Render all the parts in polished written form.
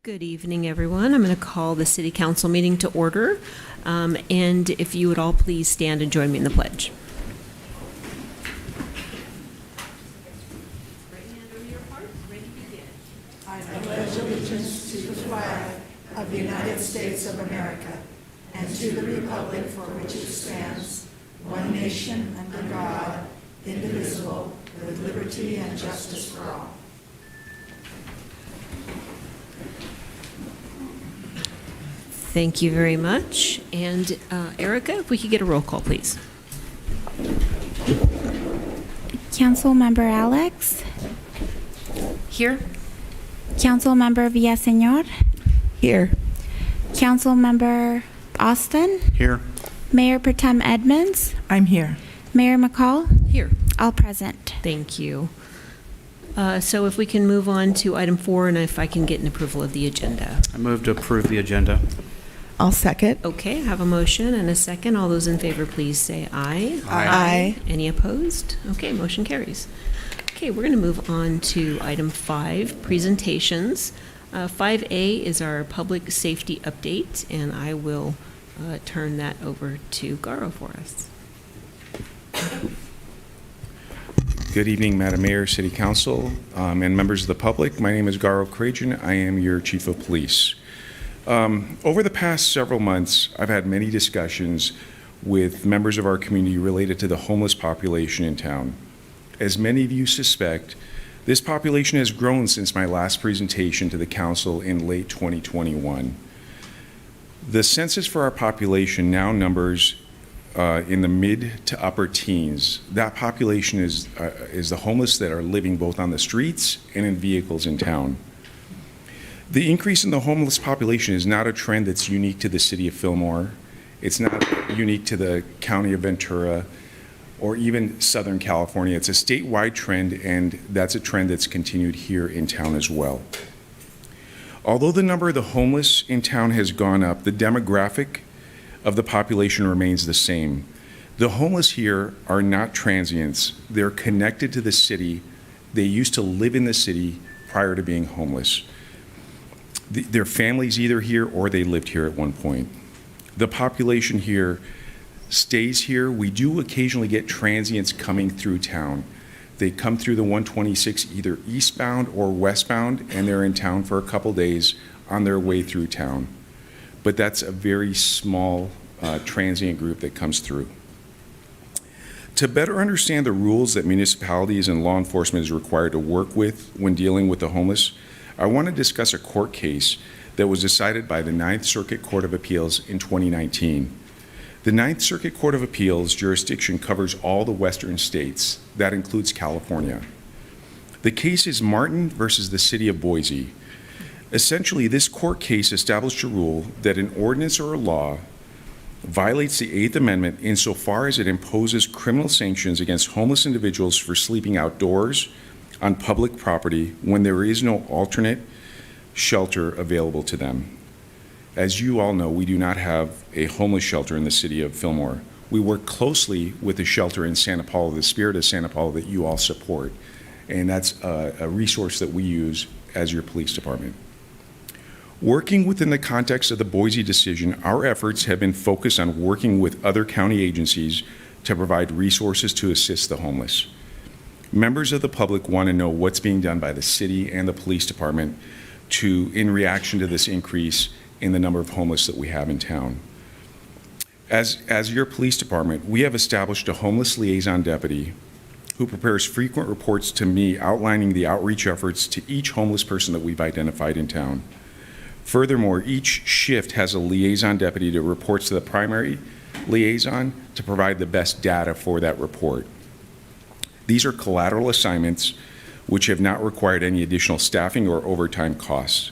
Good evening, everyone. I'm going to call the City Council meeting to order. And if you would all please stand and join me in the pledge. Right hand over your heart, ready to begin. I pledge allegiance to the flag of the United States of America and to the republic for which it stands, one nation under God, indivisible, with liberty and justice for all. Thank you very much. And Erica, if we could get a roll call, please. Councilmember Alex, Here. Councilmember Villaseñor, Here. Councilmember Austin, Here. Mayor Pro Tem Edmonds, I'm here. Mayor McCall, Here. all present. Thank you. So if we can move on to item 4, and if I can get an approval of the agenda. I move to approve the agenda. I'll second. Okay, I have a motion and a second. All those in favor, please say aye. Aye. Any opposed? Okay, motion carries. Okay, we're going to move on to item 5, presentations. 5A is our public safety update, and I will turn that over to Garo for us. Good evening, Madam Mayor, City Council, and members of the public. My name is Garo Krajan. I am your Chief of Police. Over the past several months, I've had many discussions with members of our community related to the homeless population in town. As many of you suspect, this population has grown since my last presentation to the Council in late 2021. The census for our population now numbers in the mid to upper teens. That population is the homeless that are living both on the streets and in vehicles in town. The increase in the homeless population is not a trend that's unique to the city of Fillmore. It's not unique to the county of Ventura or even Southern California. It's a statewide trend, and that's a trend that's continued here in town as well. Although the number of the homeless in town has gone up, the demographic of the population remains the same. The homeless here are not transients. They're connected to the city. They used to live in the city prior to being homeless. Their families either here or they lived here at one point. The population here stays here. We do occasionally get transients coming through town. They come through the 126 either eastbound or westbound, and they're in town for a couple days on their way through town. But that's a very small transient group that comes through. To better understand the rules that municipalities and law enforcement is required to work with when dealing with the homeless, I want to discuss a court case that was decided by the Ninth Circuit Court of Appeals in 2019. The Ninth Circuit Court of Appeals jurisdiction covers all the western states. That includes California. The case is Martin versus the City of Boise. Essentially, this court case established a rule that an ordinance or a law violates the Eighth Amendment insofar as it imposes criminal sanctions against homeless individuals for sleeping outdoors on public property when there is no alternate shelter available to them. As you all know, we do not have a homeless shelter in the city of Fillmore. We work closely with the shelter in Santa Paula, the Spirit of Santa Paula, that you all support. And that's a resource that we use as your police department. Working within the context of the Boise decision, our efforts have been focused on working with other county agencies to provide resources to assist the homeless. Members of the public want to know what's being done by the city and the police department in reaction to this increase in the number of homeless that we have in town. As your police department, we have established a homeless liaison deputy who prepares frequent reports to me outlining the outreach efforts to each homeless person that we've identified in town. Furthermore, each shift has a liaison deputy that reports to the primary liaison to provide the best data for that report. These are collateral assignments which have not required any additional staffing or overtime costs.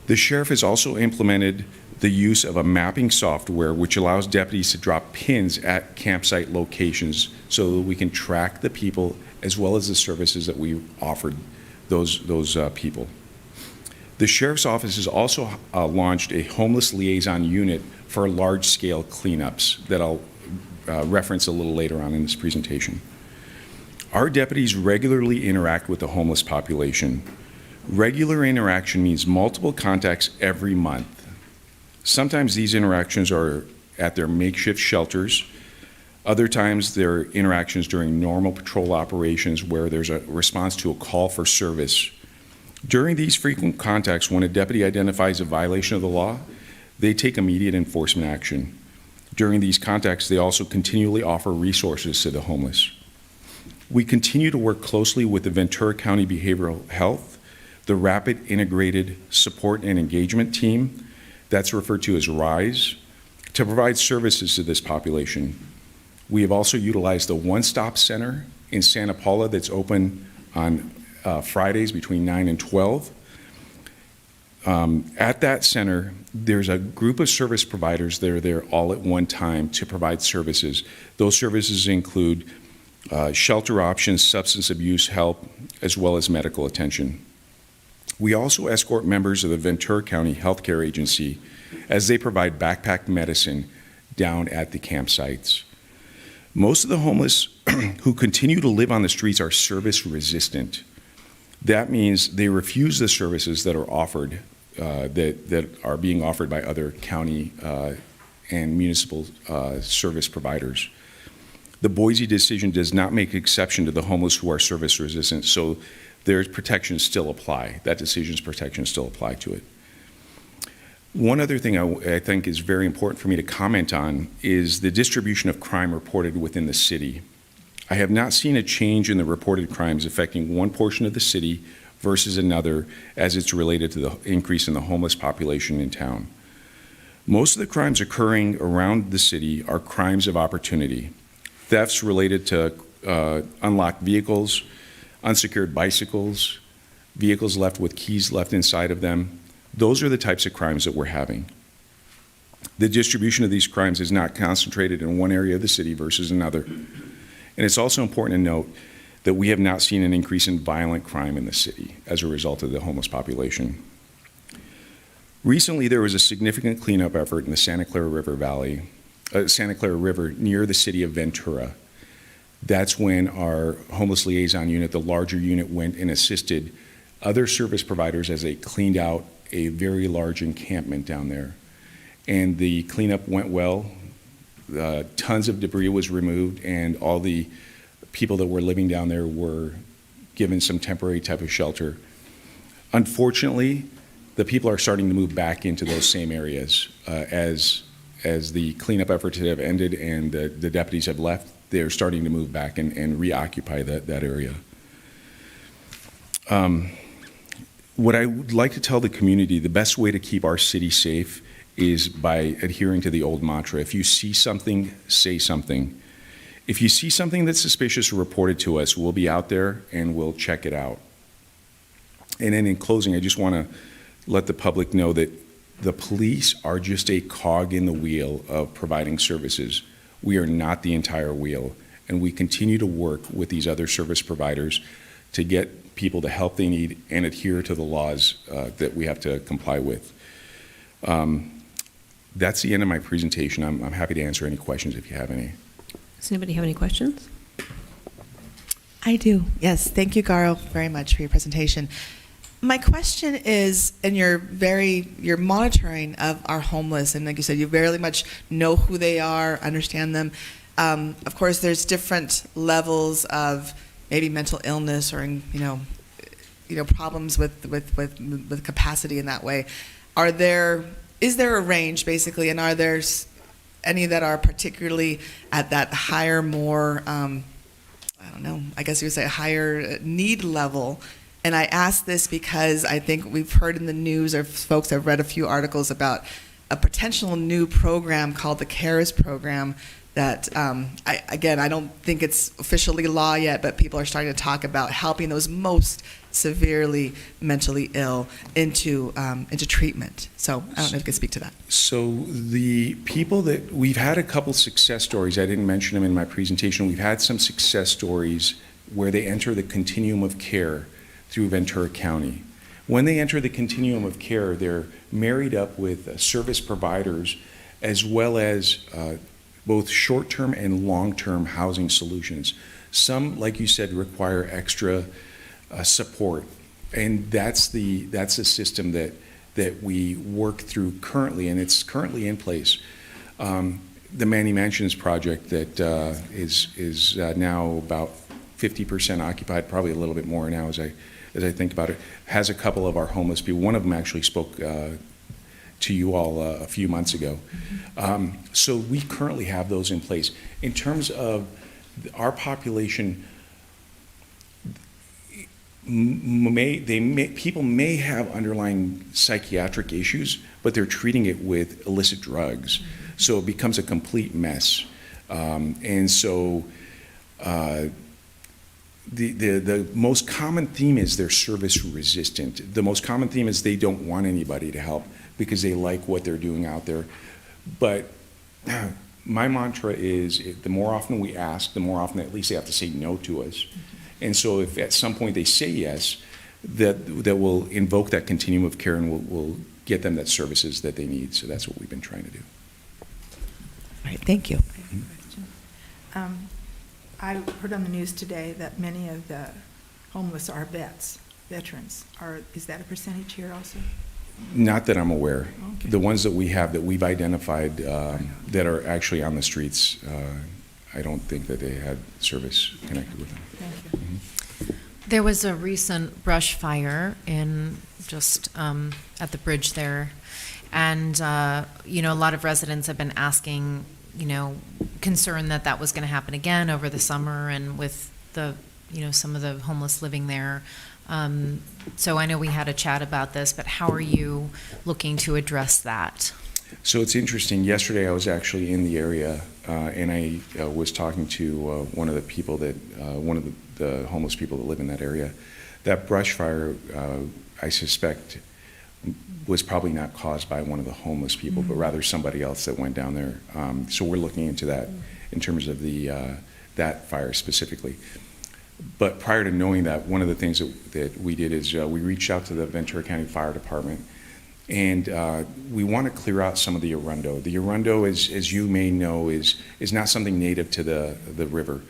The sheriff has also implemented the use of a mapping software which allows deputies to drop pins at campsite locations so that we can track the people as well as the services that we offered those people. The sheriff's office has also launched a homeless liaison unit for large-scale cleanups that I'll reference a little later on in this presentation. Our deputies regularly interact with the homeless population. Regular interaction means multiple contacts every month. Sometimes these interactions are at their makeshift shelters. Other times they're interactions during normal patrol operations where there's a response to a call for service. During these frequent contacts, when a deputy identifies a violation of the law, they take immediate enforcement action. During these contacts, they also continually offer resources to the homeless. We continue to work closely with the Ventura County Behavioral Health, the Rapid Integrated Support and Engagement Team, that's referred to as RISE, to provide services to this population. We have also utilized the One Stop Center in Santa Paula that's open on Fridays between 9 and 12. At that center, there's a group of service providers that are there all at one time to provide services. Those services include shelter options, substance abuse help, as well as medical attention. We also escort members of the Ventura County Healthcare Agency as they provide backpack medicine down at the campsites. Most of the homeless who continue to live on the streets are service resistant. That means they refuse the services that are offered, that are being offered by other county and municipal service providers. The Boise decision does not make exception to the homeless who are service resistant, so their protections still apply. That decision's protections still apply to it. One other thing I think is very important for me to comment on is the distribution of crime reported within the city. I have not seen a change in the reported crimes affecting one portion of the city versus another as it's related to the increase in the homeless population in town. Most of the crimes occurring around the city are crimes of opportunity. Thefts related to unlocked vehicles, unsecured bicycles, vehicles left with keys left inside of them. Those are the types of crimes that we're having. The distribution of these crimes is not concentrated in one area of the city versus another. And it's also important to note that we have not seen an increase in violent crime in the city as a result of the homeless population. Recently, there was a significant cleanup effort in the Santa Clara River near the city of Ventura. That's when our homeless liaison unit, the larger unit, went and assisted other service providers as they cleaned out a very large encampment down there. And the cleanup went well. Tons of debris was removed, and all the people that were living down there were given some temporary type of shelter. Unfortunately, the people are starting to move back into those same areas as the cleanup efforts have ended and the deputies have left. They're starting to move back and reoccupy that area. What I would like to tell the community, the best way to keep our city safe is by adhering to the old mantra. If you see something, say something. If you see something that's suspicious, report it to us. We'll be out there and we'll check it out. And then in closing, I just want to let the public know that the police are just a cog in the wheel of providing services. We are not the entire wheel, and we continue to work with these other service providers to get people the help they need and adhere to the laws that we have to comply with. That's the end of my presentation. I'm happy to answer any questions if you have any. Does anybody have any questions? I do. Yes. Thank you, Garo, very much for your presentation. My question is, and you're monitoring of our homeless, and like you said, you very much know who they are, understand them. Of course, there's different levels of maybe mental illness or problems with capacity in that way. Is there a range basically, and are there any that are particularly at that higher, more I guess you would say higher need level? And I ask this because I think we've heard in the news, or folks have read a few articles about a potential new program called the CARES program that, I don't think it's officially law yet, but people are starting to talk about helping those most severely mentally ill into treatment. So I don't know if you can speak to that. So the people that, we've had a couple success stories. I didn't mention them in my presentation. We've had some success stories where they enter the continuum of care through Ventura County. When they enter the continuum of care, they're married up with service providers as well as both short-term and long-term housing solutions. Some, like you said, require extra support. And that's the system that we work through currently, and it's currently in place. The Manny Mansions project that is now about 50% occupied, probably a little bit more now as I think about it, has a couple of our homeless people. One of them actually spoke to you all a few months ago. So we currently have those in place. In terms of our population, people may have underlying psychiatric issues, but they're treating it with illicit drugs. So it becomes a complete mess. And so the most common theme is they're service resistant. The most common theme is they don't want anybody to help because they like what they're doing out there. But my mantra is the more often we ask, the more often at least they have to say no to us. And so if at some point they say yes, that will invoke that continuum of care and will get them that services that they need. So that's what we've been trying to do. All right, thank you. I heard on the news today that many of the homeless are veterans. Is that a percentage here also? Not that I'm aware. Okay. The ones that we have that we've identified that are actually on the streets, I don't think that they had service connected with them. Thank you. There was a recent brush fire in just at the bridge there, and a lot of residents have been asking, concerned that was going to happen again over the summer, and with the, some of the homeless living there. So I know we had a chat about this, but how are you looking to address that? So it's interesting. Yesterday I was actually in the area, and I was talking to one of the people one of the homeless people that live in that area. That brush fire, I suspect, was probably not caused by one of the homeless people, but rather somebody else that went down there. So we're looking into that in terms of that fire specifically. But prior to knowing that, one of the things that we did is we reached out to the Ventura County Fire Department, and we want to clear out some of the arundo. The arundo, as you may know, is not something native to the river,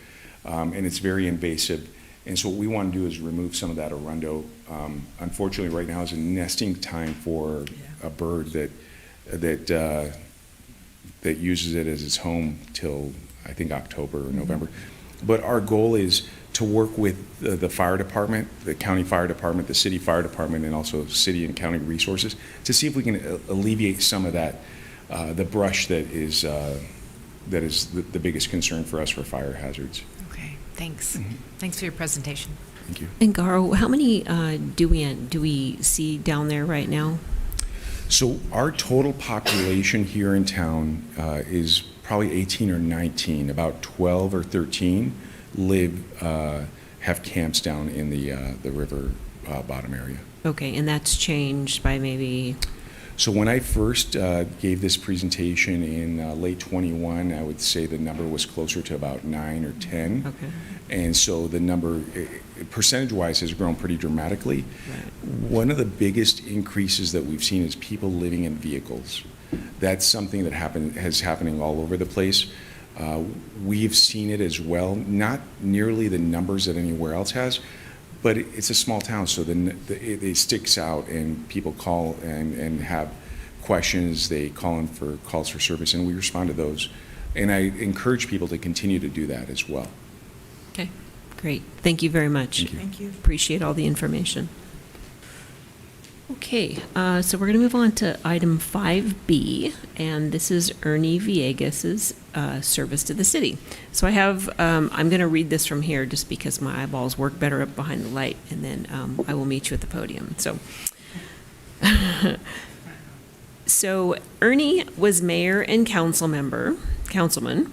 and it's very invasive. And so what we want to do is remove some of that arundo. Unfortunately, right now is a nesting time for a bird that uses it as its home till I think October or November. But our goal is to work with the fire department, the county fire department, the city fire department, and also city and county resources to see if we can alleviate some of that, the brush that is the biggest concern for us for fire hazards. Okay, thanks. Thanks for your presentation. Thank you. And Garo, how many do we see down there right now? So our total population here in town is probably 18 or 19. About 12 or 13 have camps down in the river bottom area. Okay, and that's changed by maybe... So when I first gave this presentation in late 21, I would say the number was closer to about 9 or 10. Okay. And so the number, percentage-wise, has grown pretty dramatically. Right. One of the biggest increases that we've seen is people living in vehicles. That's something that has happening all over the place. We've seen it as well, not nearly the numbers that anywhere else has, but it's a small town, so it sticks out, and people call and have questions. They call in for calls for service, and we respond to those. And I encourage people to continue to do that as well. Okay, great. Thank you very much. Thank you. Thank you. Appreciate all the information. Okay, so we're going to move on to item 5B, and this is Ernie Villegas's service to the city. So I have, I'm going to read this from here just because my eyeballs work better up behind the light, and then I will meet you at the podium. So Ernie was mayor and councilman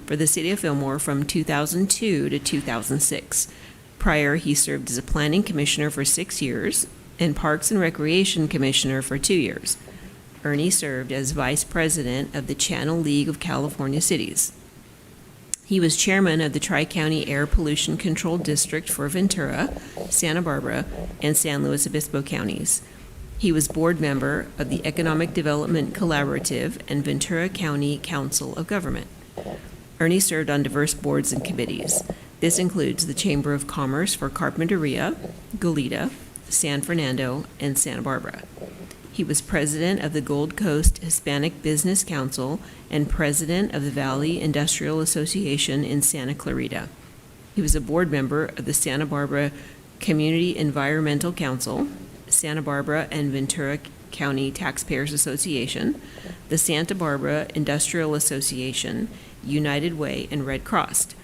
for the city of Fillmore from 2002 to 2006. Prior, he served as a planning commissioner for 6 years and Parks and Recreation Commissioner for 2 years. Ernie served as Vice President of the Channel League of California Cities. He was chairman of the Tri-County Air Pollution Control District for Ventura, Santa Barbara, and San Luis Obispo counties. He was board member of the Economic Development Collaborative and Ventura County Council of Government. Ernie served on diverse boards and committees. This includes the Chamber of Commerce for Carpinteria, Goleta, San Fernando, and Santa Barbara. He was president of the Gold Coast Hispanic Business Council and president of the Valley Industrial Association in Santa Clarita. He was a board member of the Santa Barbara Community Environmental Council, Santa Barbara and Ventura County Taxpayers Association, the Santa Barbara Industrial Association, United Way, and Red Cross.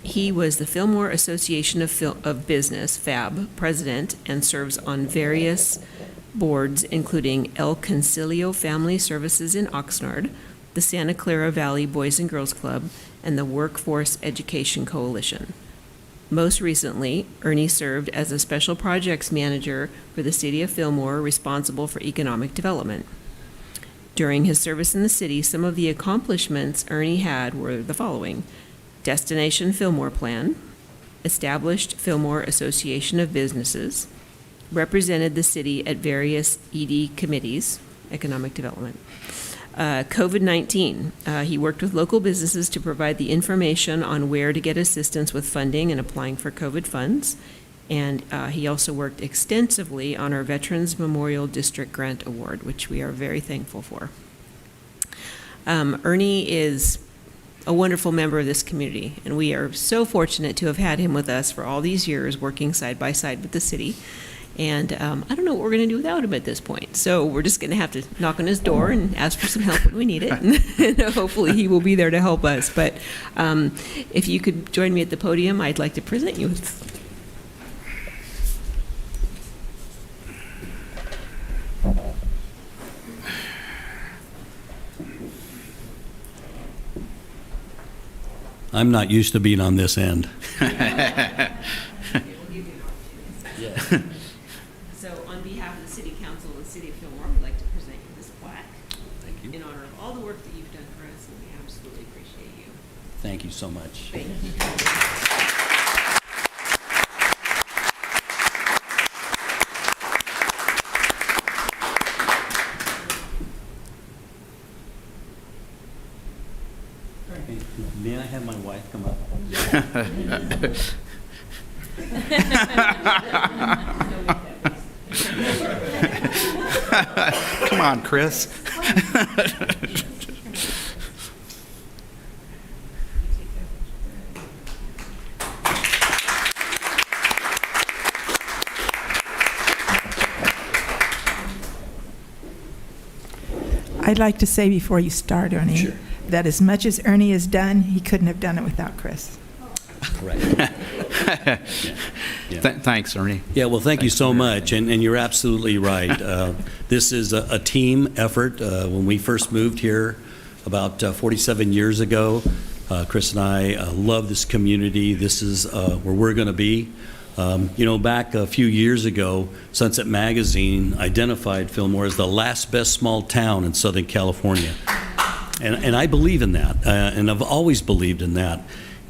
He was the Fillmore Association of Business, FAB, president, and serves on various boards, including El Concilio Family Services in Oxnard, the Santa Clara Valley Boys and Girls Club, and the Workforce Education Coalition. Most recently, Ernie served as a special projects manager for the city of Fillmore, responsible for economic development. During his service in the city, some of the accomplishments Ernie had were the following: Destination Fillmore Plan, established Fillmore Association of Businesses, represented the city at various ED committees, economic development. COVID-19, he worked with local businesses to provide the information on where to get assistance with funding and applying for COVID funds. And he also worked extensively on our Veterans Memorial District Grant Award, which we are very thankful for. Ernie is a wonderful member of this community, and we are so fortunate to have had him with us for all these years, working side by side with the city. And I don't know what we're going to do without him at this point. So we're just going to have to knock on his door and ask for some help when we need it. And hopefully he will be there to help us. But if you could join me at the podium, I'd like to present you with. I'm not used to being on this end. So on behalf of the City Council of the City of Fillmore, we'd like to present you this plaque. Thank you. In honor of all the work that you've done for us, and we absolutely appreciate you. Thank you so much. Thank you. May I have my wife come up? Come on, Chris. I'd like to say before you start, Ernie, Sure. that as much as Ernie has done, he couldn't have done it without Chris. Correct. Yeah. Thanks, Ernie. Yeah, well, thank you so much, and you're absolutely right. This is a team effort. When we first moved here about 47 years ago, Chris and I love this community. This is where we're going to be. Back a few years ago, Sunset Magazine identified Fillmore as the last best small town in Southern California. And I believe in that, and I've always believed in that.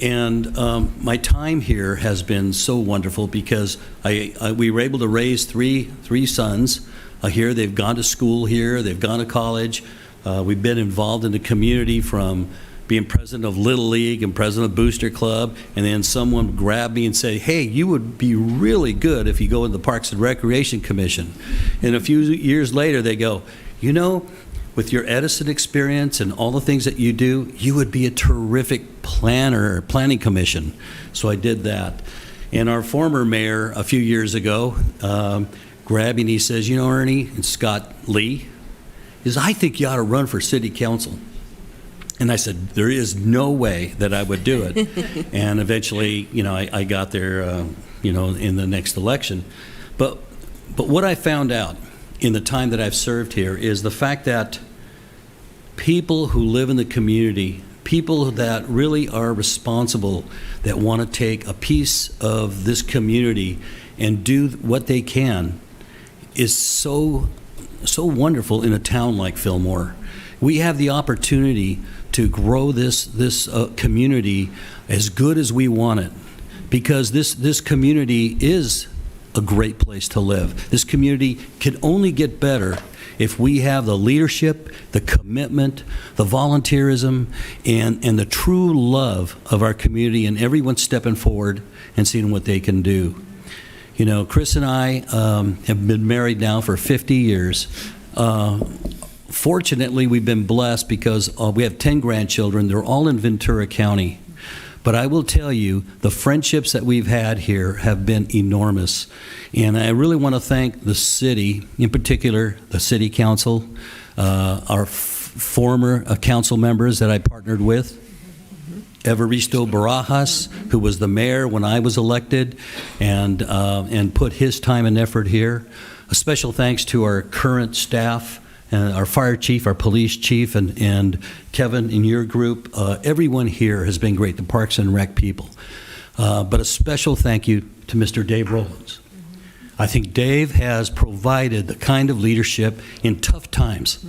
And my time here has been so wonderful because we were able to raise three sons here. They've gone to school here. They've gone to college. We've been involved in the community from being president of Little League and president of Booster Club, and then someone grabbed me and said, hey, you would be really good if you go in the Parks and Recreation Commission. And a few years later, they go, with your Edison experience and all the things that you do, you would be a terrific planning commission. So I did that. And our former mayor, a few years ago, grabbed me and he says, Ernie, and Scott Lee, I think you ought to run for city council. And I said, there is no way that I would do it. And eventually, I got there, in the next election. But what I found out in the time that I've served here is the fact that people who live in the community, people that really are responsible, that want to take a piece of this community and do what they can, is so wonderful in a town like Fillmore. We have the opportunity to grow this community as good as we want it, because this community is a great place to live. This community can only get better if we have the leadership, the commitment, the volunteerism, and the true love of our community, and everyone stepping forward and seeing what they can do. You know, Chris and I have been married now for 50 years. Fortunately, we've been blessed because we have 10 grandchildren. They're all in Ventura County. But I will tell you, the friendships that we've had here have been enormous. And I really want to thank the city, in particular, the city council, our former council members that I partnered with, Evaristo Barajas, who was the mayor when I was elected, and put his time and effort here. A special thanks to our current staff, our fire chief, our police chief, and Kevin in your group. Everyone here has been great, the Parks and Rec people. But a special thank you to Mr. Dave Rollins. I think Dave has provided the kind of leadership in tough times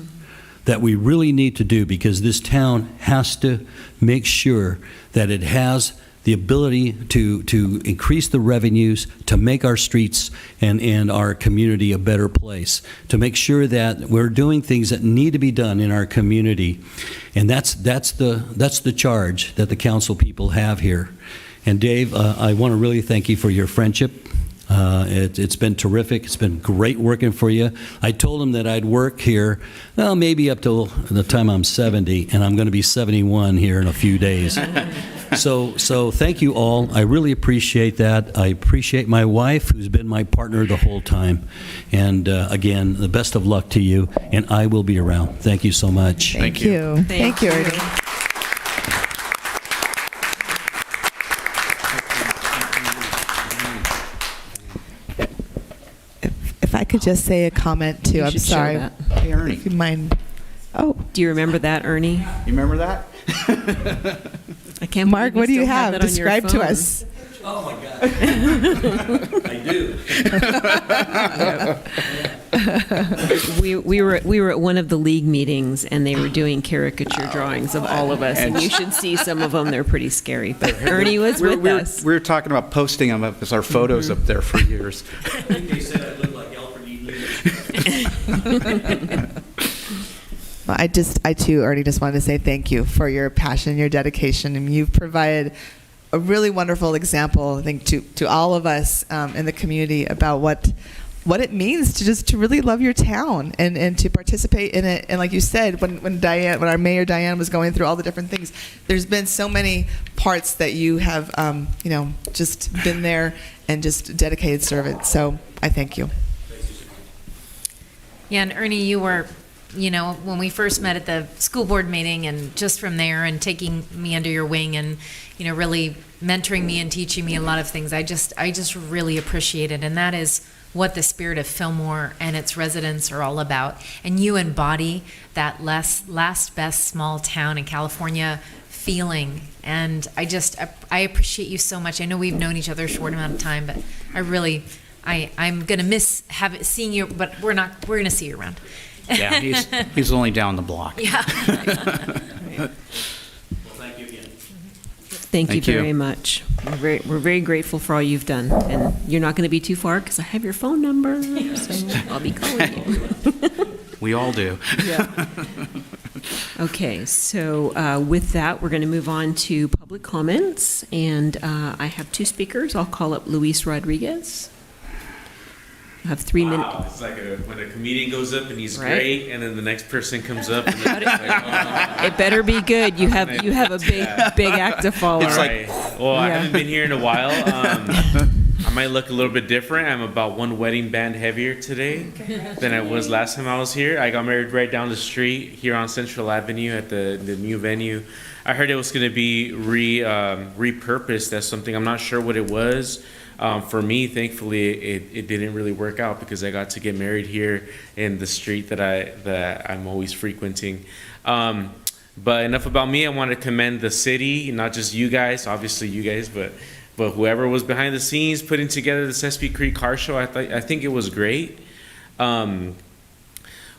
that we really need to do, because this town has to make sure that it has the ability to increase the revenues, to make our streets and our community a better place, to make sure that we're doing things that need to be done in our community. And that's the charge that the council people have here. And Dave, I want to really thank you for your friendship. It's been terrific. It's been great working for you. I told him that I'd work here, well, maybe up till the time I'm 70, and I'm going to be 71 here in a few days. So thank you all. I really appreciate that. I appreciate my wife, who's been my partner the whole time. And again, the best of luck to you, and I will be around. Thank you so much. Thank you. Thank you, Ernie. If I could just say a comment too, You I'm should share sorry. that. Hey, Ernie, If you mind. Oh, Do you remember that, Ernie? you remember that? I can't Mark, believe you what do you still have? that on your Describe to phone. us. Oh, my God. I do. We were at one of the league meetings, and they were doing caricature drawings of all of us, and you should see some of them. They're pretty scary. But Ernie was with us. We were talking about posting them up as our photos up there for years. They said I look like Alfred E. Lee. Well, I too, Ernie, just wanted to say thank you for your passion, your dedication, and you've provided a really wonderful example, I think, to all of us in the community about what it means to really love your town and to participate in it. And like you said, when our mayor Diane was going through all the different things, there's been so many parts that you have, just been there and just dedicated servant. So I thank you. Yeah, and Ernie, you were, when we first met at the school board meeting, and just from there and taking me under your wing and, really mentoring me and teaching me a lot of things, I just really appreciate it. And that is what the spirit of Fillmore and its residents are all about. And you embody that last best small town in California feeling. And I appreciate you so much. I know we've known each other a short amount of time, but I'm going to miss seeing you, but we're going to see you around. Yeah, he's only down the block. Yeah. Well, thank you again. Thank you Thank you. very much. We're very grateful for all you've done. And you're not going to be too far because I have your phone number, so I'll be calling you. We all do. Okay, so with that, we're going to move on to public comments. And I have two speakers. I'll call up Luis Rodriguez. I have 3 minutes. Wow, it's like when a comedian goes up and he's Right. great, and then the next person comes up and then it's like, oh. It better be good. You have a big act to follow. All right. Well, I Yeah. haven't been here in a while. I might look a little bit different. I'm about one wedding band heavier today than I was last time I was here. I got married right down the street here on Central Avenue at the new venue. I heard it was going to be repurposed as something. I'm not sure what it was. For me, thankfully, it didn't really work out because I got to get married here in the street that I'm always frequenting. But enough about me. I want to commend the city, not just you guys, obviously you guys, but whoever was behind the scenes putting together the Sespe Creek Car Show. I think it was great.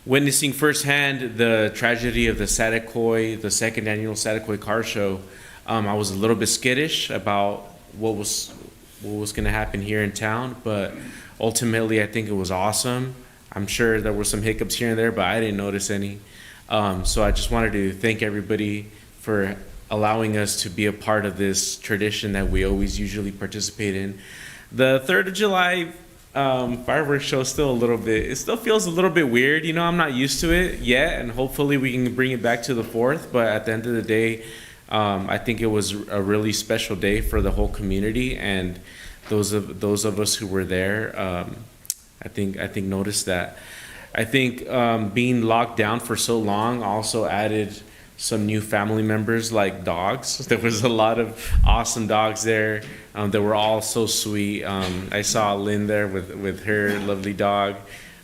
Witnessing firsthand the tragedy of the Satakoy, the second annual Satakoy Car Show, I was a little bit skittish about what was going to happen here in town, but ultimately I think it was awesome. I'm sure there were some hiccups here and there, but I didn't notice any. So I just wanted to thank everybody for allowing us to be a part of this tradition that we always usually participate in. The 3rd of July fireworks show is still a little bit, it still feels a little bit weird. You know, I'm not used to it yet, and hopefully we can bring it back to the 4th. But at the end of the day, I think it was a really special day for the whole community, and those of us who were there, I think noticed that. I think being locked down for so long also added some new family members like dogs. There was a lot of awesome dogs there. They were all so sweet. I saw Lynn there with her lovely dog.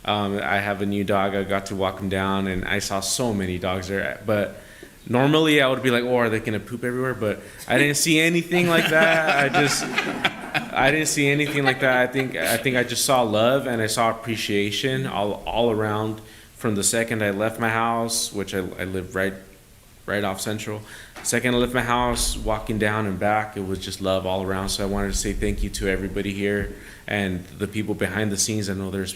I have a new dog. I got to walk him down, and I saw so many dogs there. But normally I would be like, oh, are they gonna poop everywhere? But I didn't see anything like that. I didn't see anything like that. I think I just saw love, and I saw appreciation all around. From the second I left my house, which I live right off Central. Second I left my house, walking down and back, it was just love all around. So I wanted to say thank you to everybody here and the people behind the scenes. I know there's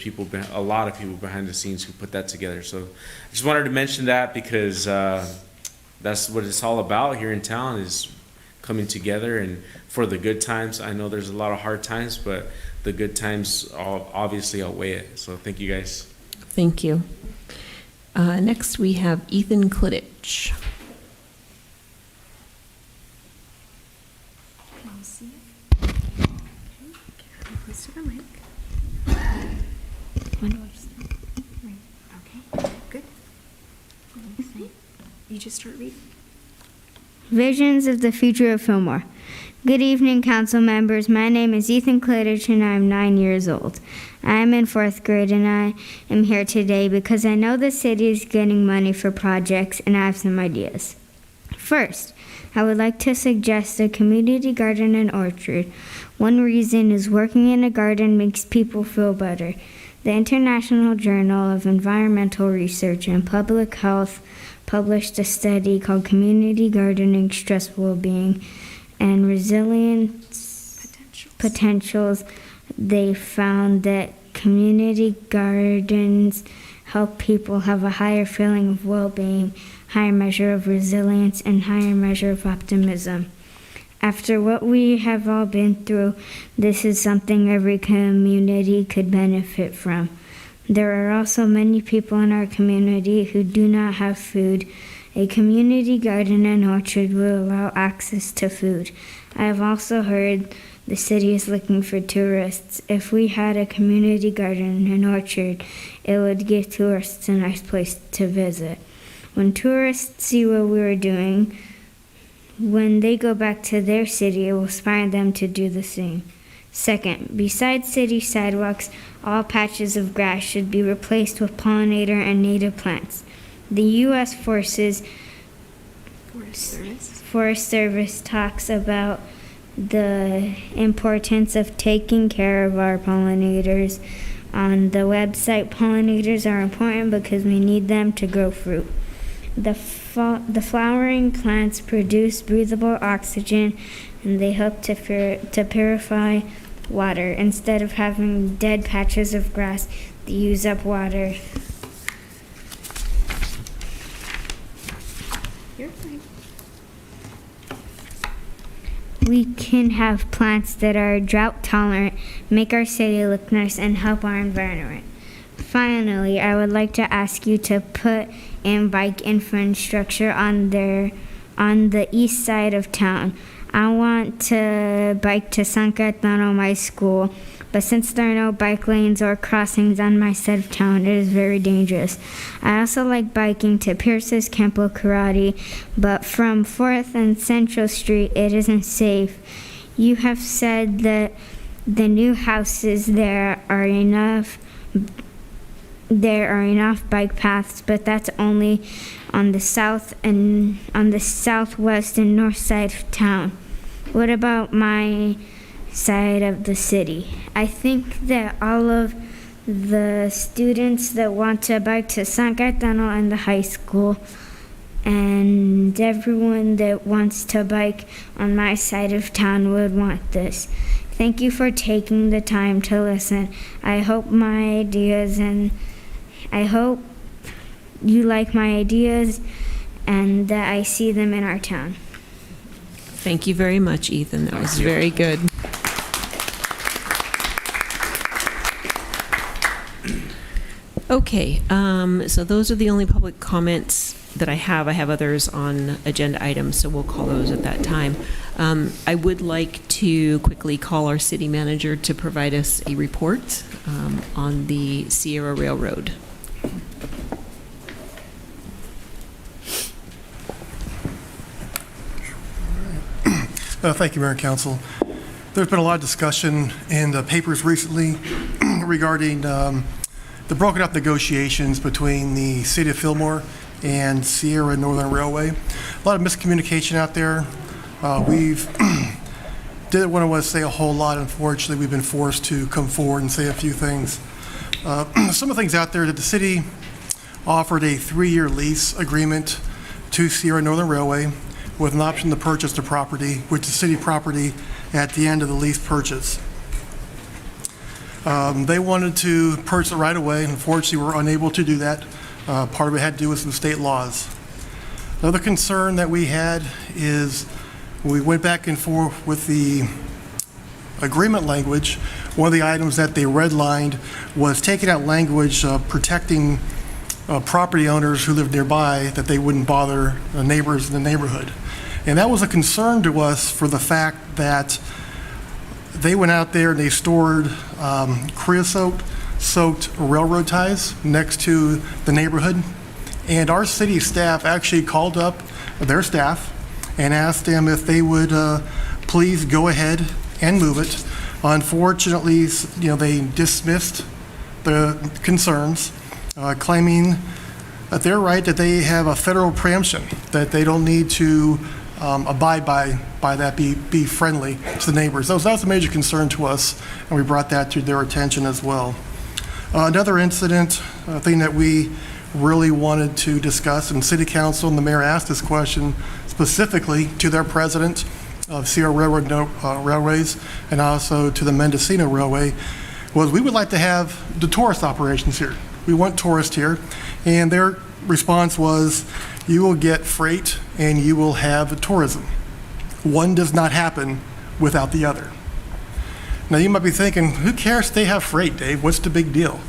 a lot of people behind the scenes who put that together. So I just wanted to mention that because that's what it's all about here in town, is coming together and for the good times. I know there's a lot of hard times, but the good times obviously outweigh it. So thank you guys. Thank you. Next, we have Ethan Klidich. Close to the mic. Okay, good. You just start reading. Visions of the Future of Fillmore. Good evening, council members. My name is Ethan Klidich, and I'm 9 years old. I am in 4th grade, and I am here today because I know the city is getting money for projects, and I have some ideas. First, I would like to suggest a community garden and orchard. One reason is working in a garden makes people feel better. The International Journal of Environmental Research and Public Health published a study called Community Gardening, Stress Well-Being, and Resilience Potentials. They found that community gardens help people have a higher feeling of well-being, higher measure of resilience, and higher measure of optimism. After what we have all been through, this is something every community could benefit from. There are also many people in our community who do not have food. A community garden and orchard will allow access to food. I have also heard the city is looking for tourists. If we had a community garden and orchard, it would give tourists a nice place to visit. When tourists see what we are doing, when they go back to their city, it will inspire them to do the same. Second, besides city sidewalks, all patches of grass should be replaced with pollinator and native plants. The U.S. Forest Service talks about the importance of taking care of our pollinators. On the website, pollinators are important because we need them to grow fruit. The flowering plants produce breathable oxygen, and they help to purify water. Instead of having dead patches of grass, they use up water. You're fine. We can have plants that are drought tolerant, make our city look nice, and help our environment. Finally, I would like to ask you to put in bike infrastructure on the east side of town. I want to bike to San Cayetano, my school, but since there are no bike lanes or crossings on my side of town, it is very dangerous. I also like biking to Pierce's Campo Karate, but from 4th and Central Street, it isn't safe. You have said that the new houses there are enough bike paths, but that's only on the southwest and north side of town. What about my side of the city? I think that all of the students that want to bike to San Cayetano and the high school, and everyone that wants to bike on my side of town would want this. Thank you for taking the time to listen. I hope you like my ideas and that I see them in our town. Thank you very much, Ethan. That was very good. Okay, so those are the only public comments that I have. I have others on agenda items, so we'll call those at that time. I would like to quickly call our city manager to provide us a report on the Sierra Railroad. Thank you, Mayor and Council. There's been a lot of discussion in the papers recently regarding the broken up negotiations between the City of Fillmore and Sierra Northern Railway. A lot of miscommunication out there. We've didn't want to say a whole lot. Unfortunately, we've been forced to come forward and say a few things. Some of the things out there that the city offered a 3-year lease agreement to Sierra Northern Railway with an option to purchase the property, which is city property, at the end of the lease purchase. They wanted to purchase it right away. Unfortunately, we were unable to do that. Part of it had to do with some state laws. Another concern that we had is when we went back and forth with the agreement language, one of the items that they redlined was taking out language protecting property owners who live nearby, that they wouldn't bother neighbors in the neighborhood. And that was a concern to us for the fact that they went out there and they stored creosote-soaked railroad ties next to the neighborhood. And our city staff actually called up their staff and asked them if they would please go ahead and move it. Unfortunately, they dismissed the concerns, claiming that they're right, that they have a federal preemption, that they don't need to abide by that, be friendly to the neighbors. That was a major concern to us, and we brought that to their attention as well. Another incident, thing that we really wanted to discuss, and City Council and the mayor asked this question specifically to their president of Sierra Railroad Railways and also to the Mendocino Railway, was we would like to have the tourist operations here. We want tourists here, and their response was, you will get freight and you will have tourism. One does not happen without the other. Now you might be thinking, who cares if they have freight, Dave? What's the big deal?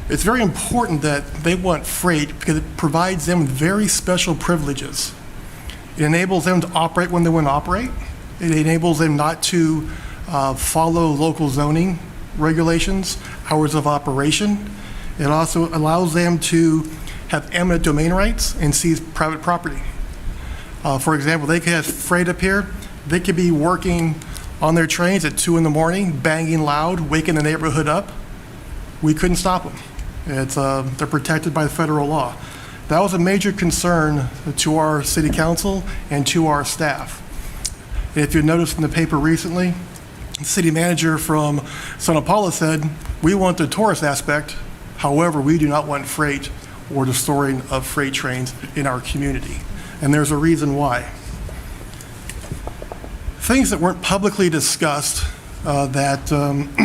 It's very important that they want freight because it provides them with very special privileges. It enables them to operate when they want to operate. It enables them not to follow local zoning regulations, hours of operation. It also allows them to have eminent domain rights and seize private property. For example, they could have freight up here. They could be working on their trains at 2 in the morning, banging loud, waking the neighborhood up. We couldn't stop them. They're protected by federal law. That was a major concern to our city council and to our staff. If you noticed in the paper recently, the city manager from Santa Paula said, we want the tourist aspect, however, we do not want freight or the storing of freight trains in our community. And there's a reason why. Things that weren't publicly discussed that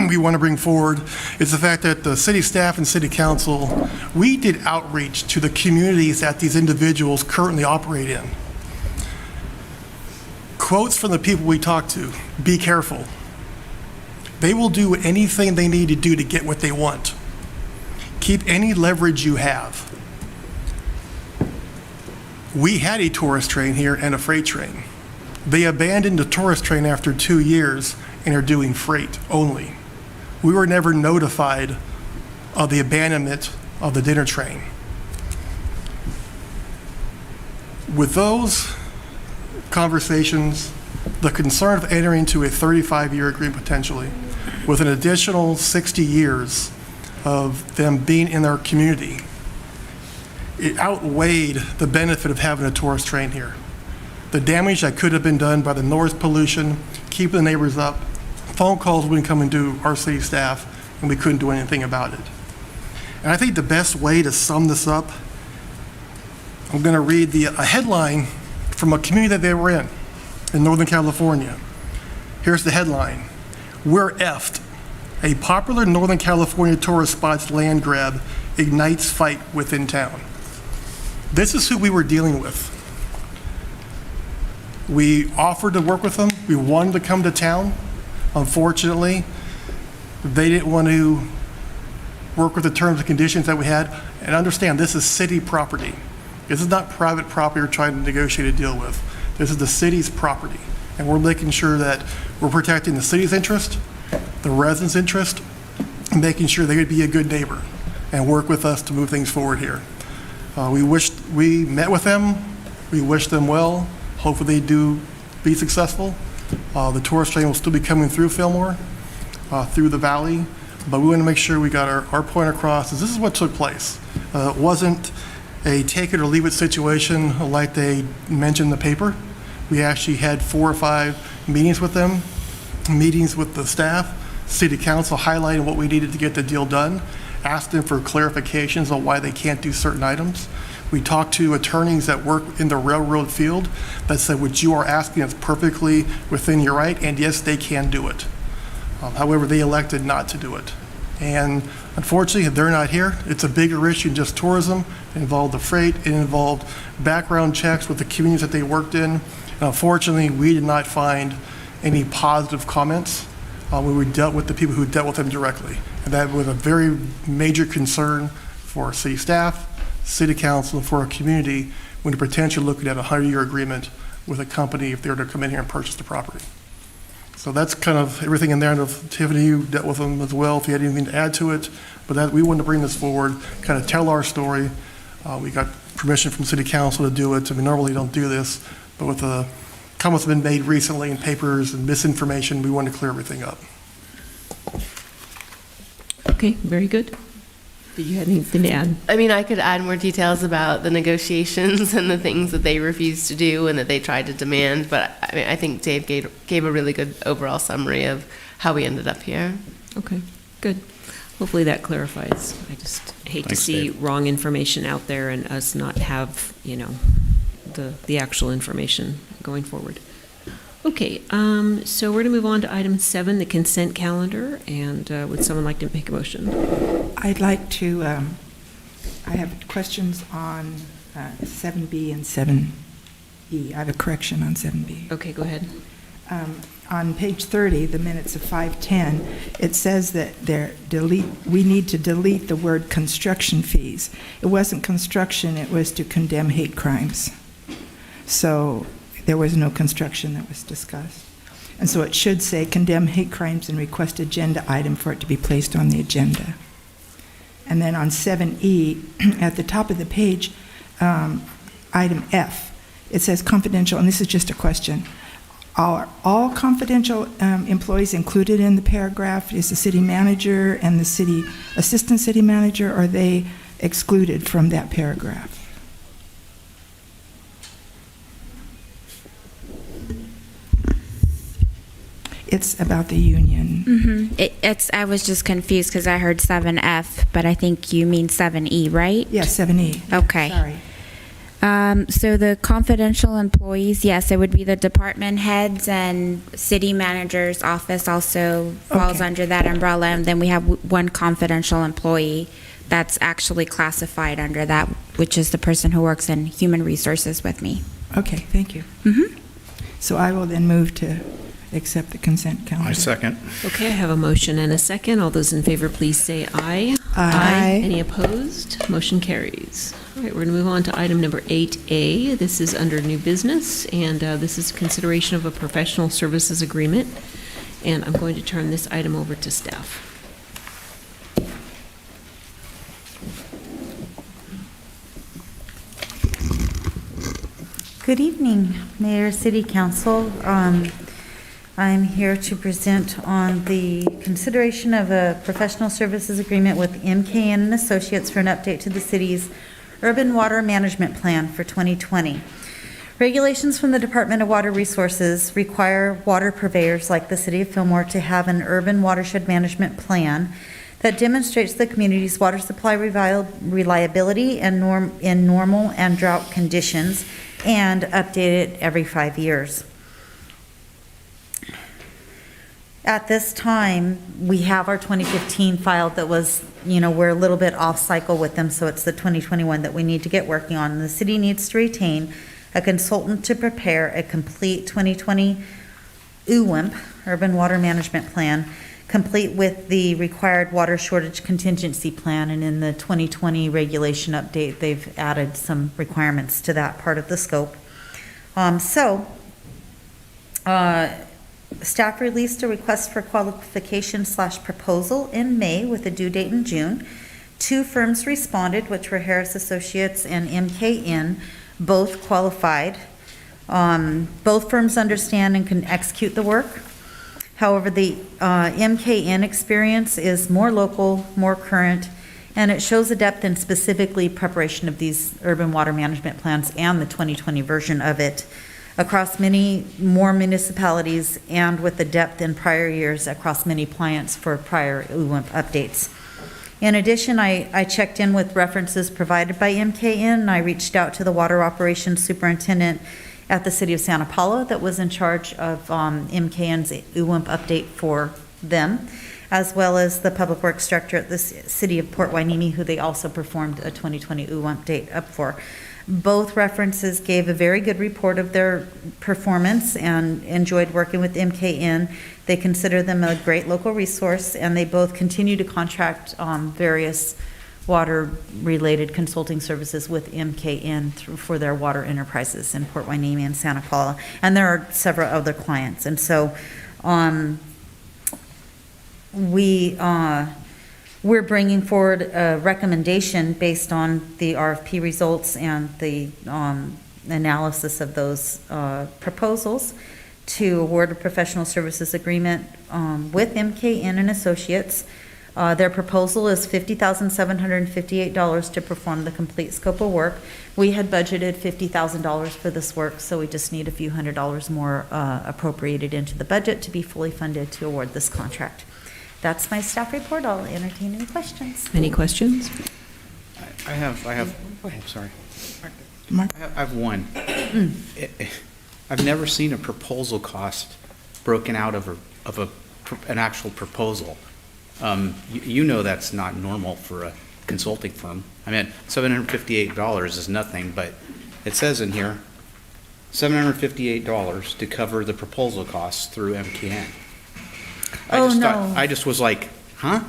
we want to bring forward is the fact that the city staff and city council, we did outreach to the communities that these individuals currently operate in. Quotes from the people we talked to, be careful. They will do anything they need to do to get what they want. Keep any leverage you have. We had a tourist train here and a freight train. They abandoned the tourist train after 2 years and are doing freight only. We were never notified of the abandonment of the dinner train. With those conversations, the concern of entering into a 35-year agreement potentially, with an additional 60 years of them being in our community, it outweighed the benefit of having a tourist train here. The damage that could have been done by the noise pollution, keeping the neighbors up, phone calls wouldn't come into our city staff, and we couldn't do anything about it. And I think the best way to sum this up, I'm going to read a headline from a community that they were in Northern California. Here's the headline: "We're effed. A popular Northern California tourist spot's land grab ignites fight within town." This is who we were dealing with. We offered to work with them. We wanted to come to town. Unfortunately, they didn't want to work with the terms and conditions that we had, and understand this is city property. This is not private property we're trying to negotiate a deal with. This is the city's property, and we're making sure that we're protecting the city's interest, the residents' interest, and making sure they would be a good neighbor and work with us to move things forward here. We met with them. We wish them well. Hopefully they do be successful. The tourist train will still be coming through Fillmore, through the valley, but we want to make sure we got our point across. This is what took place. It wasn't a take it or leave it situation like they mentioned in the paper. We actually had 4 or 5 meetings with them, meetings with the staff, city council, highlighting what we needed to get the deal done, asked them for clarifications on why they can't do certain items. We talked to attorneys that work in the railroad field that said what you are asking is perfectly within your right, and yes, they can do it. However, they elected not to do it. And unfortunately, if they're not here, it's a bigger issue than just tourism. It involved the freight, it involved background checks with the communities that they worked in. And unfortunately, we did not find any positive comments when we dealt with the people who dealt with them directly. And that was a very major concern for city staff, city council, and for our community when we're potentially looking at a 100-year agreement with a company if they were to come in here and purchase the property. So that's kind of everything in there. And if Tiffany, you dealt with them as well, if you had anything to add to it. But that, we wanted to bring this forward, kind of tell our story. We got permission from city council to do it. I mean, normally you don't do this, but with the comments that have been made recently in papers and misinformation, we wanted to clear everything up. Okay, very good. Did you have anything to add? I mean, I could add more details about the negotiations and the things that they refused to do and that they tried to demand, but I mean, I think Dave gave a really good overall summary of how we ended up here. Okay, good. Hopefully that clarifies. I just hate to see wrong information out there and us not have, you know, the actual information going forward. Okay, so we're going to move on to item 7, the consent calendar, and would someone like to make a motion? I'd like to, I have questions on 7B and 7E. I have a correction on 7B. Okay, go ahead. On page 30, the minutes of 5:10, it says that we need to delete the word construction fees. It wasn't construction, it was to condemn hate crimes. So there was no construction that was discussed. And so it should say condemn hate crimes and request agenda item for it to be placed on the agenda. And then on 7E, at the top of the page, item F, it says confidential, and this is just a question. Are all confidential employees included in the paragraph? Is the city manager and the city assistant city manager, are they excluded from that paragraph? It's about the union. Mm-hmm. I was just confused because I heard 7F, but I think you mean 7E, right? Yes, 7E. Okay. Sorry. So the confidential employees, yes, it would be the department heads, and city manager's office also falls under that umbrella. And then we have one confidential employee that's actually classified under that, which is the person who works in human resources with me. Okay, thank you. Mm-hmm. So I will then move to accept the consent calendar. I second. Okay, I have a motion and a second. All those in favor, please say aye. Aye. Any opposed? Motion carries. All right, we're going to move on to item number 8A. This is under new business, and this is consideration of a professional services agreement. And I'm going to turn this item over to staff. Good evening, Mayor, City Council. I'm here to present on the consideration of a professional services agreement with MKN and Associates for an update to the city's urban water management plan for 2020. Regulations from the Department of Water Resources require water purveyors like the City of Fillmore to have an urban watershed management plan that demonstrates the community's water supply reliability and in normal and drought conditions, and update it every 5 years. At this time, we have our 2015 filed that was, we're a little bit off cycle with them, so it's the 2021 that we need to get working on. The city needs to retain a consultant to prepare a complete 2020 UWIMP, Urban Water Management Plan, complete with the required water shortage contingency plan. And in the 2020 regulation update, they've added some requirements to that part of the scope. Staff released a request for qualification/proposal in May with a due date in June. 2 firms responded, which were Harris Associates and MKN, both qualified. Both firms understand and can execute the work. However, the MKN experience is more local, more current, and it shows a depth in specifically preparation of these urban water management plans and the 2020 version of it across many more municipalities and with the depth in prior years across many clients for prior UWIMP updates. In addition, I checked in with references provided by MKN, and I reached out to the water operations superintendent at the city of Santa Paula that was in charge of MKN's UWIMP update for them, as well as the public works director at the city of Port Hueneme, who they also performed a 2020 UWIMP update up for. Both references gave a very good report of their performance and enjoyed working with MKN. They consider them a great local resource, and they both continue to contract various water-related consulting services with MKN for their water enterprises in Port Hueneme and Santa Paula. And there are several other clients. And so we're bringing forward a recommendation based on the RFP results and the analysis of those proposals to award a professional services agreement with MKN and Associates. Their proposal is $50,758 to perform the complete scope of work. We had budgeted $50,000 for this work, so we just need a few $100 more appropriated into the budget to be fully funded to award this contract. That's my staff report. I'll entertain any questions. Any questions? I have, oh, sorry. Mark? I have one. I've never seen a proposal cost broken out of an actual proposal. You know that's not normal for a consulting firm. I mean, $758 is nothing, but it says in here, $758 to cover the proposal costs through MKN. I just was like, huh?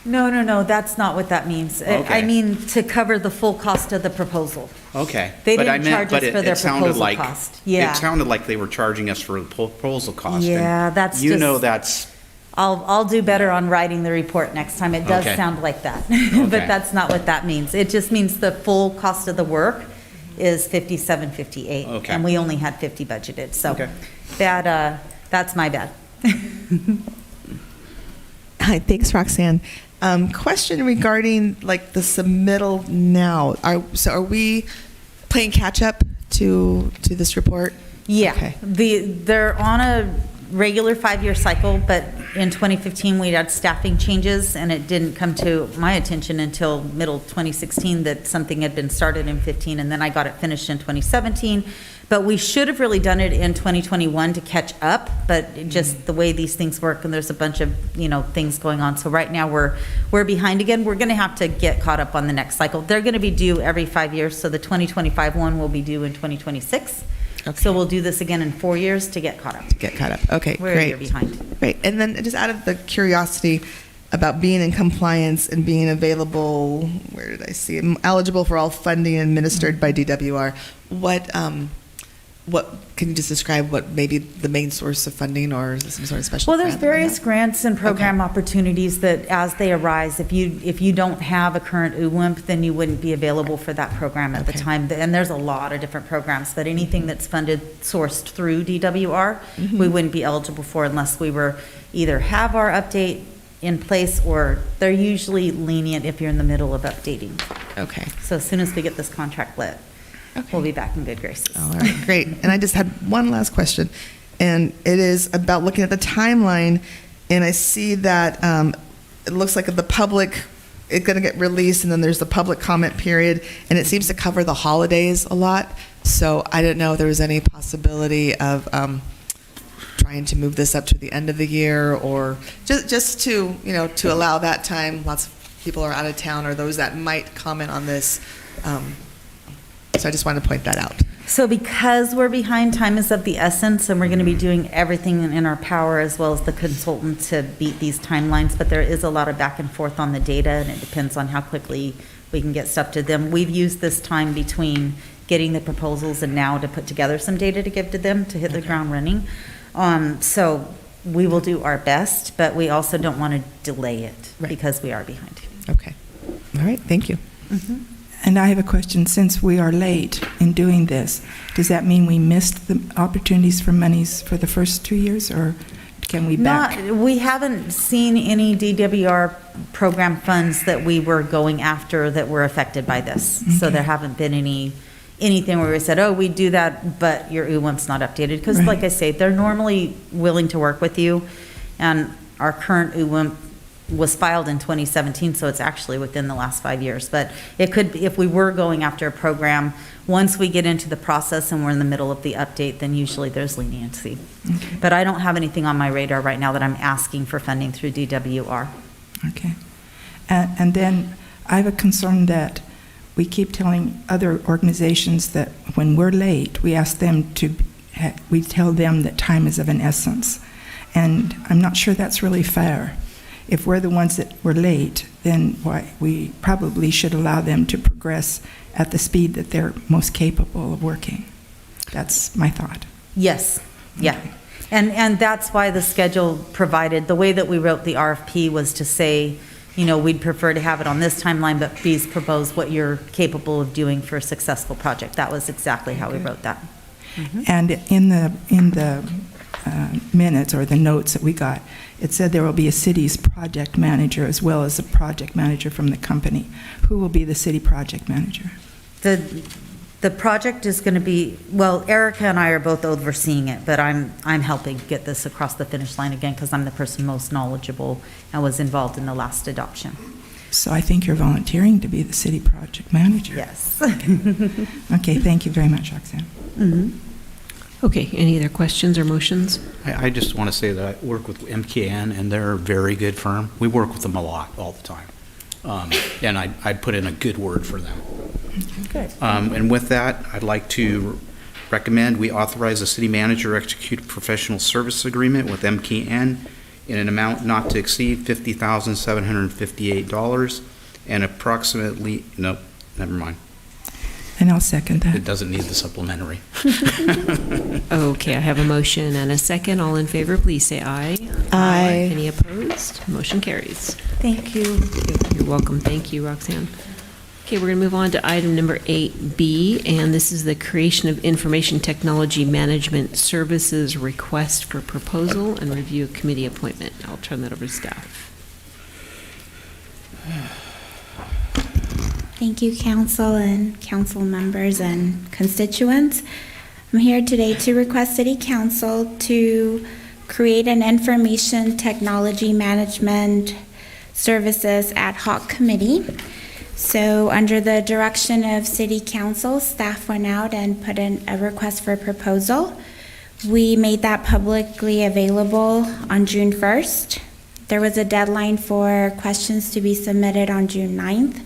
No, that's not what that means. Okay. I mean, to cover the full cost of the proposal. Okay. They But I didn't meant- charge us but for their it sounded proposal like- cost. Yeah. It sounded like they were charging us for the proposal cost. and Yeah, that's You know just- that's, I'll do better on writing the report next time. It does Okay. sound like that, Okay. but that's not what that means. It just means the full cost of the work is $57.58. Okay. And we only had 50 budgeted, so Okay. that's my bad. Hi, thanks, Roxanne. Question regarding like the submittal now. Are we playing catch up to this report? Yeah, Okay. they're on a regular 5-year cycle, but in 2015, we had staffing changes, and it didn't come to my attention until middle 2016 that something had been started in 15, and then I got it finished in 2017. But we should have really done it in 2021 to catch up, but just the way these things work, and there's a bunch of, things going on. So right now, we're behind again. We're going to have to get caught up on the next cycle. They're going to be due every 5 years, so the 2025 one will be due in 2026. Okay. So we'll do this again in 4 years to get caught up. Get caught up. Okay, We're a great. year behind. Great. And then just out of the curiosity about being in compliance and being available, where did I see it? Eligible for all funding administered by DWR. What can you just describe what maybe the main source of funding, or is it some sort of special? Well, there's grant that we various have? grants and program Okay. opportunities that, as they arise, if you don't have a current UWIMP, then you wouldn't be available for that program at the Okay. time. And there's a lot of different programs, but anything that's funded, sourced through DWR, Mm-hmm. we wouldn't be eligible for unless we were either have our update in place, or they're usually lenient if you're in the middle of updating. Okay. So as soon as we get this contract lit, we'll be back in good graces. All right, great. And I just had one last question, and it is about looking at the timeline, and I see that it looks like the public is going to get released, and then there's the public comment period, and it seems to cover the holidays a lot. So I didn't know if there was any possibility of trying to move this up to the end of the year, or just to to allow that time. Lots of people are out of town, or those that might comment on this. So I just wanted to point that out. So because we're behind, time is of the essence, and we're going to be doing everything in our power as well as the consultant to beat these timelines, but there is a lot of back and forth on the data, and it depends on how quickly we can get stuff to them. We've used this time between getting the proposals and now to put together some data to give to them to hit the ground running. So we will do our best, but we also don't want to delay it because we are behind. Okay. All right, thank you. And I have a question. Since we are late in doing this, does that mean we missed the opportunities for monies for the first 2 years, or can we back? We haven't seen any DWR program funds that we were going after that were affected by this. So there haven't been anything where we said, oh, we do that, but your UWIMP's not updated. Because like I say, they're normally willing to work with you. And our current UWIMP was filed in 2017, so it's actually within the last 5 years. But it could be, if we were going after a program, once we get into the process and we're in the middle of the update, then usually there's leniency. But I don't have anything on my radar right now that I'm asking for funding through DWR. Okay. And then I have a concern that we keep telling other organizations that when we're late, we ask them to, we tell them that time is of an essence. And I'm not sure that's really fair. If we're the ones that were late, then we probably should allow them to progress at the speed that they're most capable of working. That's my thought. Yes, yeah. And that's why the schedule provided, the way that we wrote the RFP was to say, you know, we'd prefer to have it on this timeline, but please propose what you're capable of doing for a successful project. That was exactly how we wrote that. And in the minutes or the notes that we got, it said there will be a city's project manager as well as a project manager from the company. Who will be the city project manager? The project is going to be, well, Erica and I are both overseeing it, but I'm helping get this across the finish line again because I'm the person most knowledgeable and was involved in the last adoption. So I think you're volunteering to be the city project manager. Yes. Okay, thank you very much, Roxanne. Okay, any other questions or motions? I just want to say that I work with MKN, and they're a very good firm. We work with them a lot, all the time. And I'd put in a good word for them. Good. And with that, I'd like to recommend we authorize the city manager execute a professional service agreement with MKN in an amount not to exceed $50,758 and approximately, no, never mind. And I'll second that. It doesn't need the supplementary. Okay, I have a motion and a second. All in favor, please say aye. Aye. Any opposed? Motion carries. Thank you. You're welcome. Thank you, Roxanne. Okay, we're going to move on to item number 8B, and this is the creation of information technology management services request for proposal and review committee appointment. I'll turn that over to staff. Thank you, council and council members and constituents. I'm here today to request City Council to create an information technology management services ad hoc committee. So under the direction of City Council, staff went out and put in a request for a proposal. We made that publicly available on June 1st. There was a deadline for questions to be submitted on June 9th.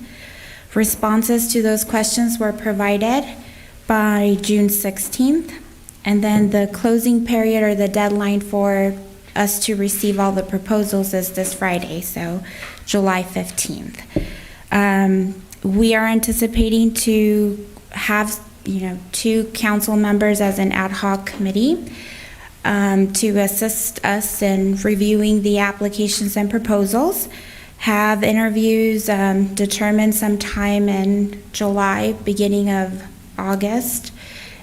Responses to those questions were provided by June 16th, and then the closing period or the deadline for us to receive all the proposals is this Friday, so July 15th. We are anticipating to have, 2 council members as an ad hoc committee to assist us in reviewing the applications and proposals. Have interviews, determine some time in July, beginning of August.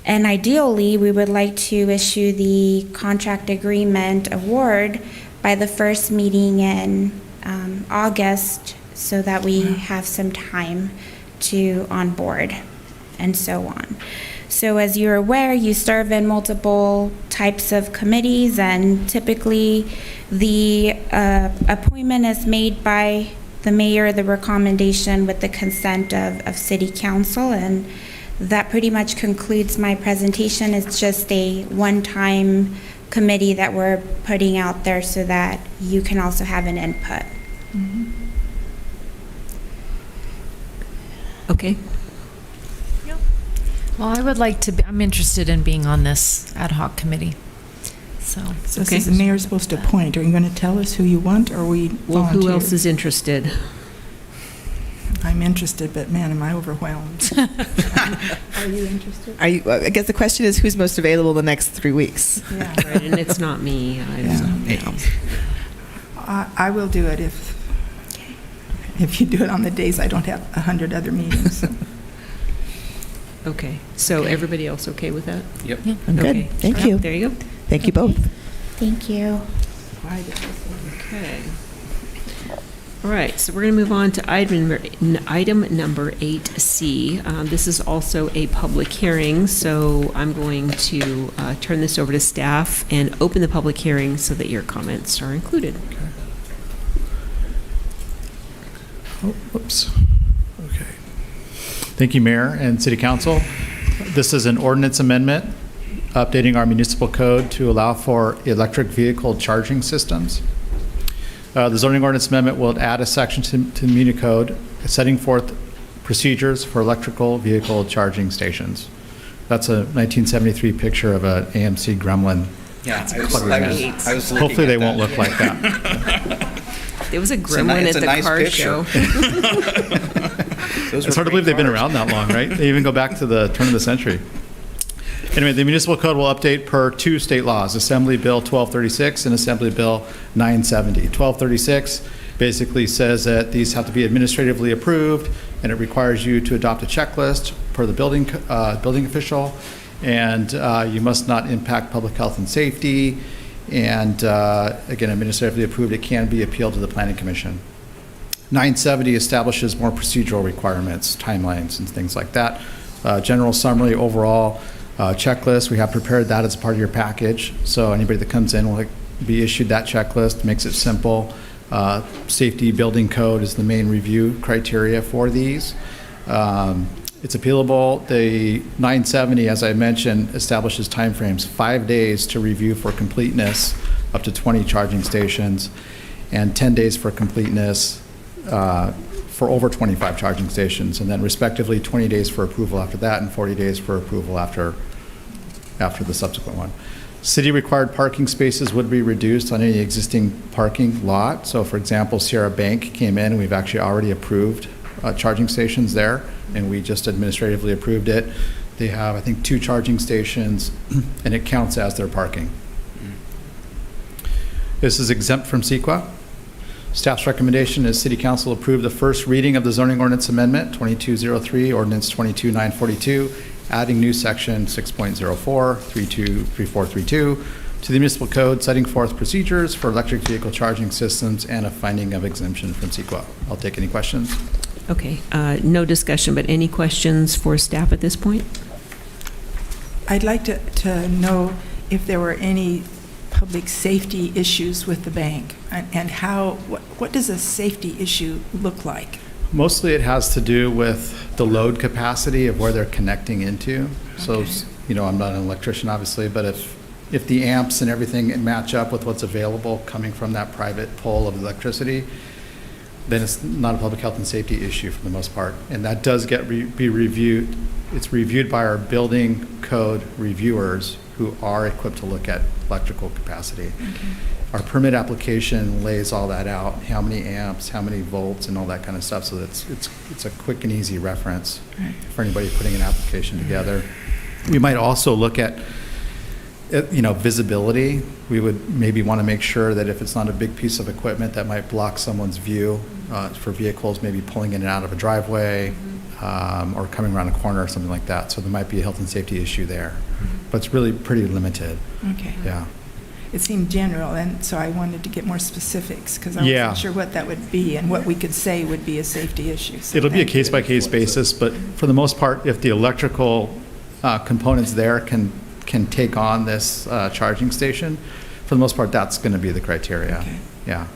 And ideally, we would like to issue the contract agreement award by the first meeting in August so that we have some time to onboard and so on. So as you're aware, you serve in multiple types of committees, and typically the appointment is made by the mayor, the recommendation with the consent of City Council, and that pretty much concludes my presentation. It's just a one-time committee that we're putting out there so that you can also have an input. Okay. Well, I would like to be, I'm interested in being on this ad hoc committee. So This is the mayor supposed to appoint. Are you going to tell us who you want, or we Well, who volunteer? else is interested? I'm interested, but man, am I overwhelmed. Are you interested? Are you, I guess the question is who's most available the next 3 weeks? Yeah. Right, and it's not me. I will do it if you do it on the days I don't have 100 other meetings. Okay, so everybody else okay with that? Yep. I'm good. Okay. Thank Yep, you. There you go. Thank you both. Thank you. Okay. All right, so we're going to move on to item number 8C. This is also a public hearing, so I'm going to turn this over to staff and open the public hearing so that your comments are included. Oh, whoops. Okay. Thank you, Mayor and City Council. This is an ordinance amendment updating our municipal code to allow for electric vehicle charging systems. The zoning ordinance amendment will add a section to the Muni Code setting forth procedures for electrical vehicle charging stations. That's a 1973 picture of an AMC Gremlin. Yeah, I was looking Hopefully at they that. won't look like that. There was a gremlin at the car show. It's hard to believe they've been around that long, right? They even go back to the turn of the century. Anyway, the municipal code will update per 2 state laws, Assembly Bill 1236 and Assembly Bill 970. 1236 basically says that these have to be administratively approved, and it requires you to adopt a checklist per the building official, and you must not impact public health and safety. And again, administratively approved, it can be appealed to the Planning Commission. 970 establishes more procedural requirements, timelines, and things like that. General summary, overall checklist, we have prepared that as part of your package. So anybody that comes in will be issued that checklist, makes it simple. Safety building code is the main review criteria for these. It's appealable. The 970, as I mentioned, establishes timeframes, 5 days to review for completeness, up to 20 charging stations, and 10 days for completeness for over 25 charging stations, and then respectively 20 days for approval after that and 40 days for approval after the subsequent one. City required parking spaces would be reduced on any existing parking lot. So for example, Sierra Bank came in and we've actually already approved charging stations there, and we just administratively approved it. They have, I think, 2 charging stations and it counts as their parking. This is exempt from CEQA. Staff's recommendation is City Council approve the first reading of the zoning ordinance amendment 2203, ordinance 22942, adding new section 6.04, 3432 to the municipal code, setting forth procedures for electric vehicle charging systems and a finding of exemption from CEQA. I'll take any questions. Okay, no discussion, but any questions for staff at this point? I'd like to know if there were any public safety issues with the bank, and what does a safety issue look like? Mostly it has to do with the load capacity of where they're connecting into. So, I'm not an electrician, obviously, but if the amps and everything match up with what's available coming from that private pole of electricity, then it's not a public health and safety issue for the most part. And that does get be reviewed. It's reviewed by our building code reviewers who are equipped to look at electrical capacity. Okay. Our permit application lays all that out, how many amps, how many volts, and all that kind of stuff. So it's a quick and easy reference for anybody putting an application together. We might also look at visibility. We would maybe want to make sure that if it's not a big piece of equipment that might block someone's view for vehicles maybe pulling in and out of a driveway or coming around a corner or something like that. So there might be a health and safety issue there. But it's really pretty limited. Okay. Yeah. It seemed general, and so I wanted to get more specifics because I wasn't sure what that would be and what we could say would be a safety issue. So it'll be a thank you. case-by-case basis, but for the most part, if the electrical components there can take on this charging station, for the most part, that's going to be the criteria. Okay. Yeah.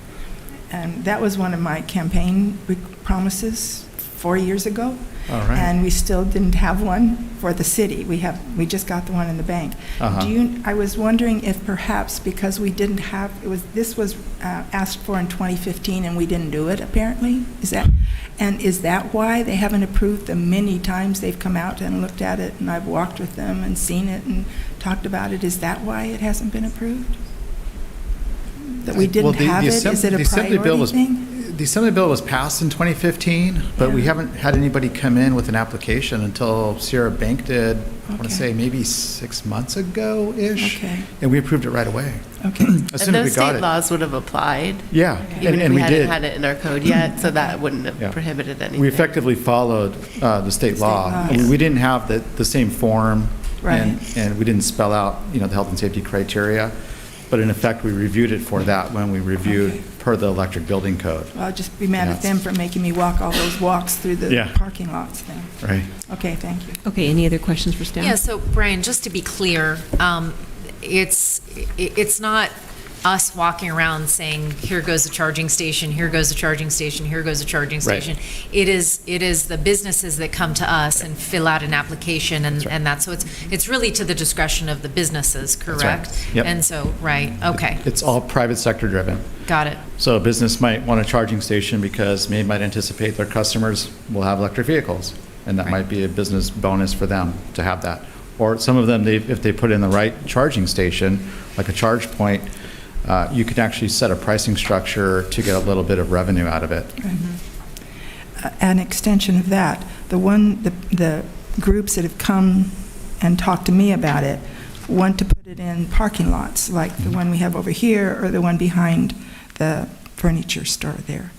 And that was one of my campaign promises 4 years ago. All right. And we still didn't have one for the city. We just got the one in the bank. I was wondering if perhaps because we didn't have, this was asked for in 2015 and we didn't do it apparently? Is that why they haven't approved the many times they've come out and looked at it and I've walked with them and seen it and talked about it? Is that why it hasn't been approved? That we didn't have it? Is it a priority thing? The Assembly bill was passed in 2015, but we haven't had anybody come in with an application until Sierra Bank did, I want to say maybe 6 months ago-ish. Okay. And we approved it right away. Okay. As soon as we those got state it. laws would have applied. Yeah, Even if and we we hadn't did. had it in our code yet, so that wouldn't have Yeah. prohibited anything. We effectively followed the state law. law, I mean, yes. we didn't have the same form, Right. and we didn't spell out, the health and safety criteria. But in effect, we reviewed it for that when we reviewed per the electric building code. Well, I'll just be mad at Yes. them for making me walk all those walks through the Yeah. parking lots then. Right. Okay, thank you. Okay, any other questions for staff? Yeah, so Brian, just to be clear, it's not us walking around saying, here goes a charging station, here goes a charging station, here goes a charging Right. station. It is the businesses that come to us and fill out an application and that, so it's really to the discretion of the businesses, That's right. correct? Yep. And so, right, okay, It's all private sector driven. got it. So a business might want a charging station because they might anticipate their customers will have electric vehicles, and that might be a business bonus for them to have that. Or some of them, if they put in the right charging station, like a charge point, you can actually set a pricing structure to get a little bit of revenue out of it. An extension of that, the groups that have come and talked to me about it want to put it in parking lots, like the one we have over here or the one behind the furniture store there.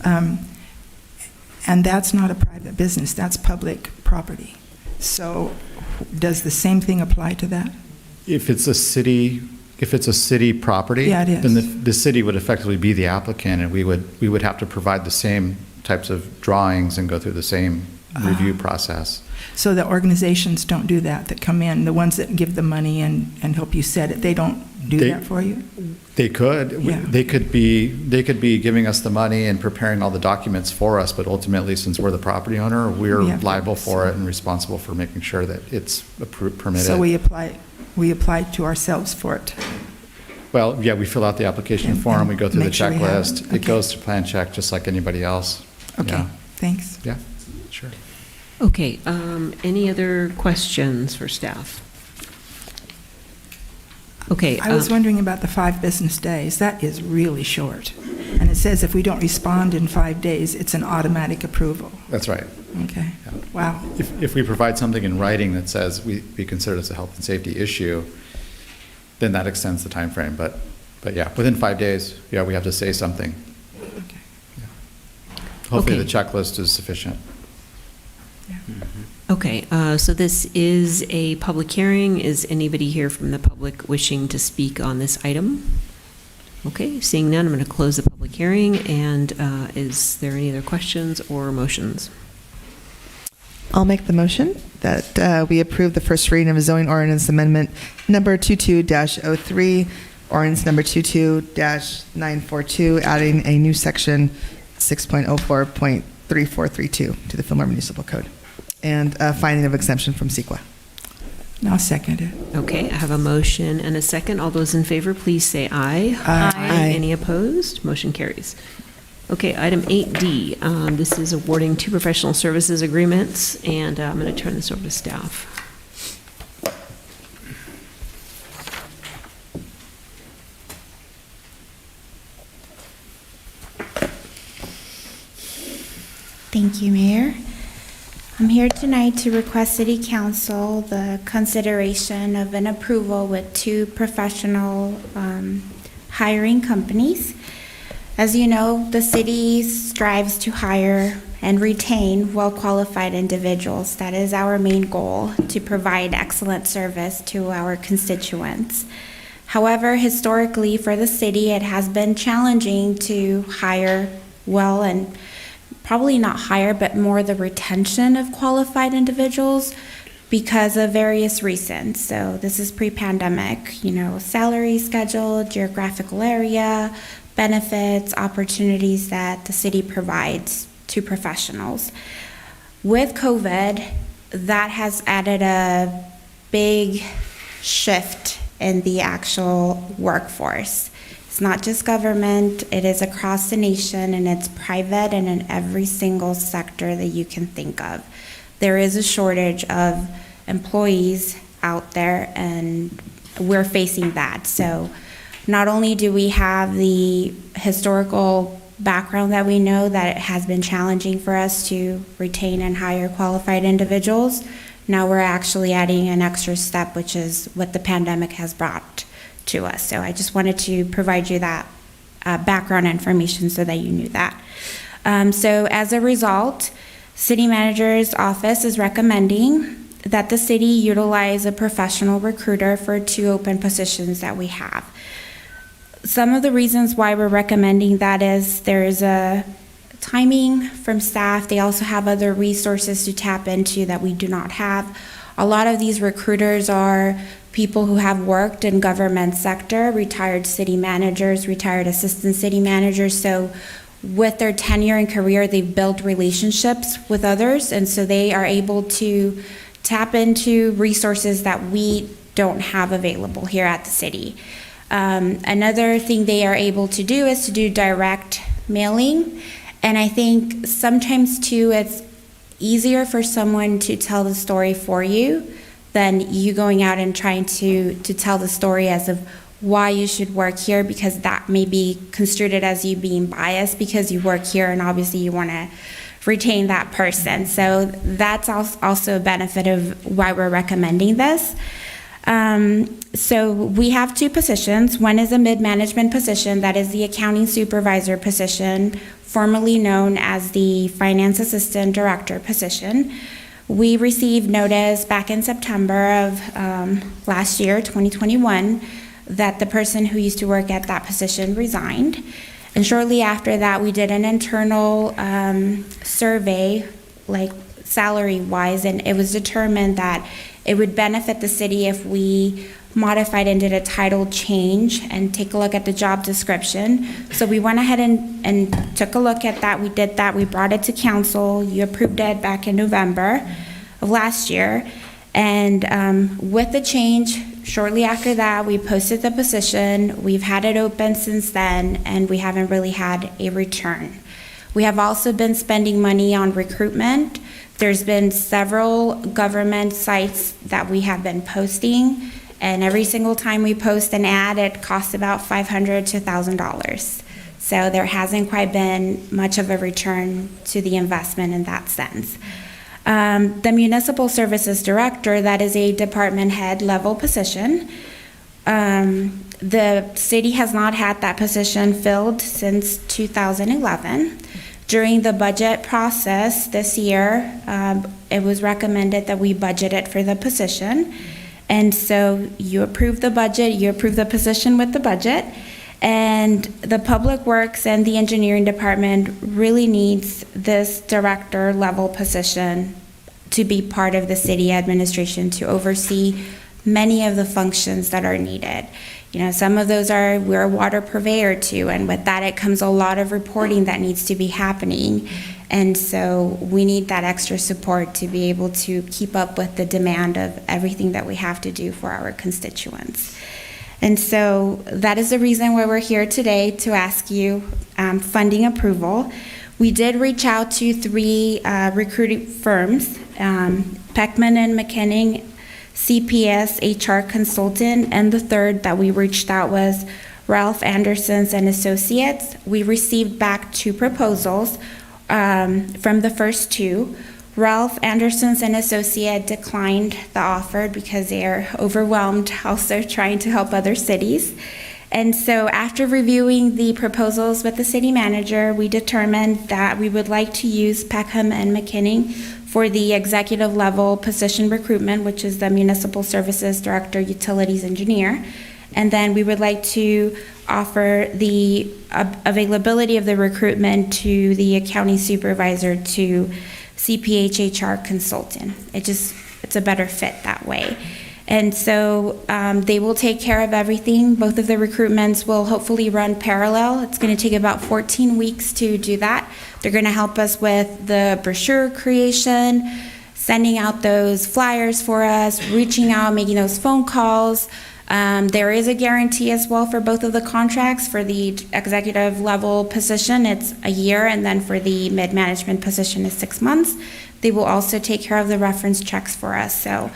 And that's not a private business, that's public property. So does the same thing apply to that? If it's a city property, Yeah, it is. then the city would effectively be the applicant, and we would have to provide the same types of drawings and go through the same review process. So the organizations don't do that come in, the ones that give the money and help you set it, they don't do that for you? They could. Yeah. They could be giving us the money and preparing all the documents for us, but ultimately, since we're the property owner, we're We have to- liable for it and responsible for making sure that it's permitted. So we apply to ourselves for it. Well, yeah, we fill out the application form, we go through the make sure we have it. checklist. Okay. It goes to plan check just like anybody else. Okay, Yeah. thanks. Yeah, sure. Okay, any other questions for staff? Okay. I was wondering about the 5 business days. That is really short. And it says if we don't respond in 5 days, it's an automatic approval. That's right. Okay, wow. If we provide something in writing that says we consider this a health and safety issue, then that extends the time frame. But yeah, within 5 days, yeah, we have to say something. Yeah. Hopefully, Okay. the checklist is sufficient. Okay, so this is a public hearing. Is anybody here from the public wishing to speak on this item? Okay, seeing none, I'm going to close the public hearing. And is there any other questions or motions? I'll make the motion that we approve the first reading of zoning ordinance amendment number 22-03, ordinance number 22-942, adding a new section 6.04.3432 to the Fillmore Municipal Code, and a finding of exemption from CEQA. I'll second it. Okay, I have a motion and a second. All those in favor, please say aye. Aye. Any opposed? Motion carries. Okay, item 8D. This is awarding 2 professional services agreements, and I'm going to turn this over to staff. Thank you, Mayor. I'm here tonight to request City Council the consideration of an approval with 2 professional hiring companies. As you know, the city strives to hire and retain well-qualified individuals. That is our main goal, to provide excellent service to our constituents. However, historically for the city, it has been challenging to hire well, and probably not hire, but more the retention of qualified individuals because of various reasons. So this is pre-pandemic, salary schedule, geographical area, benefits, opportunities that the city provides to professionals. With COVID, that has added a big shift in the actual workforce. It's not just government, it is across the nation, and it's private and in every single sector that you can think of. There is a shortage of employees out there, and we're facing that. So not only do we have the historical background that we know that it has been challenging for us to retain and hire qualified individuals, now we're actually adding an extra step, which is what the pandemic has brought to us. So I just wanted to provide you that background information so that you knew that. So as a result, City Manager's Office is recommending that the city utilize a professional recruiter for 2 open positions that we have. Some of the reasons why we're recommending that is there's a timing from staff. They also have other resources to tap into that we do not have. A lot of these recruiters are people who have worked in government sector, retired city managers, retired assistant city managers. So with their tenure and career, they've built relationships with others, and so they are able to tap into resources that we don't have available here at the city. Another thing they are able to do is to do direct mailing, and I think sometimes too it's easier for someone to tell the story for you than you going out and trying to tell the story as of why you should work here, because that may be construed as you being biased because you work here and obviously you want to retain that person. So that's also a benefit of why we're recommending this. So we have 2 positions. One is a mid-management position, that is the accounting supervisor position, formerly known as the finance assistant director position. We received notice back in September of last year, 2021, that the person who used to work at that position resigned. And shortly after that, we did an internal survey, like salary-wise, and it was determined that it would benefit the city if we modified and did a title change and take a look at the job description. So we went ahead and took a look at that. We did that. We brought it to council. You approved it back in November of last year. And with the change, shortly after that, we posted the position. We've had it open since then, and we haven't really had a return. We have also been spending money on recruitment. There's been several government sites that we have been posting, and every single time we post an ad, it costs about $500 to $1,000. So there hasn't quite been much of a return to the investment in that sense. The Municipal Services Director, that is a department head level position. The city has not had that position filled since 2011. During the budget process this year, it was recommended that we budget it for the position. And so you approve the budget, you approve the position with the budget, and the Public Works and the Engineering Department really needs this director level position to be part of the city administration to oversee many of the functions that are needed. You know, some of those are, we're a water purveyor too, and with that it comes a lot of reporting that needs to be happening. And so we need that extra support to be able to keep up with the demand of everything that we have to do for our constituents. And so that is the reason why we're here today, to ask you funding approval. We did reach out to 3 recruiting firms, Peckman and McKinnon, CPS HR consultant, and the third that we reached out was Ralph Andersons and Associates. We received back 2 proposals from the first 2. Ralph Andersons and Associate declined the offer because they are overwhelmed also trying to help other cities. And so after reviewing the proposals with the city manager, we determined that we would like to use Peckham and McKinney for the executive level position recruitment, which is the Municipal Services Director, Utilities Engineer. And then we would like to offer the availability of the recruitment to the accounting supervisor to CPH HR consultant. It's a better fit that way. And so they will take care of everything. Both of the recruitments will hopefully run parallel. It's going to take about 14 weeks to do that. They're going to help us with the brochure creation, sending out those flyers for us, reaching out, making those phone calls. There is a guarantee as well for both of the contracts. For the executive level position, it's a year, and then for the mid-management position, it's 6 months. They will also take care of the reference checks for us. So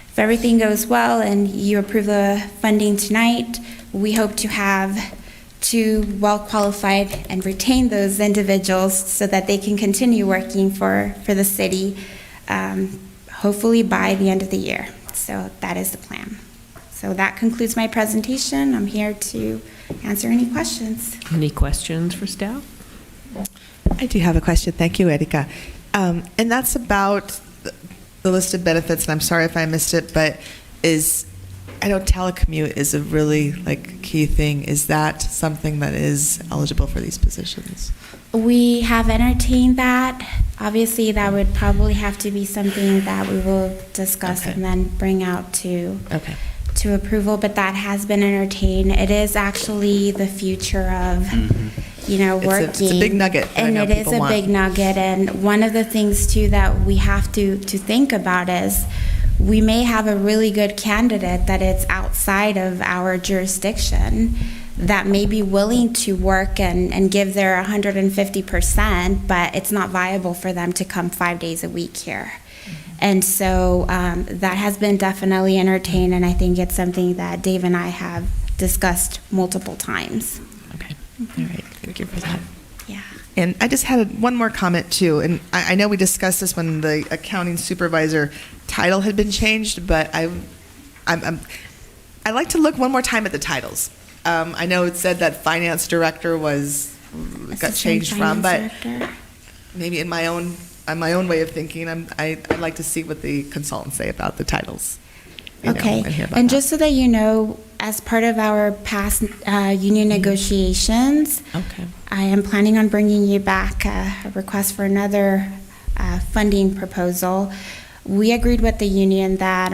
if everything goes well and you approve the funding tonight, we hope to have 2 well-qualified and retain those individuals so that they can continue working for the city, hopefully by the end of the year. So that is the plan. So that concludes my presentation. I'm here to answer any questions. Any questions for staff? I do have a question. Thank you, Erika. And that's about the list of benefits, and I'm sorry if I missed it, but I know telecommute is a really key thing. Is that something that is eligible for these positions? We have entertained that. Obviously, that would probably have to be something that we will discuss and then bring out to approval, but that has been entertained. It is actually the future of, working. It's a big nugget. And it is a big nugget. And one of the things, too, that we have to think about is we may have a really good candidate that it's outside of our jurisdiction that may be willing to work and give their 150%, but it's not viable for them to come 5 days a week here. And so that has been definitely entertained, and I think it's something that Dave and I have discussed multiple times. Okay. All right. Thank you for that. Yeah. And I just had one more comment, too. And I know we discussed this when the accounting supervisor title had been changed, but I like to look one more time at the titles. I know it said that finance director got changed from, but maybe in my own way of thinking, I'd like to see what the consultants say about the titles. Okay, and just so that you know, as part of our past union negotiations, I am planning on bringing you back a request for another funding proposal. We agreed with the union that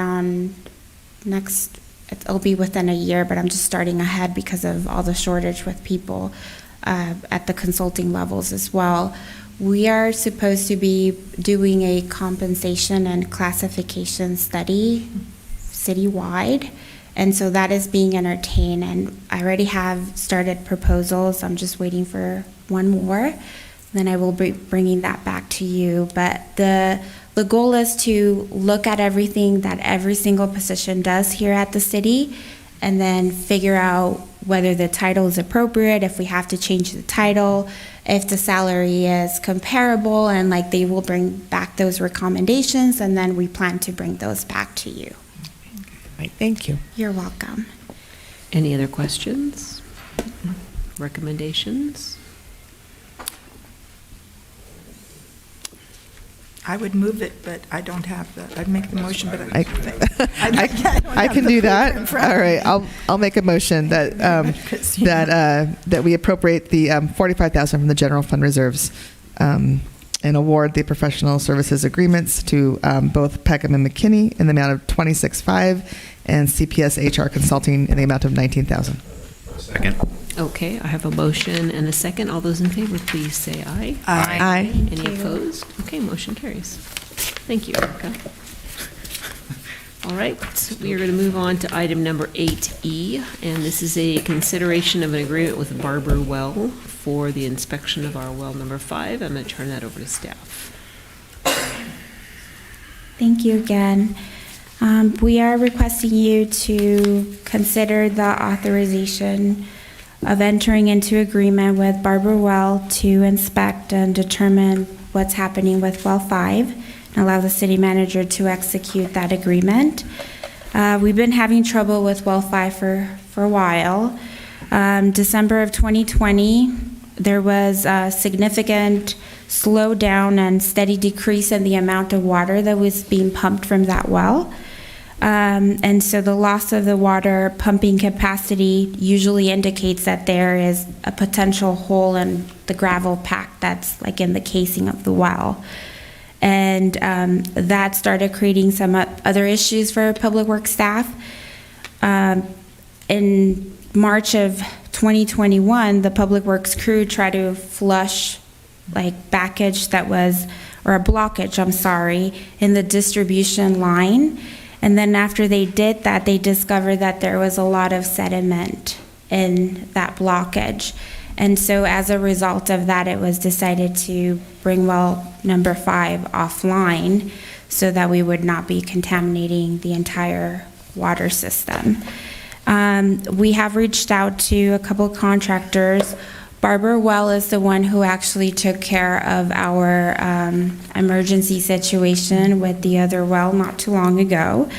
it'll be within a year, but I'm just starting ahead because of all the shortage with people at the consulting levels as well. We are supposed to be doing a compensation and classification study citywide, and so that is being entertained, and I already have started proposals. I'm just waiting for one more, then I will be bringing that back to you. But the goal is to look at everything that every single position does here at the city and then figure out whether the title is appropriate, if we have to change the title, if the salary is comparable, and they will bring back those recommendations, and then we plan to bring those back to you. Right, thank you. You're welcome. Any other questions? Recommendations? I would move it, but I don't have I'd make the motion, but I can do that. All right, I'll make a motion that that we appropriate the $45,000 from the general fund reserves and award the professional services agreements to both Peckham and McKinney in the amount of $26,500 and CPS HR Consulting in the amount of $19,000. Second. Okay, I have a motion and a second. All those in favor, please say aye. Aye. Any opposed? Okay, motion carries. Thank you, Erica. All right, we are going to move on to item number 8E, and this is a consideration of an agreement with Barber Well for the inspection of our well number 5. I'm going to turn that over to staff. Thank you again. We are requesting you to consider the authorization of entering into agreement with Barber Well to inspect and determine what's happening with Well 5 and allow the city manager to execute that agreement. We've been having trouble with Well 5 for a while. December of 2020, there was a significant slowdown and steady decrease in the amount of water that was being pumped from that well. And so the loss of the water pumping capacity usually indicates that there is a potential hole in the gravel pack that's in the casing of the well. And that started creating some other issues for public works staff. In March of 2021, the public works crew tried to flush backage that was, or a blockage, I'm sorry, in the distribution line. And then after they did that, they discovered that there was a lot of sediment in that blockage. And so as a result of that, it was decided to bring well number 5 offline so that we would not be contaminating the entire water system. We have reached out to a couple contractors. Barbara Well is the one who actually took care of our emergency situation with the other well not too long ago.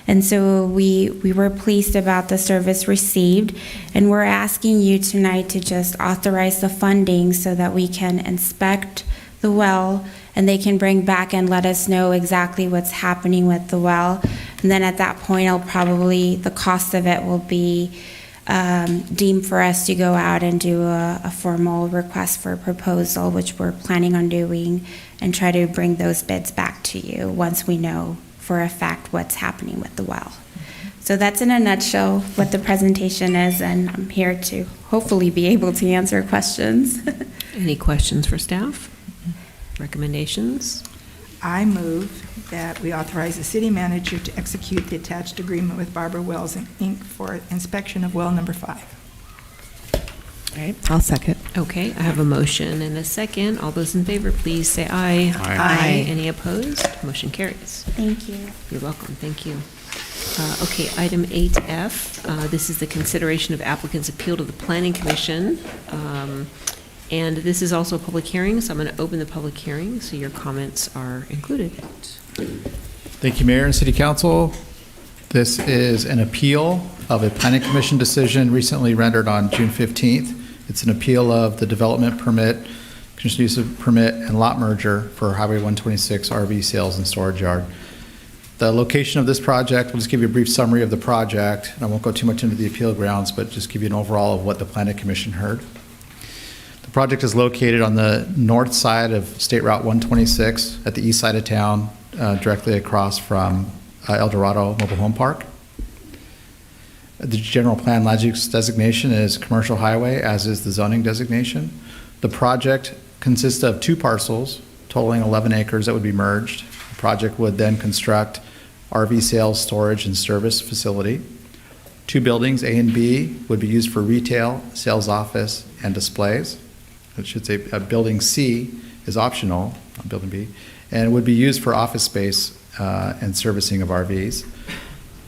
And so we were pleased about the service received, and we're asking you tonight to just authorize the funding so that we can inspect the well and they can bring back and let us know exactly what's happening with the well. And then at that point, the cost of it will be deemed for us to go out and do a formal request for a proposal, which we're planning on doing, and try to bring those bids back to you once we know for a fact what's happening with the well. So that's in a nutshell what the presentation is, and I'm here to hopefully be able to answer questions. Any questions for staff? Recommendations? I move that we authorize the city manager to execute the attached agreement with Barbara Wells Inc. for inspection of well number 5. All right, I'll second. Okay, I have a motion and a second. All those in favor, please say aye. Aye. Any opposed? Motion carries. Thank you. You're welcome, thank you. Okay, item 8F, this is the consideration of applicant's appeal to the Planning Commission. And this is also a public hearing, so I'm going to open the public hearing, so your comments are included. Thank you, Mayor and City Council. This is an appeal of a Planning Commission decision recently rendered on June 15th. It's an appeal of the development permit, conditional use permit, and lot merger for Highway 126 RV sales and storage yard. The location of this project, we'll just give you a brief summary of the project, and I won't go too much into the appeal grounds, but just give you an overall of what the Planning Commission heard. The project is located on the north side of State Route 126 at the east side of town, directly across from El Dorado Mobile Home Park. The general plan land use designation is commercial highway, as is the zoning designation. The project consists of 2 parcels totaling 11 acres that would be merged. The project would then construct RV sales, storage, and service facility. 2 buildings, A and B, would be used for retail, sales office, and displays. I should say building C is optional on building B, and would be used for office space and servicing of RVs.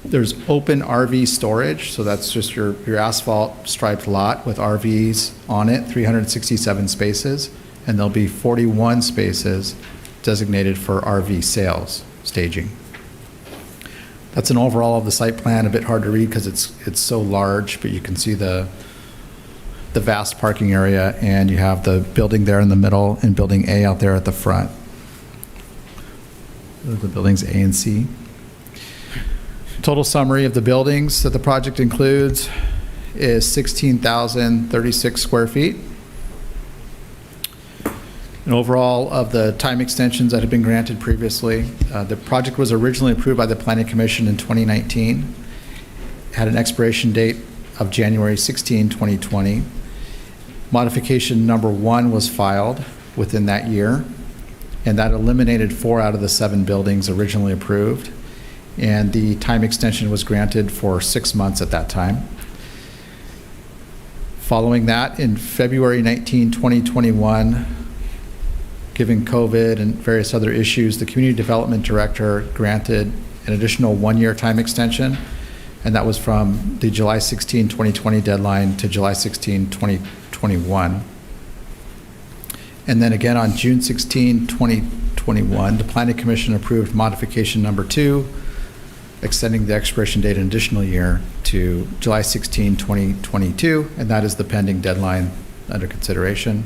There's open RV storage, so that's just your asphalt striped lot with RVs on it, 367 spaces, and there'll be 41 spaces designated for RV sales staging. That's an overall of the site plan, a bit hard to read because it's so large, but you can see the vast parking area, and you have the building there in the middle and building A out there at the front. Those are the buildings A and C. Total summary of the buildings that the project includes is 16,036 square feet. And overall of the time extensions that have been granted previously, the project was originally approved by the Planning Commission in 2019, had an expiration date of January 16, 2020. Modification number 1 was filed within that year, and that eliminated 4 out of the 7 buildings originally approved, and the time extension was granted for 6 months at that time. Following that, in February 19, 2021, given COVID and various other issues, the Community Development Director granted an additional 1-year time extension, and that was from the July 16, 2020 deadline to July 16, 2021. And then again on June 16, 2021, the Planning Commission approved modification number 2, extending the expiration date an additional year to July 16, 2022, and that is the pending deadline under consideration.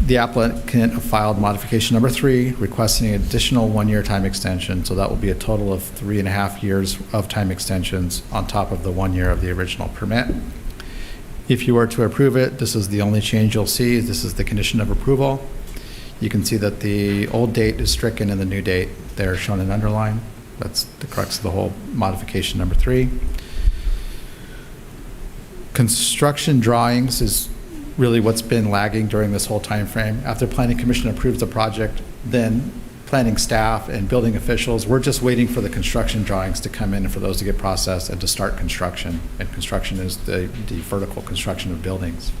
The applicant filed modification number 3, requesting an additional 1-year time extension, so that will be a total of 3.5 years of time extensions on top of the 1 year of the original permit. If you were to approve it, this is the only change you'll see. This is the condition of approval. You can see that the old date is stricken and the new date there shown in underline. That's the crux of the whole modification number 3. Construction drawings is really what's been lagging during this whole time frame. After Planning Commission approves the project, then planning staff and building officials, we're just waiting for the construction drawings to come in and for those to get processed and to start construction. And construction is the vertical construction of buildings.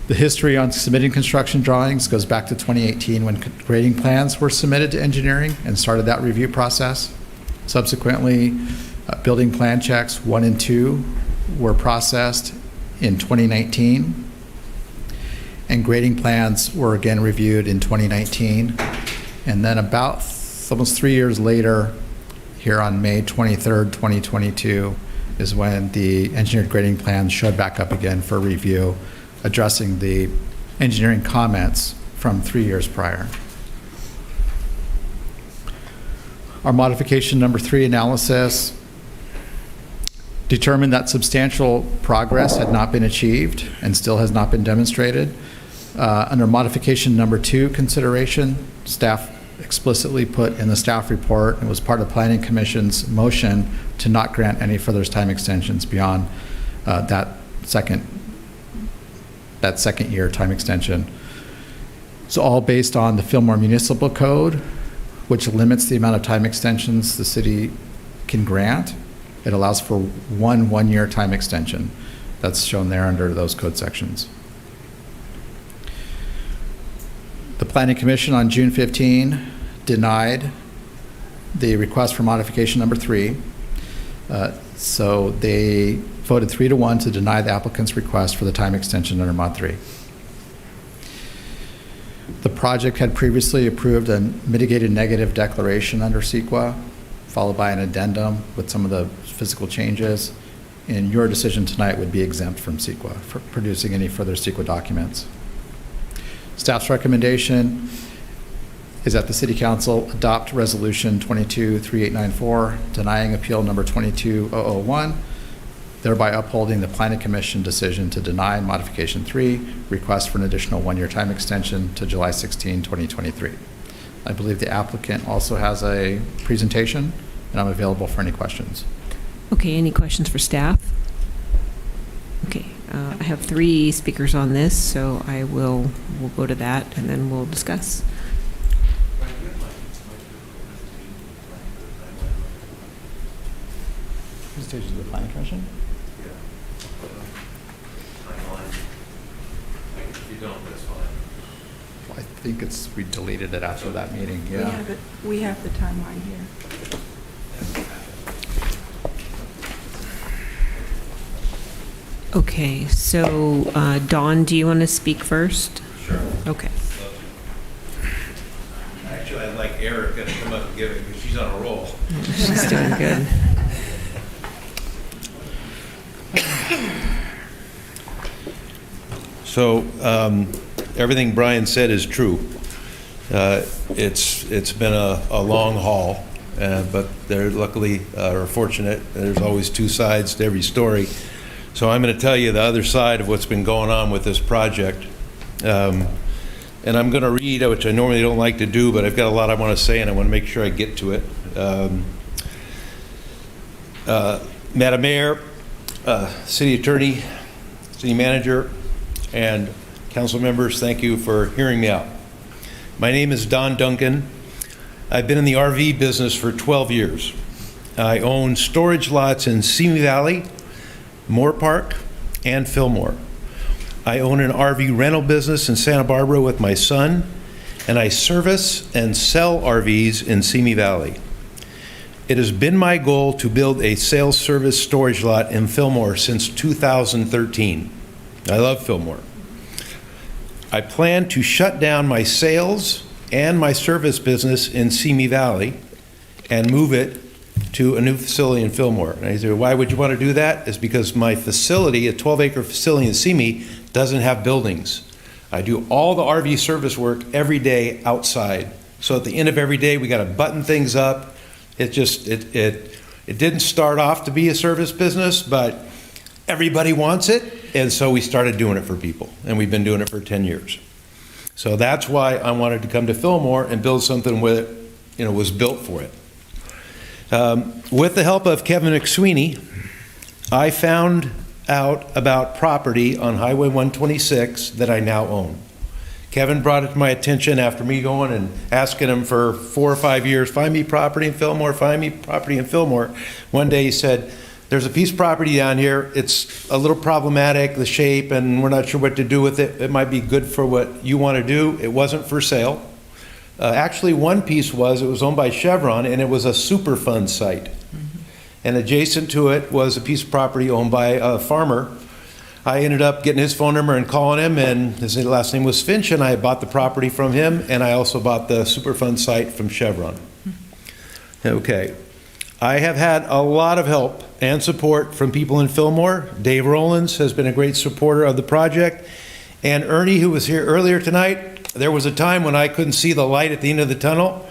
The history on submitting construction drawings goes back to 2018 when grading plans were submitted to engineering and started that review process. Subsequently, building plan checks 1 and 2 were processed in 2019, and grading plans were again reviewed in 2019. And then about almost 3 years later, here on May 23rd, 2022, is when the engineered grading plans showed back up again for review, addressing the engineering comments from 3 years prior. Our modification number 3 analysis determined that substantial progress had not been achieved and still has not been demonstrated. Under modification number 2 consideration, staff explicitly put in the staff report, and was part of Planning Commission's motion to not grant any further time extensions beyond that second year time extension. It's all based on the Fillmore Municipal Code, which limits the amount of time extensions the city can grant. It allows for one-year time extension. That's shown there under those code sections. The Planning Commission on June 15 denied the request for modification number 3. So they voted 3-1 to deny the applicant's request for the time extension under Mod 3. The project had previously approved a mitigated negative declaration under CEQA, followed by an addendum with some of the physical changes. And your decision tonight would be exempt from CEQA for producing any further CEQA documents. Staff's recommendation is that the City Council adopt Resolution 223894, denying appeal number 22001, thereby upholding the Planning Commission decision to deny modification 3, request for an additional 1-year time extension to July 16, 2023. I believe the applicant also has a presentation, and I'm available for any questions. Okay, any questions for staff? Okay, I have 3 speakers on this, so we'll go to that and then we'll discuss. Presentation to the Planning Commission? I think we deleted it after that meeting, yeah. We have the timeline here. Okay, so Dawn, do you want to speak first? Sure. Okay. Actually, I'd like Erica to come up and give it because she's on a roll. She's doing good. So everything Brian said is true. It's been a long haul, but they're luckily or fortunate. There's always 2 sides to every story. So I'm going to tell you the other side of what's been going on with this project. And I'm going to read, which I normally don't like to do, but I've got a lot I want to say, and I want to make sure I get to it. Madam Mayor, City Attorney, City Manager, and council members, thank you for hearing me out. My name is Don Duncan. I've been in the RV business for 12 years. I own storage lots in Simi Valley, Moore Park, and Fillmore. I own an RV rental business in Santa Barbara with my son, and I service and sell RVs in Simi Valley. It has been my goal to build a sales service storage lot in Fillmore since 2013. I love Fillmore. I plan to shut down my sales and my service business in Simi Valley and move it to a new facility in Fillmore. And I say, why would you want to do that? It's because my facility, a 12-acre facility in Simi, doesn't have buildings. I do all the RV service work every day outside. So at the end of every day, we got to button things up. It didn't start off to be a service business, but everybody wants it. And so we started doing it for people, and we've been doing it for 10 years. So that's why I wanted to come to Fillmore and build something where it was built for it. With the help of Kevin McSweeney, I found out about property on Highway 126 that I now own. Kevin brought it to my attention after me going and asking him for 4 or 5 years, find me property in Fillmore, find me property in Fillmore. One day he said, there's a piece of property down here. It's a little problematic, the shape, and we're not sure what to do with it. It might be good for what you want to do. It wasn't for sale. Actually, one piece was, it was owned by Chevron, and it was a Superfund site. And adjacent to it was a piece of property owned by a farmer. I ended up getting his phone number and calling him, and his last name was Finch, and I bought the property from him, and I also bought the Superfund site from Chevron. Okay. I have had a lot of help and support from people in Fillmore. Dave Rollins has been a great supporter of the project. And Ernie, who was here earlier tonight, there was a time when I couldn't see the light at the end of the tunnel,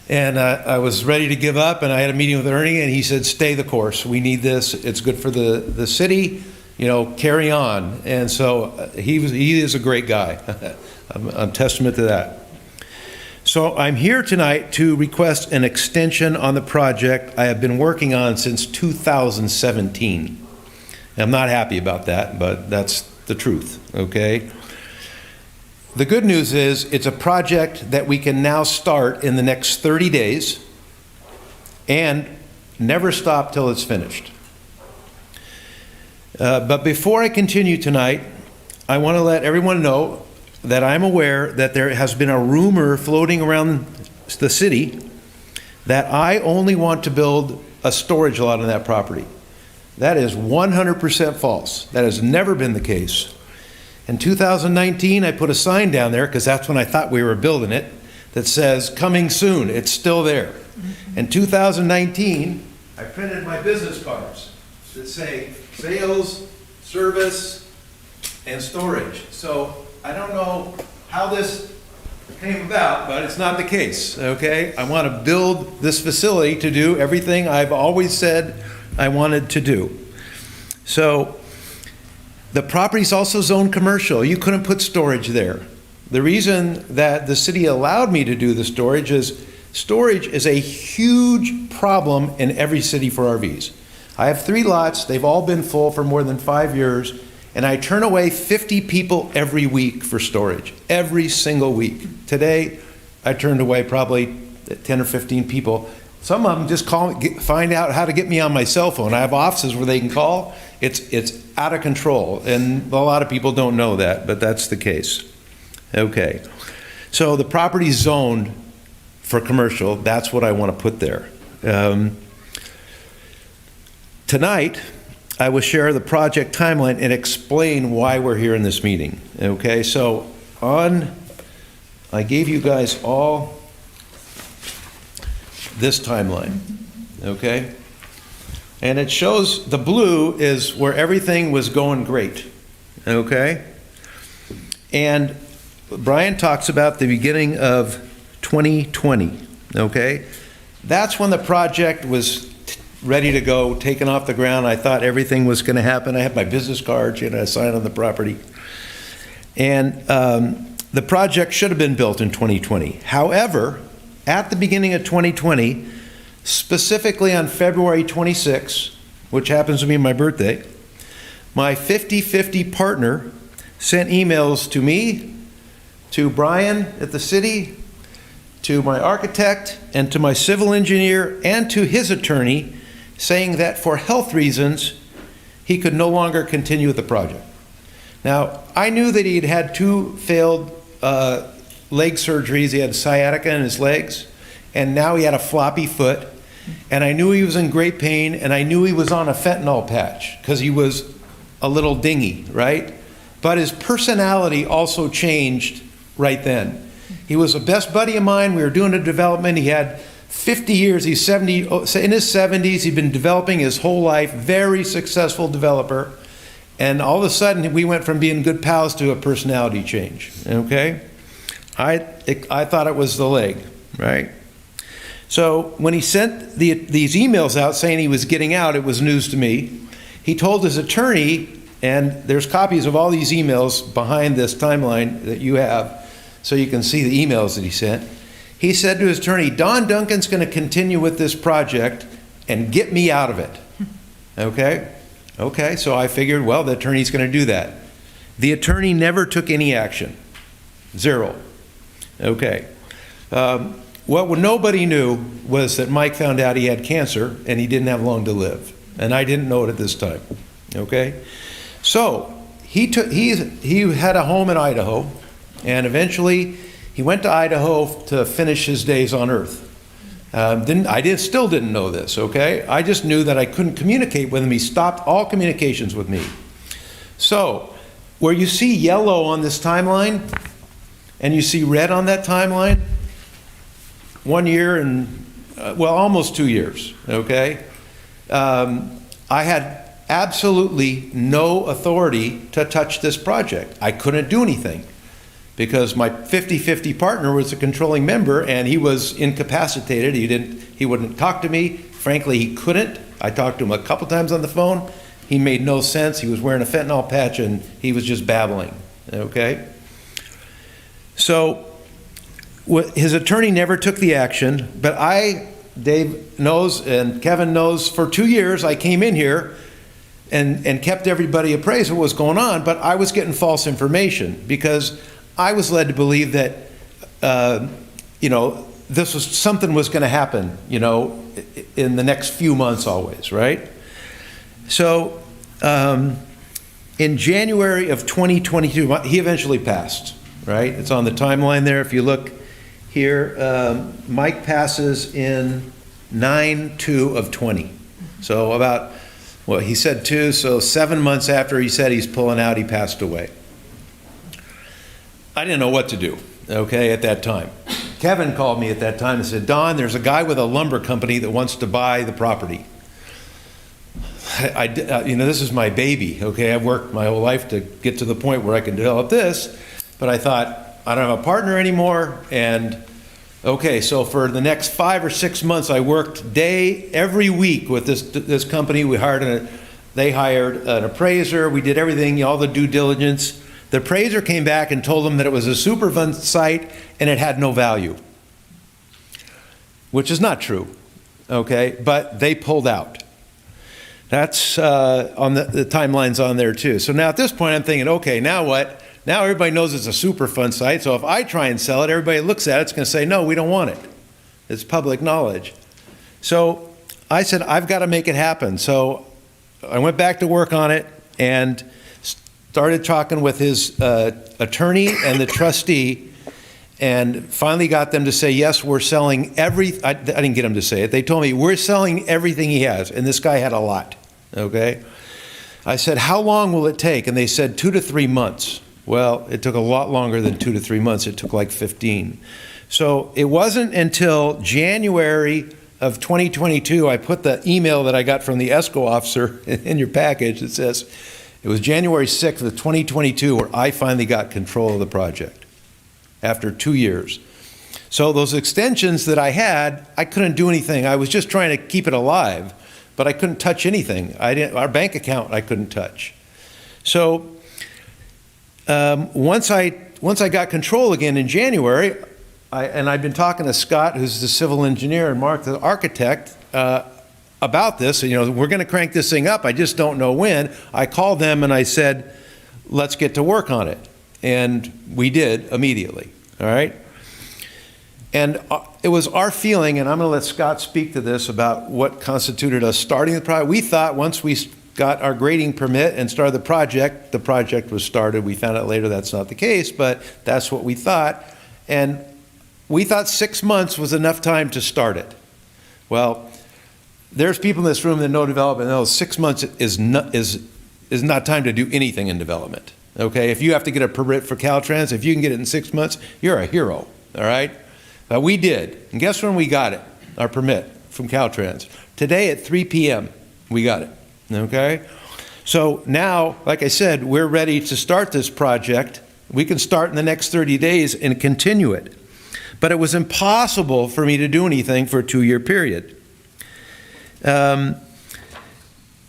and I was ready to give up, and I had a meeting with Ernie, and he said, stay the course. We need this. It's good for the city. Carry on. And so he is a great guy. I'm testament to that. So I'm here tonight to request an extension on the project I have been working on since 2017. I'm not happy about that, but that's the truth, okay? The good news is it's a project that we can now start in the next 30 days and never stop till it's finished. But before I continue tonight, I want to let everyone know that I'm aware that there has been a rumor floating around the city that I only want to build a storage lot on that property. That is 100% false. That has never been the case. In 2019, I put a sign down there, because that's when I thought we were building it, that says, coming soon. It's still there. In 2019, I printed my business cards that say sales, service, and storage. So I don't know how this came about, but it's not the case, okay? I want to build this facility to do everything I've always said I wanted to do. So the property's also zoned commercial. You couldn't put storage there. The reason that the city allowed me to do the storage is a huge problem in every city for RVs. I have 3 lots. They've all been full for more than 5 years, and I turn away 50 people every week for storage, every single week. Today, I turned away probably 10 or 15 people. Some of them just find out how to get me on my cell phone. I have offices where they can call. It's out of control, and a lot of people don't know that, but that's the case. Okay, so the property's zoned for commercial. That's what I want to put there. Tonight, I will share the project timeline and explain why we're here in this meeting. Okay, so I gave you guys all this timeline, okay? And it shows the blue is where everything was going great, okay? And Brian talks about the beginning of 2020, okay? That's when the project was ready to go, taken off the ground. I thought everything was going to happen. I have my business cards, I signed on the property. And the project should have been built in 2020. However, at the beginning of 2020, specifically on February 26, which happens to be my birthday, my 50-50 partner sent emails to me, to Brian at the city, to my architect, and to my civil engineer, and to his attorney, saying that for health reasons, he could no longer continue with the project. Now, I knew that he'd had 2 failed leg surgeries. He had sciatica in his legs, and now he had a floppy foot. And I knew he was in great pain, and I knew he was on a fentanyl patch because he was a little dingy, right? But his personality also changed right then. He was a best buddy of mine. We were doing a development. He had 50 years. He's 70, in his 70s. He'd been developing his whole life. Very successful developer. And all of a sudden, we went from being good pals to a personality change, okay? I thought it was the leg, right? So when he sent these emails out saying he was getting out, it was news to me. He told his attorney, and there's copies of all these emails behind this timeline that you have, so you can see the emails that he sent. He said to his attorney, Don Duncan's going to continue with this project and get me out of it. Okay? Okay, so I figured, well, the attorney's going to do that. The attorney never took any action. Zero. Okay. What nobody knew was that Mike found out he had cancer and he didn't have long to live. And I didn't know it at this time. Okay? So he had a home in Idaho, and eventually he went to Idaho to finish his days on Earth. Still didn't know this, okay? I just knew that I couldn't communicate with him. He stopped all communications with me. So, where you see yellow on this timeline, and you see red on that timeline, 1 year and, almost 2 years, okay? I had absolutely no authority to touch this project. I couldn't do anything because my 50-50 partner was a controlling member and he was incapacitated. He wouldn't talk to me. Frankly, he couldn't. I talked to him a couple times on the phone. He made no sense. He was wearing a fentanyl patch and he was just babbling, okay? So his attorney never took the action, but Dave knows and Kevin knows, for 2 years I came in here and kept everybody appraised of what was going on, but I was getting false information because I was led to believe that, something was going to happen, in the next few months always, right? So in January of 2022, he eventually passed, right? It's on the timeline there. If you look here, Mike passes in 9/2 of 20. So about, he said 2, so 7 months after he said he's pulling out, he passed away. I didn't know what to do, okay, at that time. Kevin called me at that time and said, Don, there's a guy with a lumber company that wants to buy the property. This is my baby, okay? I've worked my whole life to get to the point where I can develop this, but I thought, I don't have a partner anymore, and okay, so for the next 5 or 6 months, I worked every week with this company. They hired an appraiser. We did everything, all the due diligence. The appraiser came back and told them that it was a Superfund site and it had no value, which is not true, okay? But they pulled out. That's on the timeline's on there too. So now at this point, I'm thinking, okay, now what? Now everybody knows it's a Superfund site, so if I try and sell it, everybody looks at it, it's going to say, no, we don't want it. It's public knowledge. So I said, I've got to make it happen. So I went back to work on it and started talking with his attorney and the trustee, and finally got them to say, yes, we're selling I didn't get them to say it. They told me, we're selling everything he has, and this guy had a lot, okay? I said, how long will it take? And they said 2 to 3 months. Well, it took a lot longer than 2 to 3 months. It took like 15. So it wasn't until January of 2022, I put the email that I got from the ESCO officer in your package. It says, it was January 6th of 2022 where I finally got control of the project after 2 years. So those extensions that I had, I couldn't do anything. I was just trying to keep it alive, but I couldn't touch anything. Our bank account I couldn't touch. So once I got control again in January, I've been talking to Scott, who's the civil engineer, and Mark, the architect, about this. We're going to crank this thing up. I just don't know when. I called them and I said, let's get to work on it. And we did immediately, all right? And it was our feeling, and I'm going to let Scott speak to this, about what constituted us starting the project. We thought once we got our grading permit and started the project was started. We found out later that's not the case, but that's what we thought. And we thought 6 months was enough time to start it. Well, there's people in this room that know development and know 6 months is not time to do anything in development. Okay, if you have to get a permit for Caltrans, if you can get it in 6 months, you're a hero, all right? But we did, and guess when we got it, our permit from Caltrans? Today at 3 p.m. we got it, okay? So now, like I said, we're ready to start this project. We can start in the next 30 days and continue it. But it was impossible for me to do anything for a 2-year period.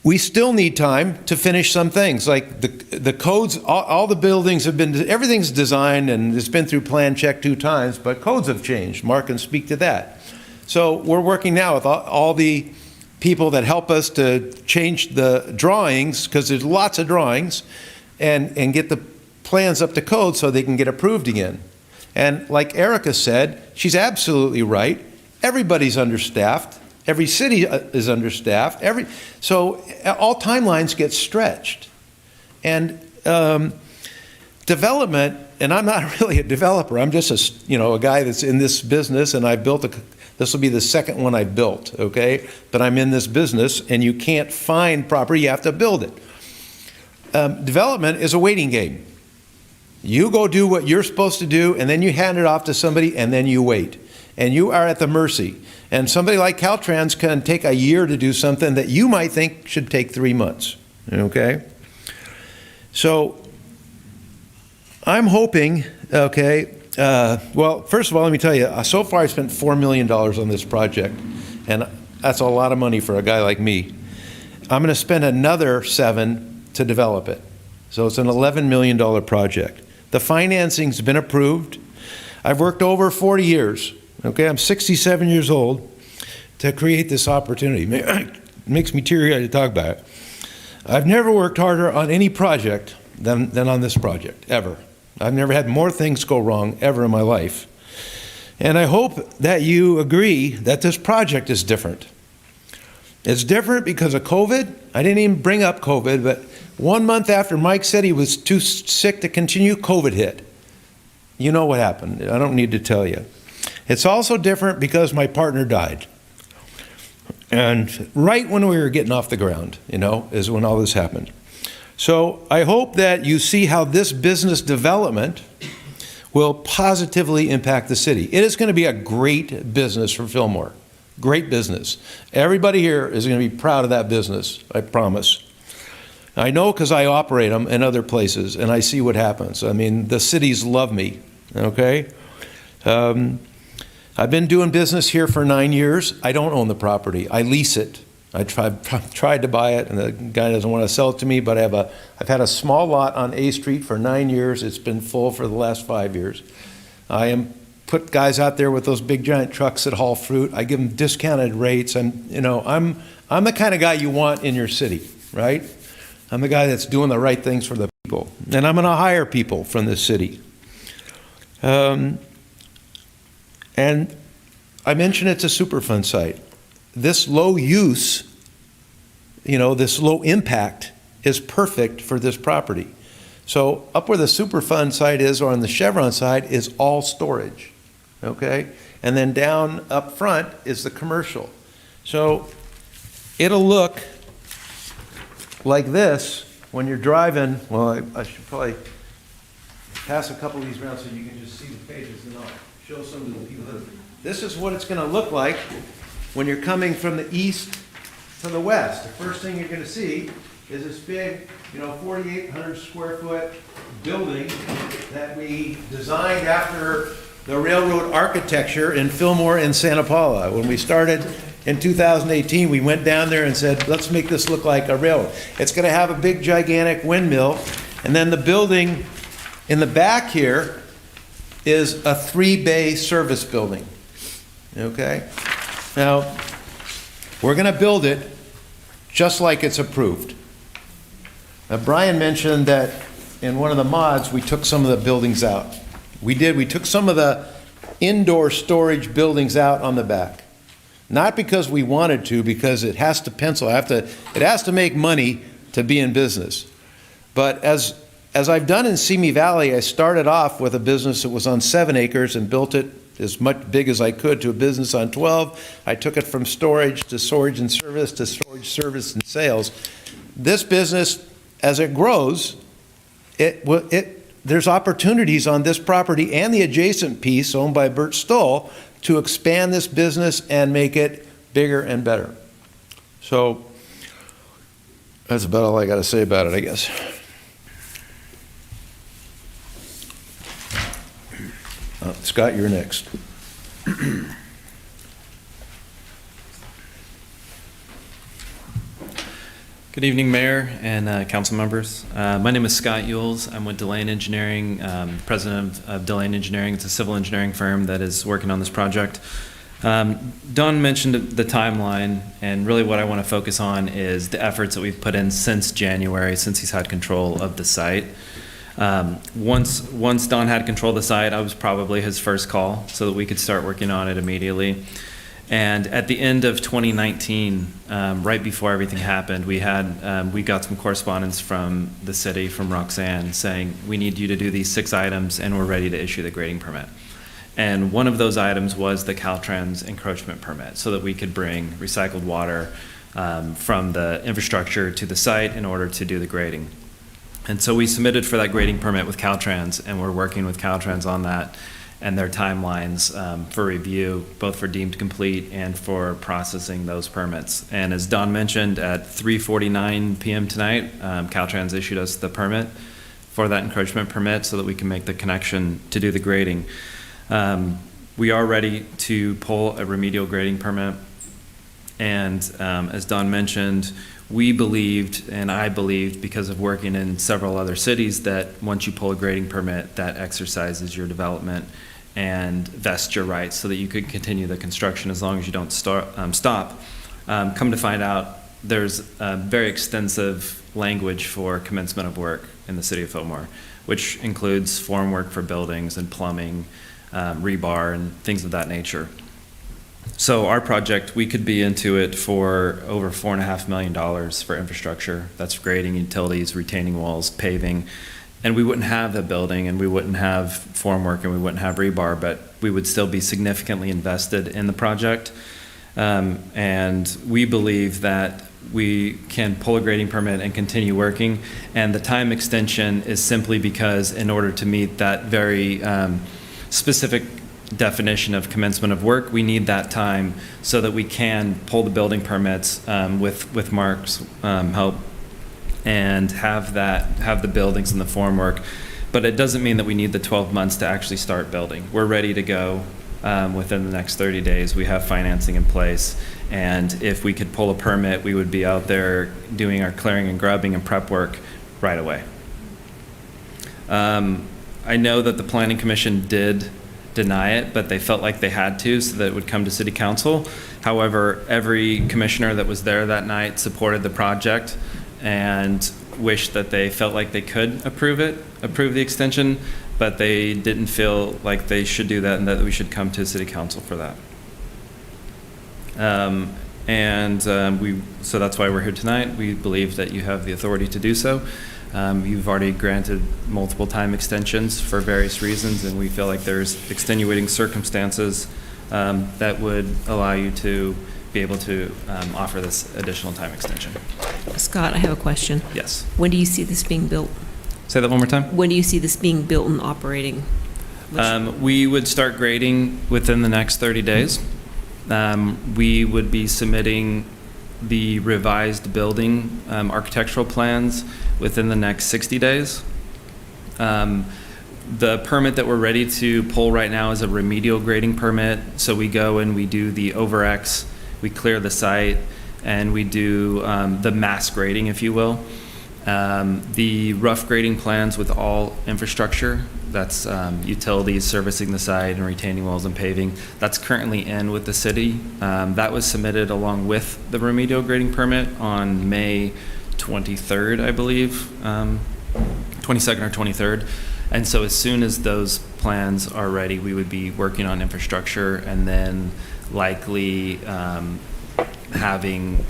we still need time to finish some things, like the codes, all the buildings have been, everything's designed and it's been through plan check 2 times, but codes have changed. Mark can speak to that. So we're working now with all the people that help us to change the drawings, because there's lots of drawings, and get the plans up to code so they can get approved again. And like Erica said, she's absolutely right. Everybody's understaffed. Every city is understaffed. So all timelines get stretched. And development, and I'm not really a developer. I'm just a guy that's in this business, and I built this will be the second one I built, okay? But I'm in this business, and you can't find property, you have to build it. Development is a waiting game. You go do what you're supposed to do, and then you hand it off to somebody, and then you wait. And you are at the mercy. And somebody like Caltrans can take a year to do something that you might think should take 3 months, okay? So I'm hoping, okay, well, first of all, let me tell you, so far I spent $4 million on this project, and that's a lot of money for a guy like me. I'm going to spend another $7 million to develop it. So it's an $11 million project. The financing's been approved. I've worked over 40 years. Okay, I'm 67 years old to create this opportunity. It makes me teary-eyed to talk about it. I've never worked harder on any project than on this project, ever. I've never had more things go wrong ever in my life. And I hope that you agree that this project is different. It's different because of COVID. I didn't even bring up COVID, but 1 month after Mike said he was too sick to continue, COVID hit. You know what happened. I don't need to tell you. It's also different because my partner died. And right when we were getting off the ground, is when all this happened. So I hope that you see how this business development will positively impact the city. It is going to be a great business for Fillmore. Great business. Everybody here is going to be proud of that business, I promise. I know because I operate them in other places, and I see what happens. I mean, the cities love me, okay? I've been doing business here for 9 years. I don't own the property. I lease it. I tried to buy it, and the guy doesn't want to sell it to me, but I've had a small lot on A Street for 9 years. It's been full for the last 5 years. Put guys out there with those big giant trucks that haul fruit. I give them discounted rates. I'm the kind of guy you want in your city, right? I'm the guy that's doing the right things for the people. And I'm going to hire people from this city. And I mentioned it's a Superfund site. This low use, this low impact is perfect for this property. So up where the Superfund site is, or on the Chevron side, is all storage, okay? And then down up front is the commercial. So it'll look like this when you're driving. Well, I should probably pass a couple of these around so you can just see the pages, and I'll show some of the people. This is what it's going to look like when you're coming from the east to the west. The first thing you're going to see is this big, 4,800 square foot building that we designed after the railroad architecture in Fillmore and Santa Paula. When we started in 2018, we went down there and said, let's make this look like a railroad. It's going to have a big, gigantic windmill. And then the building in the back here is a 3-bay service building. Okay? Now, we're going to build it just like it's approved. Now, Brian mentioned that in one of the mods, we took some of the buildings out. We did. We took some of the indoor storage buildings out on the back. Not because we wanted to, because it has to pencil. It has to make money to be in business. But as I've done in Simi Valley, I started off with a business that was on 7 acres and built it as much big as I could to a business on 12. I took it from storage to storage and service to storage, service, and sales. This business, as it grows, there's opportunities on this property and the adjacent piece owned by Bert Stoll to expand this business and make it bigger and better. So that's about all I got to say about it, I guess. Scott, you're next. Good evening, Mayor and council members. My name is Scott Yules. I'm with Delane Engineering, president of Delane Engineering. It's a civil engineering firm that is working on this project. Don mentioned the timeline, and really what I want to focus on is the efforts that we've put in since January, since he's had control of the site. Once Don had control of the site, I was probably his first call so that we could start working on it immediately. And at the end of 2019, right before everything happened, we got some correspondence from the city, from Roxanne, saying, we need you to do these 6 items and we're ready to issue the grading permit. And one of those items was the Caltrans encroachment permit, so that we could bring recycled water from the infrastructure to the site in order to do the grading. And so we submitted for that grading permit with Caltrans, and we're working with Caltrans on that and their timelines for review, both for deemed complete and for processing those permits. And as Don mentioned, at 3:49 p.m. tonight, Caltrans issued us the permit for that encroachment permit so that we can make the connection to do the grading. We are ready to pull a remedial grading permit. And as Don mentioned, we believed, and I believed, because of working in several other cities, that once you pull a grading permit, that exercises your development and vests your rights so that you could continue the construction as long as you don't stop. Come to find out, there's very extensive language for commencement of work in the city of Fillmore, which includes form work for buildings and plumbing, rebar, and things of that nature. So our project, we could be into it for over $4.5 million for infrastructure. That's grading, utilities, retaining walls, paving. And we wouldn't have the building, and we wouldn't have formwork, and we wouldn't have rebar, but we would still be significantly invested in the project. And we believe that we can pull a grading permit and continue working. And the time extension is simply because in order to meet that very specific definition of commencement of work, we need that time so that we can pull the building permits with Mark's help and have the buildings and the formwork. But it doesn't mean that we need the 12 months to actually start building. We're ready to go within the next 30 days. We have financing in place, and if we could pull a permit, we would be out there doing our clearing and grubbing and prep work right away. I know that the Planning Commission did deny it, but they felt like they had to so that it would come to City Council. However, every commissioner that was there that night supported the project and wished that they felt like they could approve the extension, but they didn't feel like they should do that and that we should come to City Council for that. So that's why we're here tonight. We believe that you have the authority to do so. You've already granted multiple time extensions for various reasons, and we feel like there's extenuating circumstances that would allow you to be able to offer this additional time extension. Scott, I have a question. Yes. When do you see this being built? Say that one more time. When do you see this being built and operating? We would start grading within the next 30 days. We would be submitting the revised building architectural plans within the next 60 days. The permit that we're ready to pull right now is a remedial grading permit. So we go and we do the over-X, we clear the site, and we do the mass grading, if you will. The rough grading plans with all infrastructure, that's utilities servicing the site and retaining walls and paving, that's currently in with the city. That was submitted along with the remedial grading permit on May 23rd, I believe, 22nd or 23rd. And so as soon as those plans are ready, we would be working on infrastructure and then likely having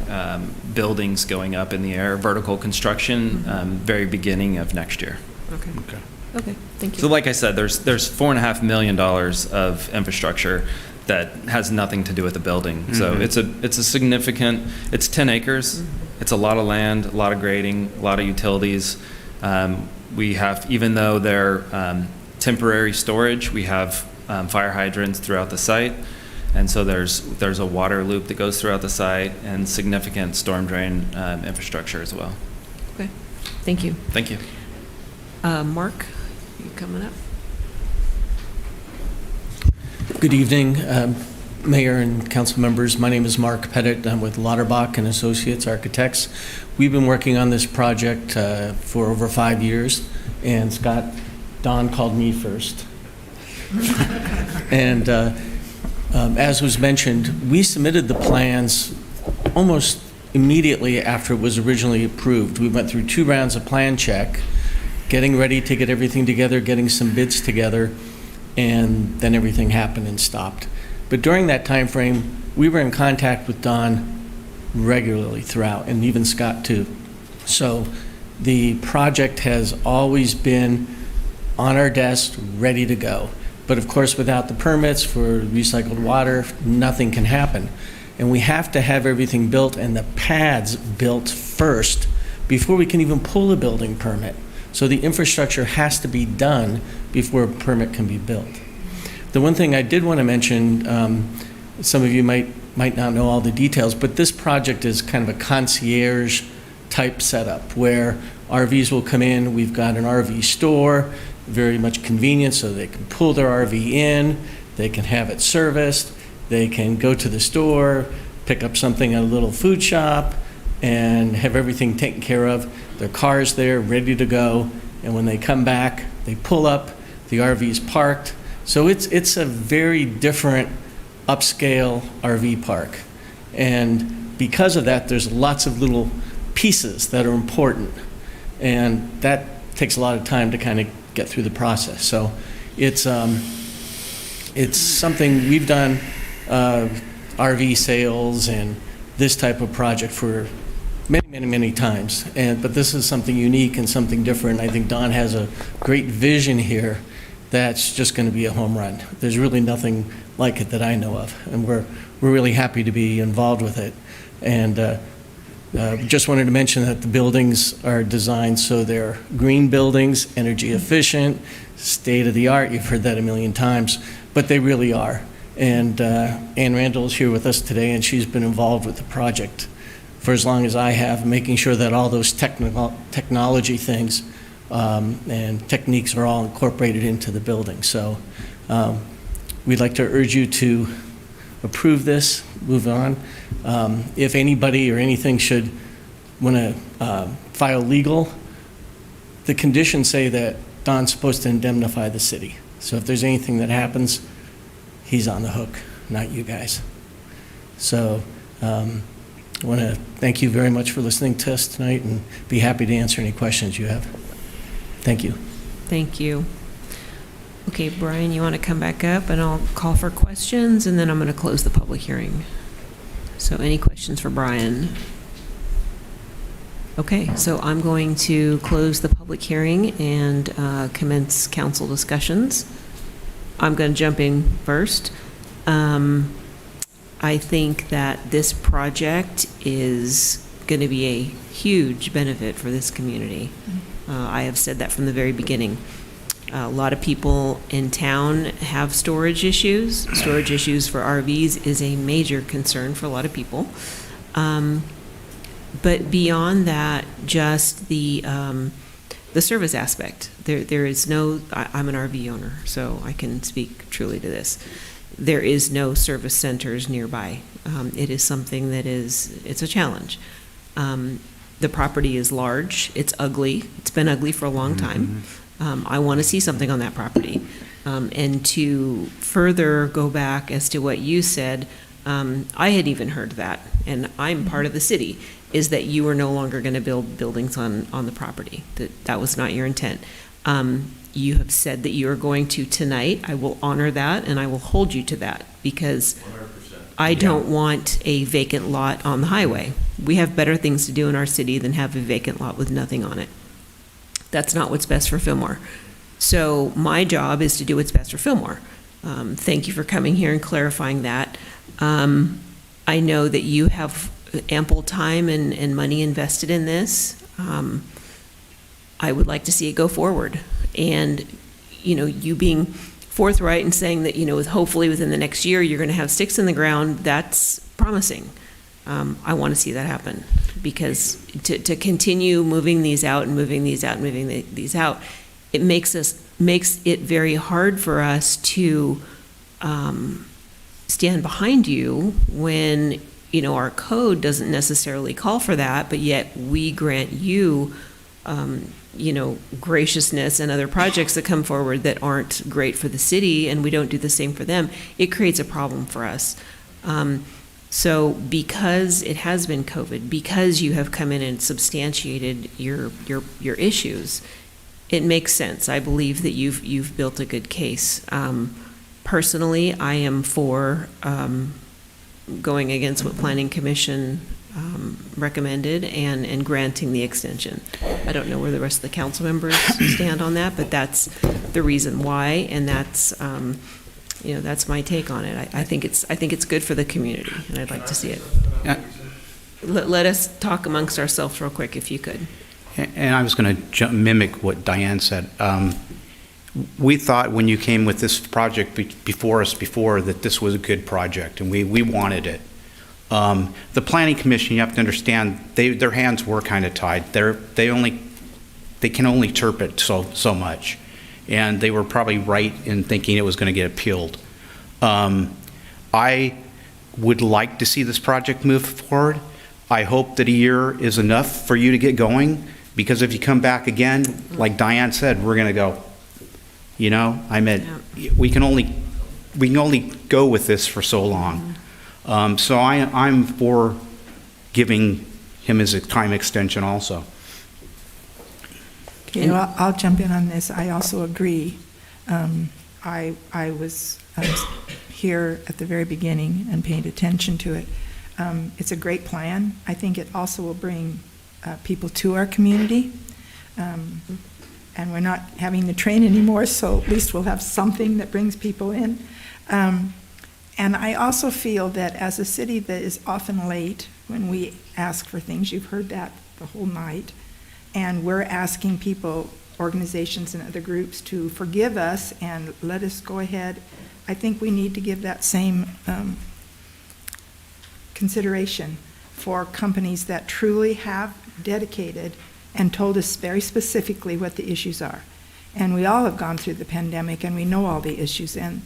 buildings going up in the air, vertical construction, very beginning of next year. Okay, thank you. So like I said, there's $4.5 million of infrastructure that has nothing to do with the building. So it's a significant, it's 10 acres. It's a lot of land, a lot of grading, a lot of utilities. We have, even though they're temporary storage, we have fire hydrants throughout the site. And so there's a water loop that goes throughout the site and significant storm drain infrastructure as well. Okay, thank you. Thank you. Mark, you coming up? Good evening. Mayor and council members. My name is Mark Pettit. I'm with Lauterbach and Associates Architects. We've been working on this project for over 5 years, and Don called me first. And as was mentioned, we submitted the plans almost immediately after it was originally approved. We went through 2 rounds of plan check, getting ready to get everything together, getting some bids together, and then everything happened and stopped. But during that time frame, we were in contact with Don regularly throughout, and even Scott too. So the project has always been on our desk, ready to go. But of course, without the permits for recycled water, nothing can happen. And we have to have everything built and the pads built first before we can even pull a building permit. So the infrastructure has to be done before a permit can be built. The one thing I did want to mention, some of you might not know all the details, but this project is kind of a concierge type setup where RVs will come in. We've got an RV store, very much convenient, so they can pull their RV in, they can have it serviced, they can go to the store, pick up something at a little food shop, and have everything taken care of. Their car's there, ready to go, and when they come back, they pull up, the RV's parked. So it's a very different upscale RV park. And because of that, there's lots of little pieces that are important. And that takes a lot of time to kind of get through the process. So it's something we've done, RV sales and this type of project for many times. But this is something unique and something different. I think Don has a great vision here that's just going to be a home run. There's really nothing like it that I know of, and we're really happy to be involved with it. And just wanted to mention that the buildings are designed so they're green buildings, energy efficient, state of the art. You've heard that a million times, but they really are. And Ann Randall is here with us today, and she's been involved with the project for as long as I have, making sure that all those technology things and techniques are all incorporated into the building. So we'd like to urge you to approve this, move on. If anybody or anything should want to file legal, the conditions say that Don's supposed to indemnify the city. So if there's anything that happens, he's on the hook, not you guys. So I want to thank you very much for listening to us tonight and be happy to answer any questions you have. Thank you. Thank you. Okay, Brian, you want to come back up and I'll call for questions and then I'm going to close the public hearing. So any questions for Brian? Okay, so I'm going to close the public hearing and commence council discussions. I'm going to jump in first. I think that this project is going to be a huge benefit for this community. I have said that from the very beginning. A lot of people in town have storage issues. Storage issues for RVs is a major concern for a lot of people. But beyond that, just the service aspect. There is no, I'm an RV owner, so I can speak truly to this. There is no service centers nearby. It is something that it's a challenge. The property is large, it's ugly, it's been ugly for a long time. I want to see something on that property. And to further go back as to what you said, I had even heard that, and I'm part of the city, is that you are no longer going to build buildings on the property. That was not your intent. You have said that you are going to tonight. I will honor that, and I will hold you to that, because 100%. I don't want a vacant lot on the highway. We have better things to do in our city than have a vacant lot with nothing on it. That's not what's best for Fillmore. So my job is to do what's best for Fillmore. Thank you for coming here and clarifying that. I know that you have ample time and money invested in this. I would like to see it go forward. And, you being forthright and saying that, hopefully within the next year, you're going to have sticks in the ground, that's promising. I want to see that happen, because to continue moving these out and moving these out and moving these out, it makes it very hard for us to stand behind you when, you know, our code doesn't necessarily call for that, but yet we grant you, you know, graciousness and other projects that come forward that aren't great for the city, and we don't do the same for them. It creates a problem for us. So because it has been COVID, because you have come in and substantiated your issues, it makes sense. I believe that you've built a good case. Personally, I am for going against what Planning Commission recommended and granting the extension. I don't know where the rest of the council members stand on that, but that's the reason why, and that's you know, that's my take on it. I think it's good for the community, and I'd like to see it. Let us talk amongst ourselves real quick, if you could. And I was going to mimic what Diane said. We thought when you came with this project before us that this was a good project, and we wanted it. The Planning Commission, you have to understand, their hands were kind of tied. They can only interpret so much, and they were probably right in thinking it was going to get appealed. I would like to see this project move forward. I hope that a year is enough for you to get going, because if you come back again, like Diane said, we're going to go. You know, I mean, we can only go with this for so long. So I'm for giving him his time extension also. Okay, well, I'll jump in on this. I also agree. I was here at the very beginning and paid attention to it. It's a great plan. I think it also will bring people to our community. And we're not having the train anymore, so at least we'll have something that brings people in. And I also feel that as a city that is often late when we ask for things, you've heard that the whole night, and we're asking people, organizations and other groups, to forgive us and let us go ahead, I think we need to give that same consideration for companies that truly have dedicated and told us very specifically what the issues are. And we all have gone through the pandemic, and we know all the issues, and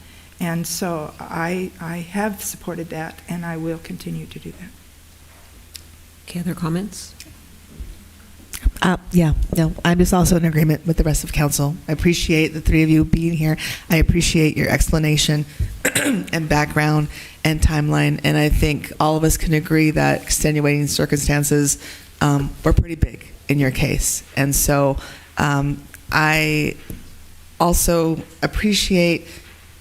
so I have supported that, and I will continue to do that. Okay, other comments? I'm just also in agreement with the rest of council. I appreciate the three of you being here. I appreciate your explanation and background and timeline, and I think all of us can agree that extenuating circumstances were pretty big in your case. And so I also appreciate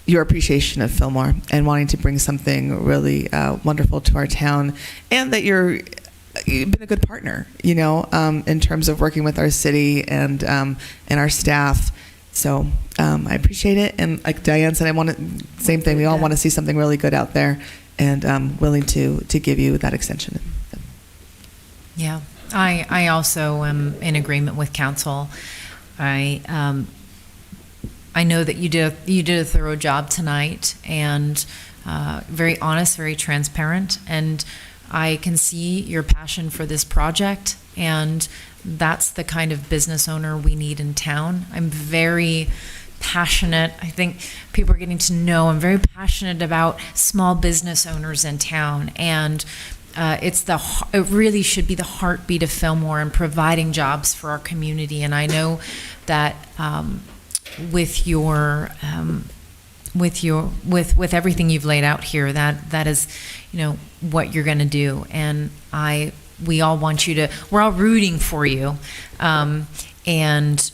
your appreciation of Fillmore and wanting to bring something really wonderful to our town, and that you've been a good partner, you know, in terms of working with our city and our staff. So I appreciate it. And like Diane said, same thing. We all want to see something really good out there, and I'm willing to give you that extension. Yeah. I also am in agreement with council. I know that you did a thorough job tonight, and very honest, very transparent, and I can see your passion for this project, and that's the kind of business owner we need in town. I'm very passionate. I think people are getting to know I'm very passionate about small business owners in town, and it really should be the heartbeat of Fillmore and providing jobs for our community. And I know that with everything you've laid out here, that is, you know, what you're going to do. And we all want you to. We're all rooting for you, and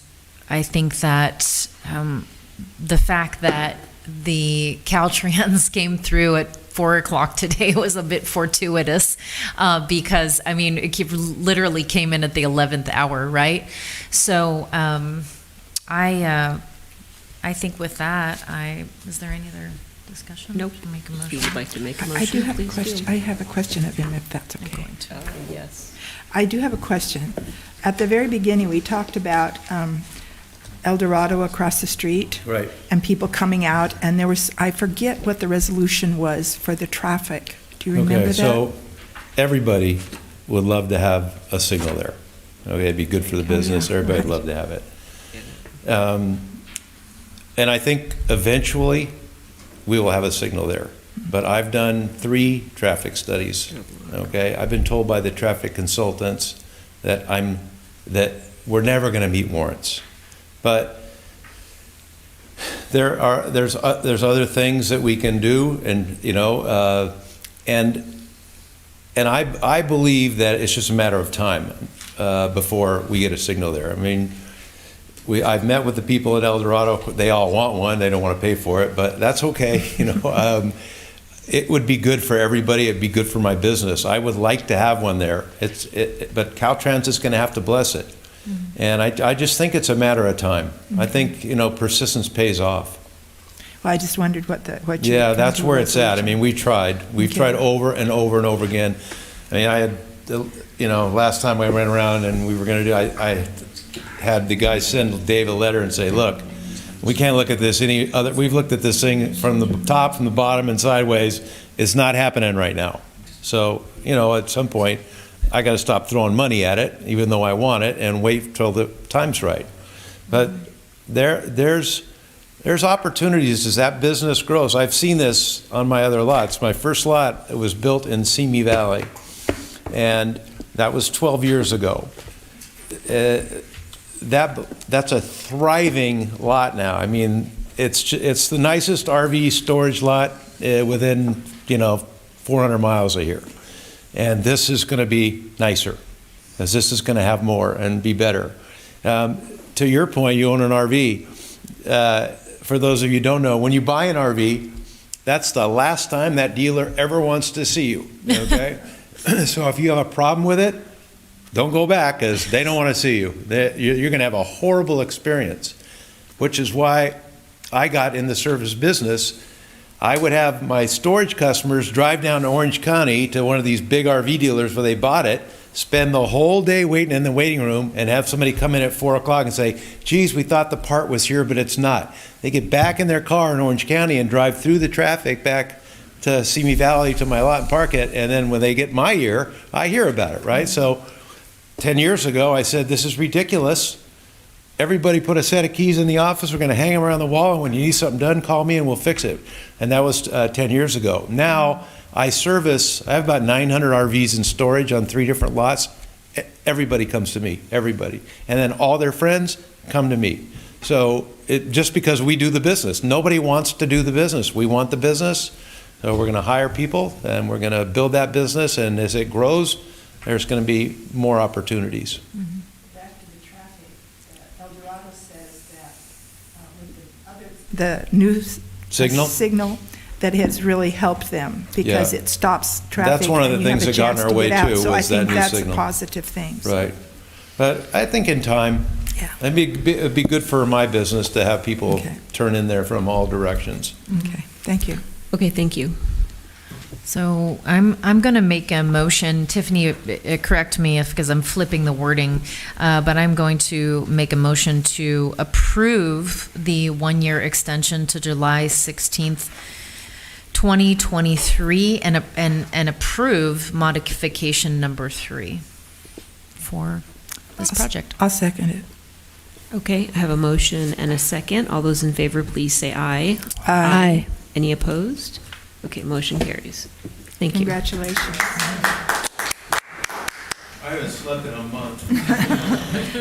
I think that the fact that the Caltrans came through at 4 o'clock today was a bit fortuitous, because, I mean, it literally came in at the 11th hour, right? So I think with that, is there any other discussion? Nope. Make a motion. If you would like to make a motion, I do have a please question. do. I have a question of him, if that's okay. Yes. I do have a question. At the very beginning, we talked about El Dorado across the street. Right. And people coming out, and there was, I forget what the resolution was for the traffic. Do you remember that? So everybody would love to have a signal there. Okay, it'd be good for the business. Everybody'd love to have it. And I think eventually we will have a signal there. but I've done 3 traffic studies, okay? I've been told by the traffic consultants that we're never going to meet warrants. But there's other things that we can do, and and I believe that it's just a matter of time before we get a signal there. I mean, I've met with the people at El Dorado. They all want one. They don't want to pay for it, but that's okay. It would be good for everybody. It'd be good for my business. I would like to have one there. But Caltransit's going to have to bless it. And I just think it's a matter of time. I think, persistence pays off. Well, I just wondered what you. Yeah, that's where it's at. I mean, we tried. We've tried over and over and over again. I mean, I had, last time I ran around and we were going to do, I had the guy send Dave a letter and say, look, we can't look at this we've looked at this thing from the top, from the bottom, and sideways. It's not happening right now. So, at some point, I got to stop throwing money at it, even though I want it, and wait till the time's right. But there's opportunities as that business grows. I've seen this on my other lots. My first lot was built in Simi Valley, and that was 12 years ago. That's a thriving lot now. I mean, it's the nicest RV storage lot within 400 miles of here, and this is going to be nicer, because this is going to have more and be better. To your point, you own an RV. For those of you who don't know, when you buy an RV, that's the last time that dealer ever wants to see you. Okay, so if you have a problem with it, don't go back, because they don't want to see you. You're going to have a horrible experience, which is why I got in the service business. I would have my storage customers drive down to Orange County to one of these big RV dealers where they bought it, spend the whole day waiting in the waiting room, and have somebody come in at 4 o'clock and say, geez, we thought the part was here, but it's not. They get back in their car in Orange County and drive through the traffic back to Simi Valley to my lot and park it, and then when they get my year, I hear about it, right? So 10 years ago, I said, this is ridiculous. Everybody put a set of keys in the office. We're going to hang them around the wall, and when you need something done, call me and we'll fix it. And that was 10 years ago. Now, I have about 900 RVs in storage on 3 different lots. Everybody comes to me, everybody. And then all their friends come to me. So just because we do the business, nobody wants to do the business. We want the business. So we're going to hire people, and we're going to build that business. And as it grows, there's going to be more opportunities. Back to the traffic, El Dorado says that with the new signal that has really helped them, because it stops traffic. That's one of the things that got in our way too, so was that new signal. I think that's a positive thing. So. Right. But I think in time, it'd be good for my business to have people turn in there from all directions. Okay, thank you. Okay, thank you. So I'm going to make a motion. Tiffany, correct me because I'm flipping the wording, but I'm going to make a motion to approve the 1-year extension to July 16th, 2023, and approve modification number 3 for this project. I'll second it. Okay, I have a motion and a second. All those in favor, please say aye. Aye. Any opposed? Okay, motion carries. Thank you. Congratulations. I haven't slept in a month.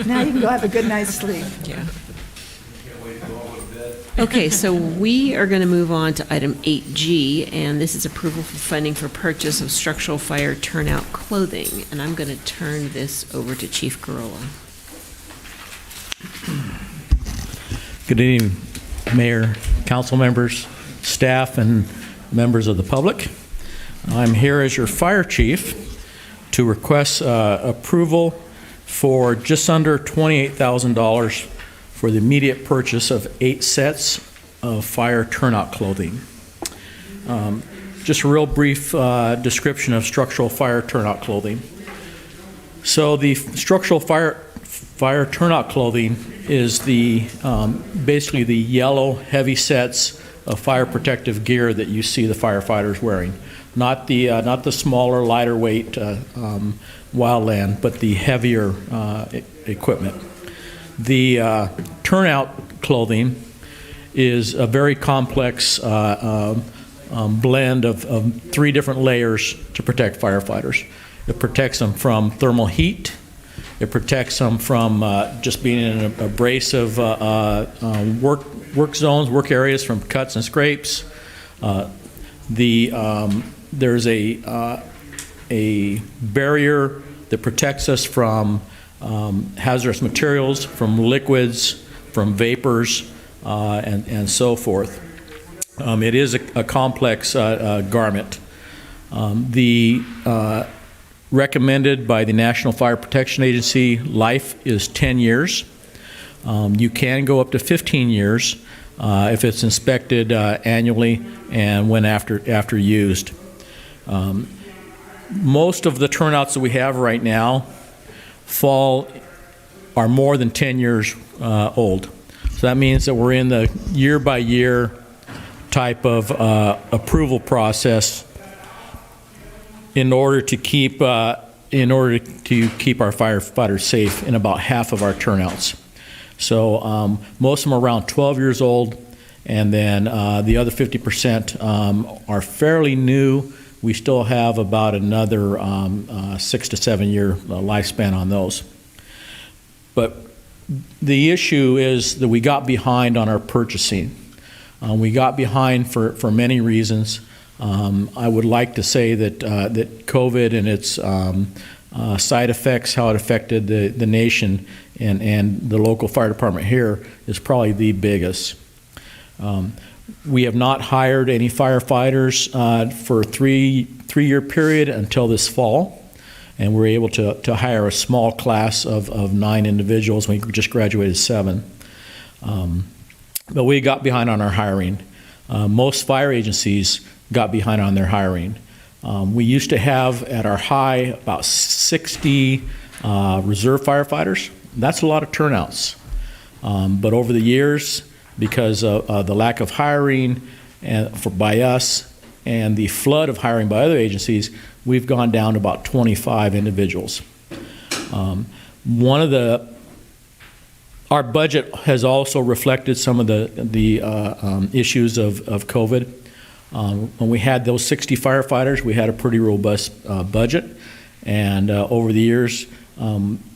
Now you can go have a good night's sleep. Yeah. Can't wait to go over to bed. Okay, so we are going to move on to item 8G, and this is approval for funding for purchase of structural fire turnout clothing. And I'm going to turn this over to Chief Garola. Good evening, Mayor, council members, staff, and members of the public. I'm here as your fire chief to request approval for just under $28,000 for the immediate purchase of 8 sets of fire turnout clothing. Just a real brief description of structural fire turnout clothing. So the structural fire turnout clothing is the basically the yellow heavy sets of fire protective gear that you see the firefighters wearing, not the smaller, lighter weight wildland, but the heavier equipment. The turnout clothing is a very complex blend of 3 different layers to protect firefighters. It protects them from thermal heat. It protects them from just being in an abrasive work zones, work areas from cuts and scrapes. There's a barrier that protects us from hazardous materials, from liquids, from vapors, and so forth. It is a complex garment. Recommended by the National Fire Protection Agency, life is 10 years. You can go up to 15 years if it's inspected annually and when after used. Most of the turnouts that we have right now are more than 10 years old. So that means that we're in the year-by-year type of approval process in order to keep our firefighters safe in about half of our turnouts. So most of them are around 12 years old, and then the other 50% are fairly new. We still have about another 6 to 7 year lifespan on those. But the issue is that we got behind on our purchasing. We got behind for many reasons. I would like to say that COVID and its side effects, how it affected the nation and the local fire department here, is probably the biggest. We have not hired any firefighters for a three-year period until this fall, and we're able to hire a small class of 9 individuals. We just graduated 7. But we got behind on our hiring. Most fire agencies got behind on their hiring. We used to have at our high about 60 reserve firefighters. That's a lot of turnouts. But over the years, because of the lack of hiring by us and the flood of hiring by other agencies, we've gone down to about 25 individuals. Our budget has also reflected some of the issues of COVID. When we had those 60 firefighters, we had a pretty robust budget, and over the years,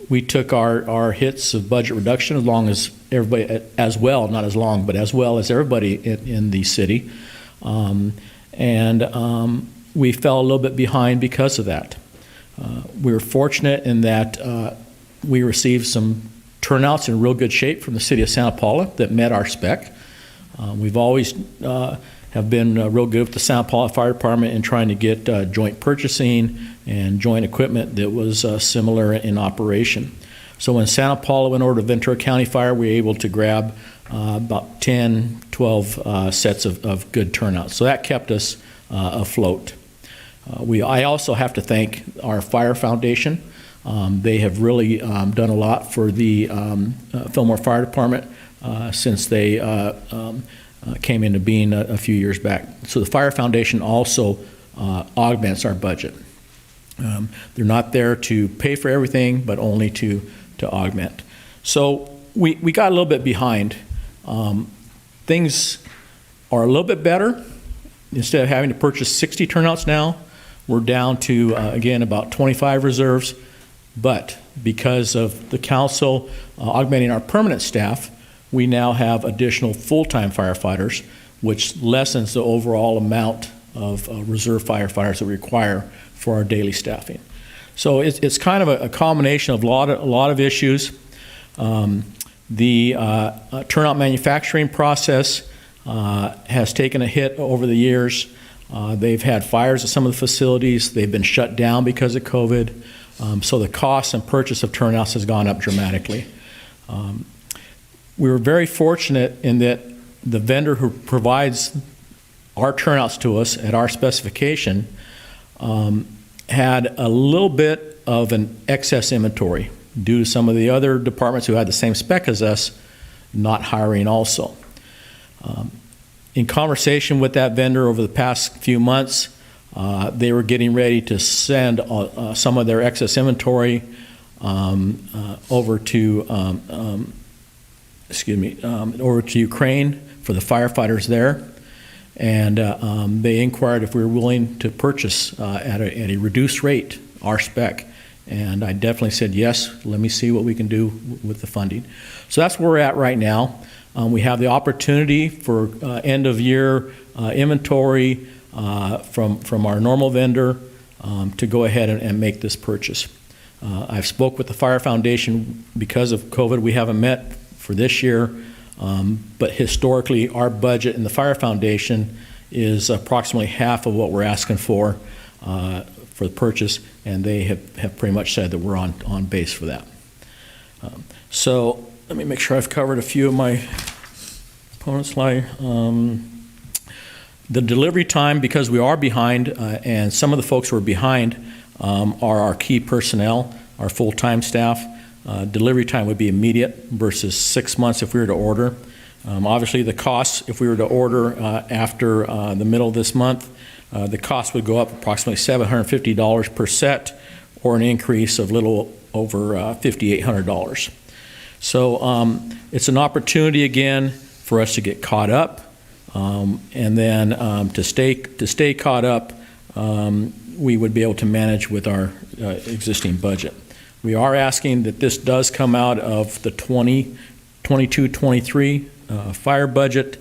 we took our hits of budget reduction as long as everybody, as well, not as long, but as well as everybody in the city, and we fell a little bit behind because of that. We were fortunate in that we received some turnouts in real good shape from the city of Santa Paula that met our spec. We've always have been real good with the Santa Paula Fire Department in trying to get joint purchasing and joint equipment that was similar in operation. So when Santa Paula went over to Ventura County Fire, we were able to grab about 10, 12 sets of good turnouts. So that kept us afloat. I also have to thank our Fire Foundation. They have really done a lot for the Fillmore Fire Department since they came into being a few years back. So the Fire Foundation also augments our budget. They're not there to pay for everything, but only to augment. So we got a little bit behind. Things are a little bit better. Instead of having to purchase 60 turnouts now, we're down to, again, about 25 reserves. But because of the council augmenting our permanent staff, we now have additional full-time firefighters, which lessens the overall amount of reserve firefighters that we require for our daily staffing. So it's kind of a combination of a lot of issues. The turnout manufacturing process has taken a hit over the years. They've had fires at some of the facilities. They've been shut down because of COVID. So the cost and purchase of turnouts has gone up dramatically. We were very fortunate in that the vendor who provides our turnouts to us at our specification had a little bit of an excess inventory due to some of the other departments who had the same spec as us not hiring also. In conversation with that vendor over the past few months, they were getting ready to send some of their excess inventory over to over to Ukraine for the firefighters there. And they inquired if we were willing to purchase at a reduced rate, our spec. And I definitely said, yes, let me see what we can do with the funding. So that's where we're at right now. We have the opportunity for end-of-year inventory from our normal vendor to go ahead and make this purchase. I've spoke with the Fire Foundation. Because of COVID, we haven't met for this year, but historically, our budget in the Fire Foundation is approximately half of what we're asking for the purchase, and they have pretty much said that we're on base for that. So let me make sure I've covered a few of my opponent's slide. The delivery time, because we are behind, and some of the folks who are behind are our key personnel, our full-time staff. Delivery time would be immediate versus 6 months if we were to order. Obviously, the costs, if we were to order after the middle of this month, the cost would go up approximately $750 per set, or an increase of little over $5,800. So it's an opportunity again for us to get caught up, and then to stay caught up, we would be able to manage with our existing budget. We are asking that this does come out of the 22-23 fire budget,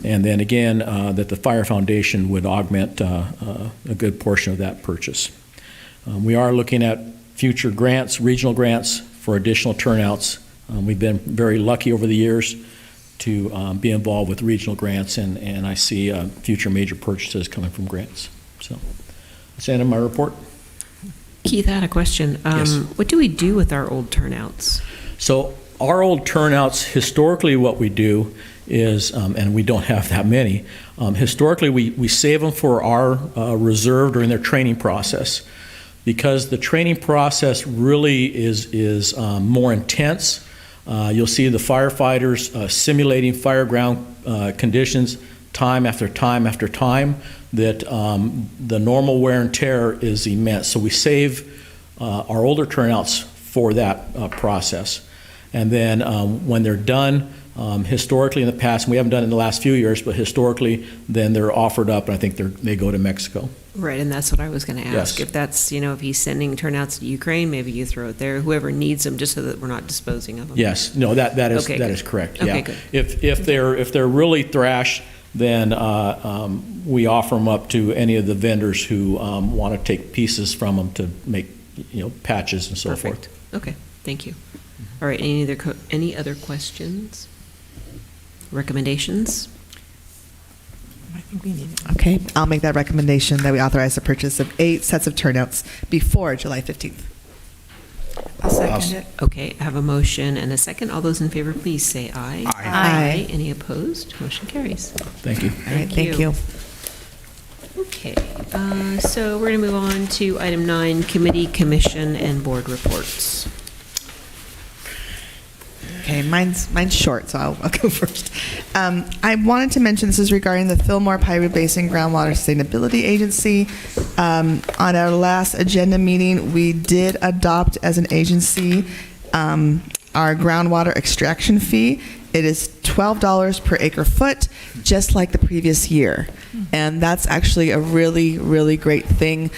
and then again, that the Fire Foundation would augment a good portion of that purchase. We are looking at future grants, regional grants, for additional turnouts. We've been very lucky over the years to be involved with regional grants, and I see future major purchases coming from grants. So that's the end of my report. Keith, I had a question. Yes. What do we do with our old turnouts? So our old turnouts, historically what we do is, and we don't have that many, historically we save them for our reserve during their training process, because the training process really is more intense. You'll see the firefighters simulating fireground conditions time after time after time, that the normal wear and tear is immense. So we save our older turnouts for that process. And then when they're done, historically in the past, and we haven't done it in the last few years, but historically, then they're offered up, and I think they go to Mexico. Right, and that's what I was going to ask. Yes. If that's, if he's sending turnouts to Ukraine, maybe you throw it there, whoever needs them, just so that we're not disposing of them. Yes, no, that is Okay, that good. is correct. Okay, Yeah. good. If they're really thrashed, then we offer them up to any of the vendors who want to take pieces from them to make patches and so Perfect. forth. Okay, thank you. All right, any other questions? Recommendations? I think we need it. Okay, I'll make that recommendation that we authorize the purchase of 8 sets of turnouts before July 15th. I'll second it. Okay, I have a motion and a second. All those in favor, please say aye. Aye. Aye. Any opposed? Motion carries. Thank you. All right, thank you. Okay, so we're going to move on to item 9, committee, commission, and board reports. Okay, mine's short, so I'll go first. I wanted to mention, this is regarding the Fillmore Pirate Basin Groundwater Sustainability Agency. On our last agenda meeting, we did adopt as an agency our groundwater extraction fee. It is $12 per acre foot, just like the previous year. And that's actually a really, really great thing.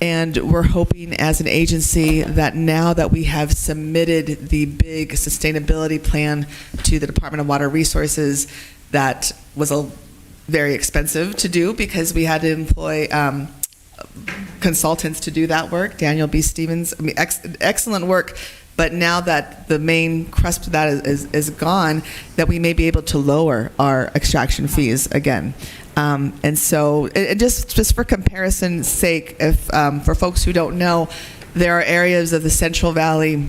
And we're hoping as an agency that now that we have submitted the big sustainability plan to the Department of Water Resources, that was very expensive to do because we had to employ consultants to do that work. Daniel B. Stevens, excellent work. But now that the main crust of that is gone, that we may be able to lower our extraction fees again. And so, just for comparison's sake, if for folks who don't know, there are areas of the Central Valley,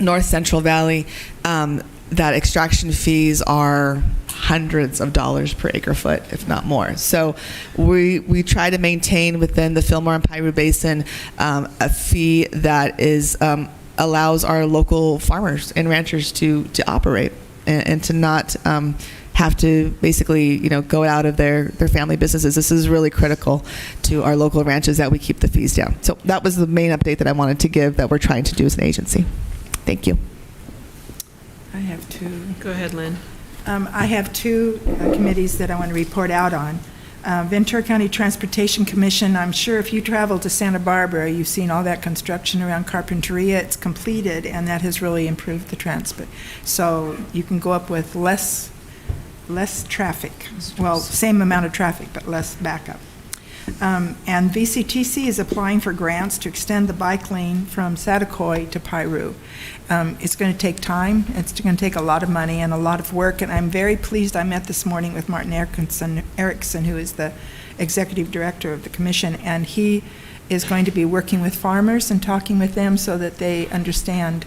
North Central Valley, that extraction fees are hundreds of dollars per acre foot, if not more. So we try to maintain within the Fillmore and Piru Basin a fee that is allows our local farmers and ranchers to operate and to not have to basically, go out of their family businesses. This is really critical to our local ranches that we keep the fees down. So that was the main update that I wanted to give that we're trying to do as an agency. Thank you. I have 2. Go ahead, Lynn. I have two committees that I want to report out on. Ventura County Transportation Commission, I'm sure if you travel to Santa Barbara, you've seen all that construction around Carpinteria. It's completed, and that has really improved the transport. So you can go up with less traffic. Well, same amount of traffic, but less backup. And VCTC is applying for grants to extend the bike lane from Satakoy to Piru. It's going to take time. It's going to take a lot of money and a lot of work. And I'm very pleased. I met this morning with Martin Erickson, who is the executive director of the commission, and he is going to be working with farmers and talking with them so that they understand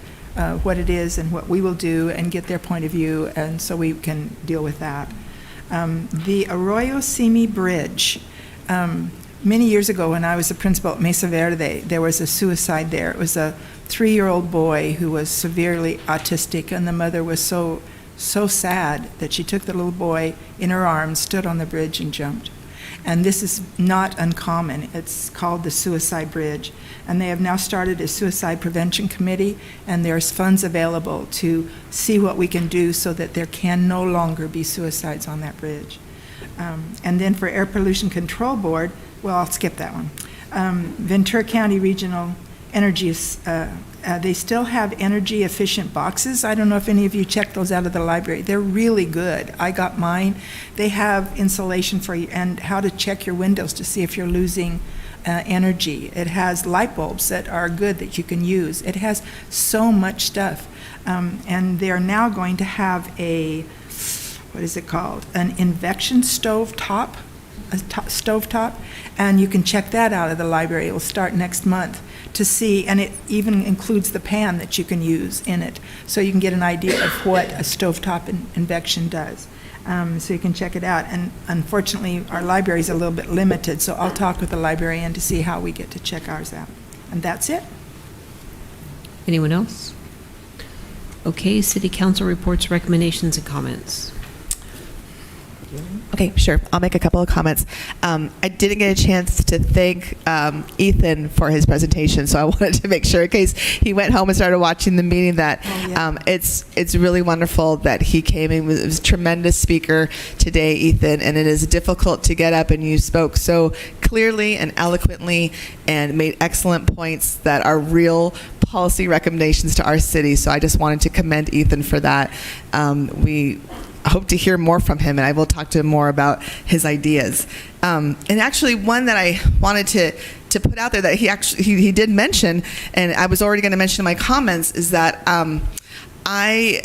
what it is and what we will do and get their point of view, and so we can deal with that. The Arroyo Simi Bridge. Many years ago, when I was the principal at Mesa Verde, there was a suicide there. It was a 3-year-old boy who was severely autistic, and the mother was so sad that she took the little boy in her arms, stood on the bridge, and jumped. And this is not uncommon. It's called the Suicide Bridge. And they have now started a suicide prevention committee, and there's funds available to see what we can do so that there can no longer be suicides on that bridge. And then for Air Pollution Control Board, well, I'll skip that one. Ventura County Regional Energy, they still have energy efficient boxes. I don't know if any of you checked those out of the library. They're really good. I got mine. They have insulation for you and how to check your windows to see if you're losing energy. It has light bulbs that are good that you can use. It has so much stuff. And they're now going to have what is it called? An induction stove top, and you can check that out of the library. It will start next month to see, and it even includes the pan that you can use in it, so you can get an idea of what a stovetop induction does. So you can check it out. And unfortunately, our library is a little bit limited, so I'll talk with the librarian to see how we get to check ours out. And that's it. Anyone else? Okay, City Council reports, recommendations, and comments. Okay, sure. I'll make a couple of comments. I didn't get a chance to thank Ethan for his presentation, so I wanted to make sure, in case he went home and started watching the meeting, that it's really wonderful that he came in. He was a tremendous speaker today, Ethan, and it is difficult to get up, and you spoke so clearly and eloquently and made excellent points that are real policy recommendations to our city. So I just wanted to commend Ethan for that. We hope to hear more from him, and I will talk to him more about his ideas. And actually, one that I wanted to put out there that he did mention, and I was already going to mention in my comments, is that I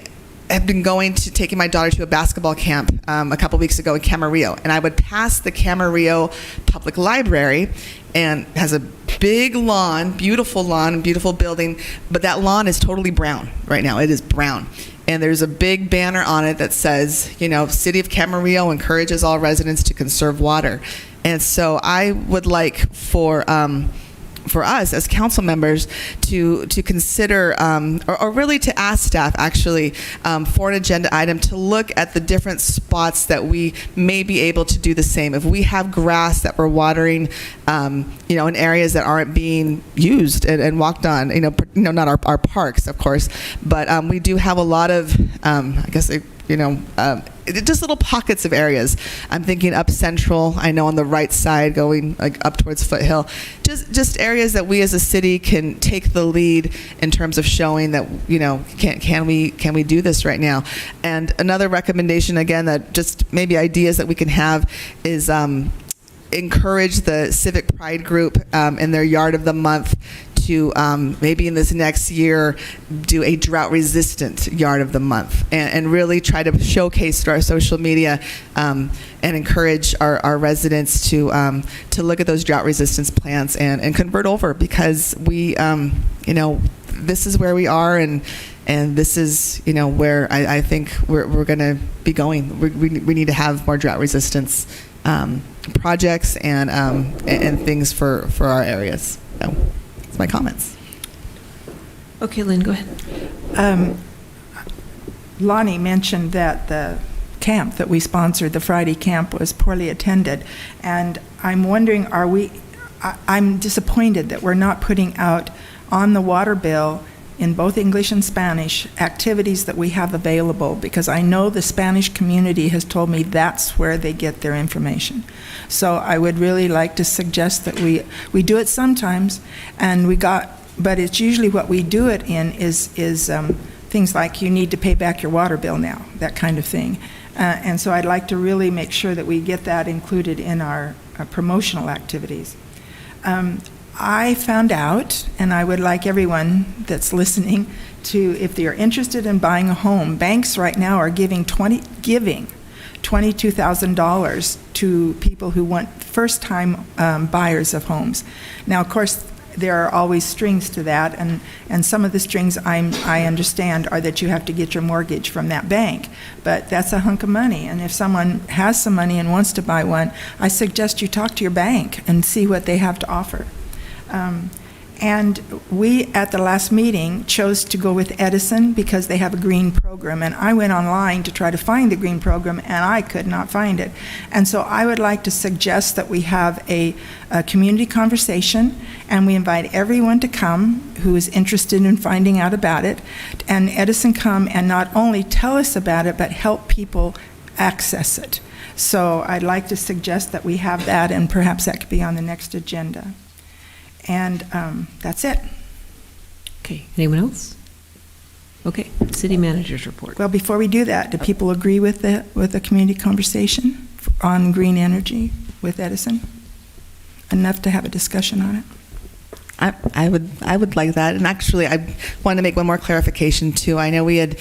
have been taking my daughter to a basketball camp a couple weeks ago in Camarillo, and I would pass the Camarillo Public Library, and it has a big lawn, beautiful building, but that lawn is totally brown right now. It is brown. And there's a big banner on it that says, City of Camarillo encourages all residents to conserve water. And so I would like for us as council members to consider, or really to ask staff actually, for an agenda item to look at the different spots that we may be able to do the same. If we have grass that we're watering, in areas that aren't being used and walked on, not our parks, of course, but we do have a lot of, just little pockets of areas. I'm thinking up Central, I know on the right side going up towards Foothill. Just areas that we as a city can take the lead in terms of showing that, can we do this right now? And another recommendation, again, that just maybe ideas that we can have is encourage the Civic Pride group in their Yard of the Month to maybe in this next year do a drought-resistant Yard of the Month and really try to showcase through our social media and encourage our residents to look at those drought resistance plants and convert over, because we, this is where we are, and this is, where I think we're going to be going. We need to have more drought resistance projects and things for our areas. So that's my comments. Okay, Lynn, go ahead. Lonnie mentioned that the camp that we sponsored, the Friday camp, was poorly attended, and I'm wondering, I'm disappointed that we're not putting out on the water bill in both English and Spanish, activities that we have available, because I know the Spanish community has told me that's where they get their information. So I would really like to suggest that we do it sometimes, but it's usually what we do it in is things like you need to pay back your water bill now, that kind of thing. And so I'd like to really make sure that we get that included in our promotional activities. I found out, and I would like everyone that's listening to, if they're interested in buying a home, banks right now are giving $22,000 to people who want first-time buyers of homes. Now, of course, there are always strings to that, and some of the strings I understand are that you have to get your mortgage from that bank, but that's a hunk of money, and if someone has some money and wants to buy one, I suggest you talk to your bank and see what they have to offer. And we, at the last meeting, chose to go with Edison because they have a green program. And I went online to try to find the green program, and I could not find it. And so I would like to suggest that we have a community conversation, and we invite everyone to come who is interested in finding out about it. And Edison come and not only tell us about it, but help people access it. So I'd like to suggest that we have that, and perhaps that could be on the next agenda. And that's it. Okay, anyone else? Okay, city manager's report. Well, before we do that, do people agree with the community conversation on green energy with Edison? Enough to have a discussion on it? I would like that. And actually, I want to make one more clarification too. I know we had,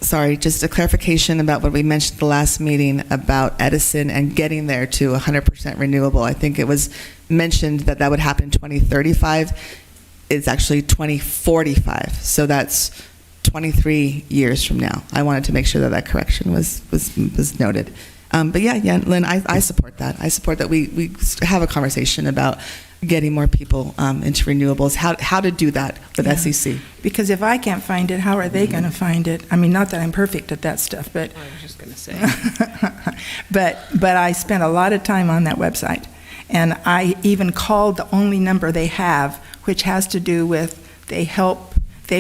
just a clarification about what we mentioned at the last meeting about Edison and getting there to 100% renewable. I think it was mentioned that would happen in 2035. It's actually 2045. So that's 23 years from now. I wanted to make sure that correction was noted. But yeah, Lynn, I support that. I support that we have a conversation about getting more people into renewables, how to do that with SEC. Because if I can't find it, how are they going to find it? I mean, not that I'm perfect at that stuff, but I was just going to say. but I spent a lot of time on that website, and I even called the only number they have, which has to do with they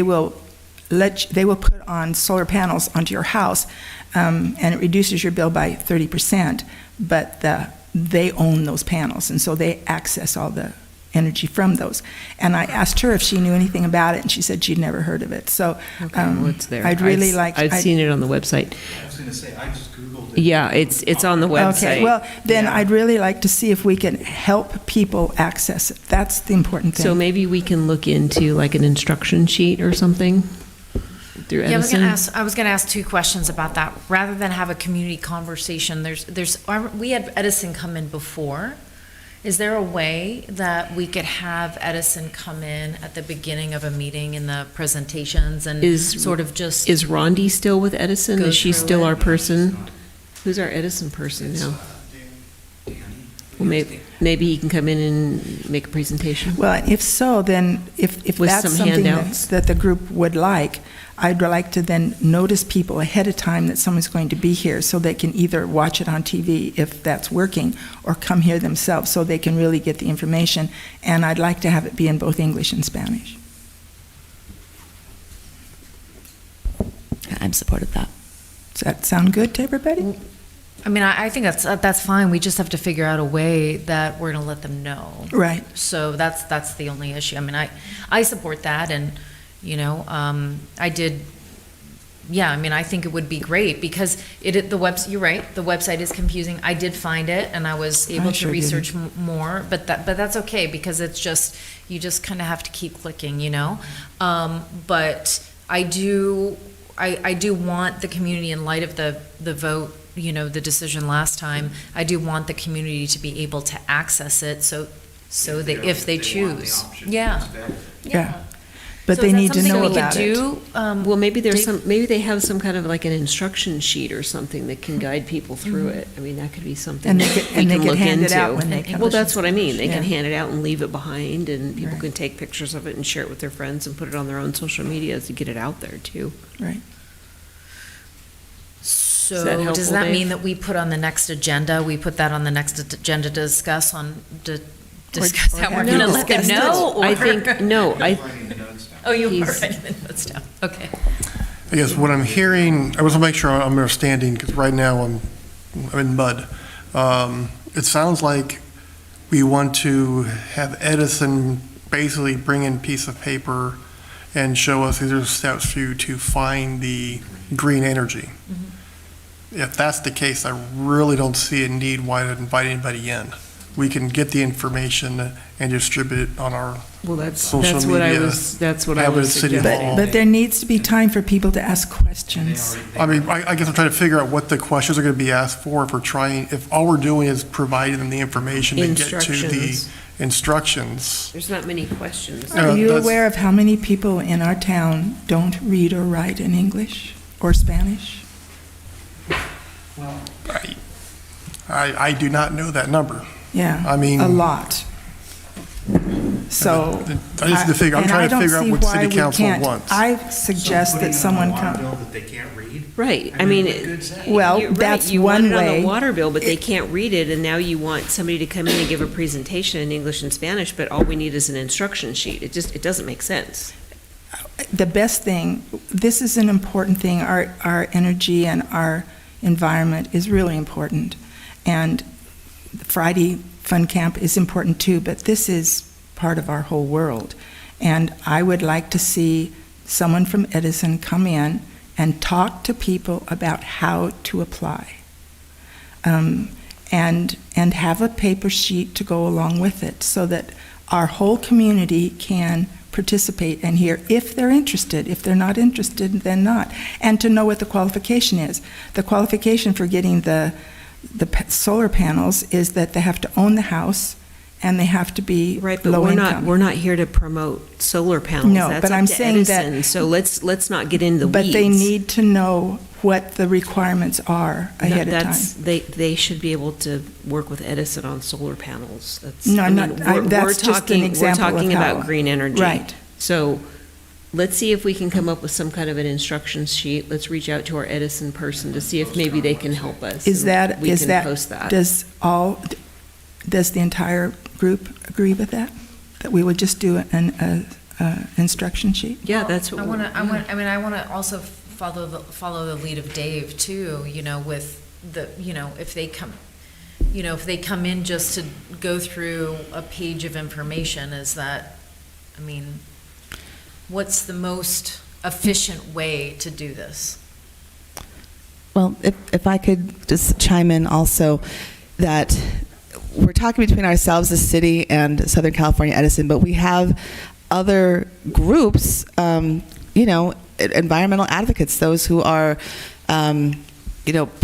will put on solar panels onto your house, and it reduces your bill by 30%, but they own those panels, and so they access all the energy from those. And I asked her if she knew anything about it, and she said she'd never heard of it. So well, it's there. I'd really like... I'd seen it on the website. I was going to say, I just Googled it. Yeah, it's on the website. Okay, well, then I'd really like to see if we can help people access it. That's the important thing. So maybe we can look into like an instruction sheet or something through Edison. Yeah, I was going to ask two questions about that. Rather than have a community conversation, we had Edison come in before. Is there a way that we could have Edison come in at the beginning of a meeting in the presentations and sort of just... Is Rondi still with Edison? Is she still it? our person? Who's our Edison person now? Well, maybe he can come in and make a presentation. Well, if so, then if With that's some something handouts. that the group would like, I'd like to then notice people ahead of time that someone's going to be here so they can either watch it on TV if that's working or come here themselves so they can really get the information. And I'd like to have it be in both English and Spanish. I'm supportive of that. Does that sound good to everybody? I mean, I think that's fine. We just have to figure out a way that we're going to let them know. Right. So that's the only issue. I mean, I support that, and I did. Yeah, I mean, I think it would be great because you're right. The website is confusing. I did find it, and I was able to research more. But that's okay because it's just you just kind of have to keep clicking, But I do want the community, in light of the vote, the decision last time, I do want the community to be able to access it so that if they choose. Yeah. But So they is that need to something know we could about it. do? Well, maybe maybe they have some kind of like an instruction sheet or something that can guide people through it. I mean, that could be something And they that could- we and they can could look hand it into. out when they come. Well, that's what I mean. They can Yeah. hand it out and leave it behind, and people can take pictures of it and share it with their friends and put it on their own social media to get it out there too. Right. So Is that does helpful, that Dave? mean that we put on the next agenda, we put that on the next agenda to discuss how we're going to let them know? I think, no, Oh, you were He's- writing the notes down. Okay. I guess what I'm hearing, I want to make sure I'm understanding, because right now I'm in mud. It sounds like we want to have Edison basically bring in a piece of paper and show us these are steps for you to find the green energy. If that's the case, I really don't see a need why to invite anybody in. We can get the information and distribute it on our Well, that's social what I media. was, that's what I have it at was City suggesting. Hall. But there needs to be time for people to ask questions. I mean, I guess I'm trying to figure out what the questions are going to be asked for if we're trying, if all we're doing is providing them the information to get to the Instructions. instructions. There's not many questions. Are you that's- aware of how many people in our town don't read or write in English or Spanish? I do not know that number. Yeah. I mean. A lot. So. I just to figure, I'm and trying I to don't figure out see what why city we council can't. wants. I suggest that someone come. that they can't read? Right, I mean, Well, you're right, that's you one want it on way. the water bill, but they can't read it, and now you want somebody to come in and give a presentation in English and Spanish, but all we need is an instruction sheet. It doesn't make sense. The best thing, this is an important thing, our energy and our environment is really important. And Friday Fun Camp is important too, but this is part of our whole world. And I would like to see someone from Edison come in and talk to people about how to apply. And have a paper sheet to go along with it so that our whole community can participate and hear if they're interested. If they're not interested, then not. And to know what the qualification is. The qualification for getting the solar panels is that they have to own the house and they have to be Right, but low we're income. not here to promote solar panels. No, That's but up I'm to saying that- Edison, so let's not get in the weeds. But they need to know what the requirements are ahead of time. They should be able to work with Edison on solar panels. That's, No, I I'm mean, not- we're- that's we're just an talking- example of We're talking how- about green energy. Right. So let's see if we can come up with some kind of an instructions sheet. Let's reach out to our Edison person to see if maybe they can help us. Is and that, we is can that, post that. does the entire group agree with that? That we would just do an instruction sheet? Yeah, that's what. I want to also follow the lead of Dave too, with the, if they come in just to go through a page of information, what's the most efficient way to do this? Well, if I could just chime in also, that we're talking between ourselves, the city, and Southern California Edison, but we have other groups, environmental advocates, those who are,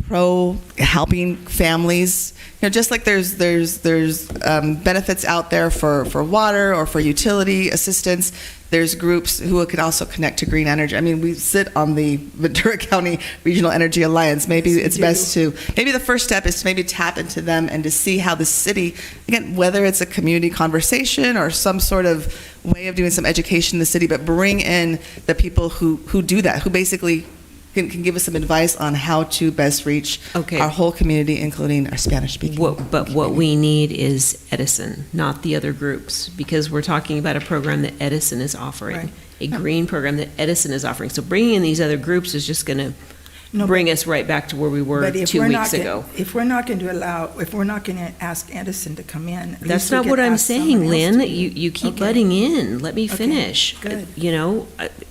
pro helping families. Just like there's benefits out there for water or for utility assistance, there's groups who can also connect to green energy. I mean, we sit on the Ventura County Regional Energy Alliance. Maybe it's best maybe the first step is to maybe tap into them and to see how the city, again, whether it's a community conversation or some sort of way of doing some education in the city, but bring in the people who do that, who basically can give us some advice on how to best reach our whole community, including our Spanish-speaking. But what we need is Edison, not the other groups, because we're talking about a program that Edison is offering, Right. a green program that Edison is offering. So bringing in these other groups is just going to bring us right back to where we were But if 2 we're weeks not ago. if we're not going to ask Edison to come in. at That's least we not could what I'm ask saying, somebody else Lynn. to. You keep Okay. butting in. Let me Okay, finish. good.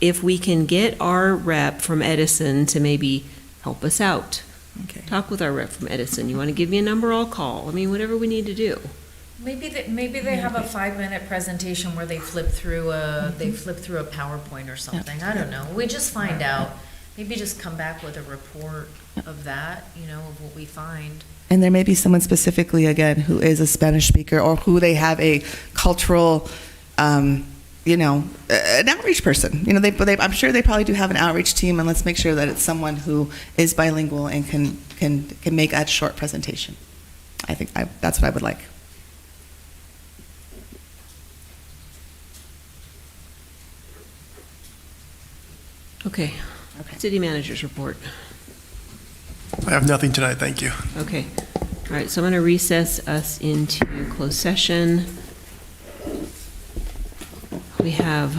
If we can get our rep from Edison to maybe help us out. Okay. Talk with our rep from Edison. You want to give me a number, I'll call. I mean, whatever we need to do. Maybe they have a 5-minute presentation where they flip through a PowerPoint or something. I don't know. We just find out. Maybe just come back with a report of that, of what we find. And there may be someone specifically, again, who is a Spanish speaker or who they have a cultural, an outreach person. I'm sure they probably do have an outreach team, and let's make sure that it's someone who is bilingual and can make that short presentation. I think that's what I would like. Okay. City manager's report. I have nothing tonight, thank you. Okay. All right, so I'm going to recess us into closed session. We have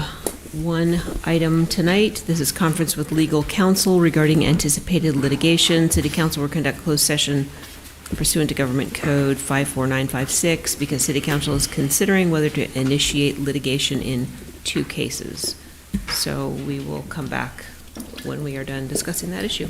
one item tonight. This is conference with legal counsel regarding anticipated litigation. City Council will conduct closed session pursuant to Government Code 54956 because City Council is considering whether to initiate litigation in 2 cases. So we will come back when we are done discussing that issue.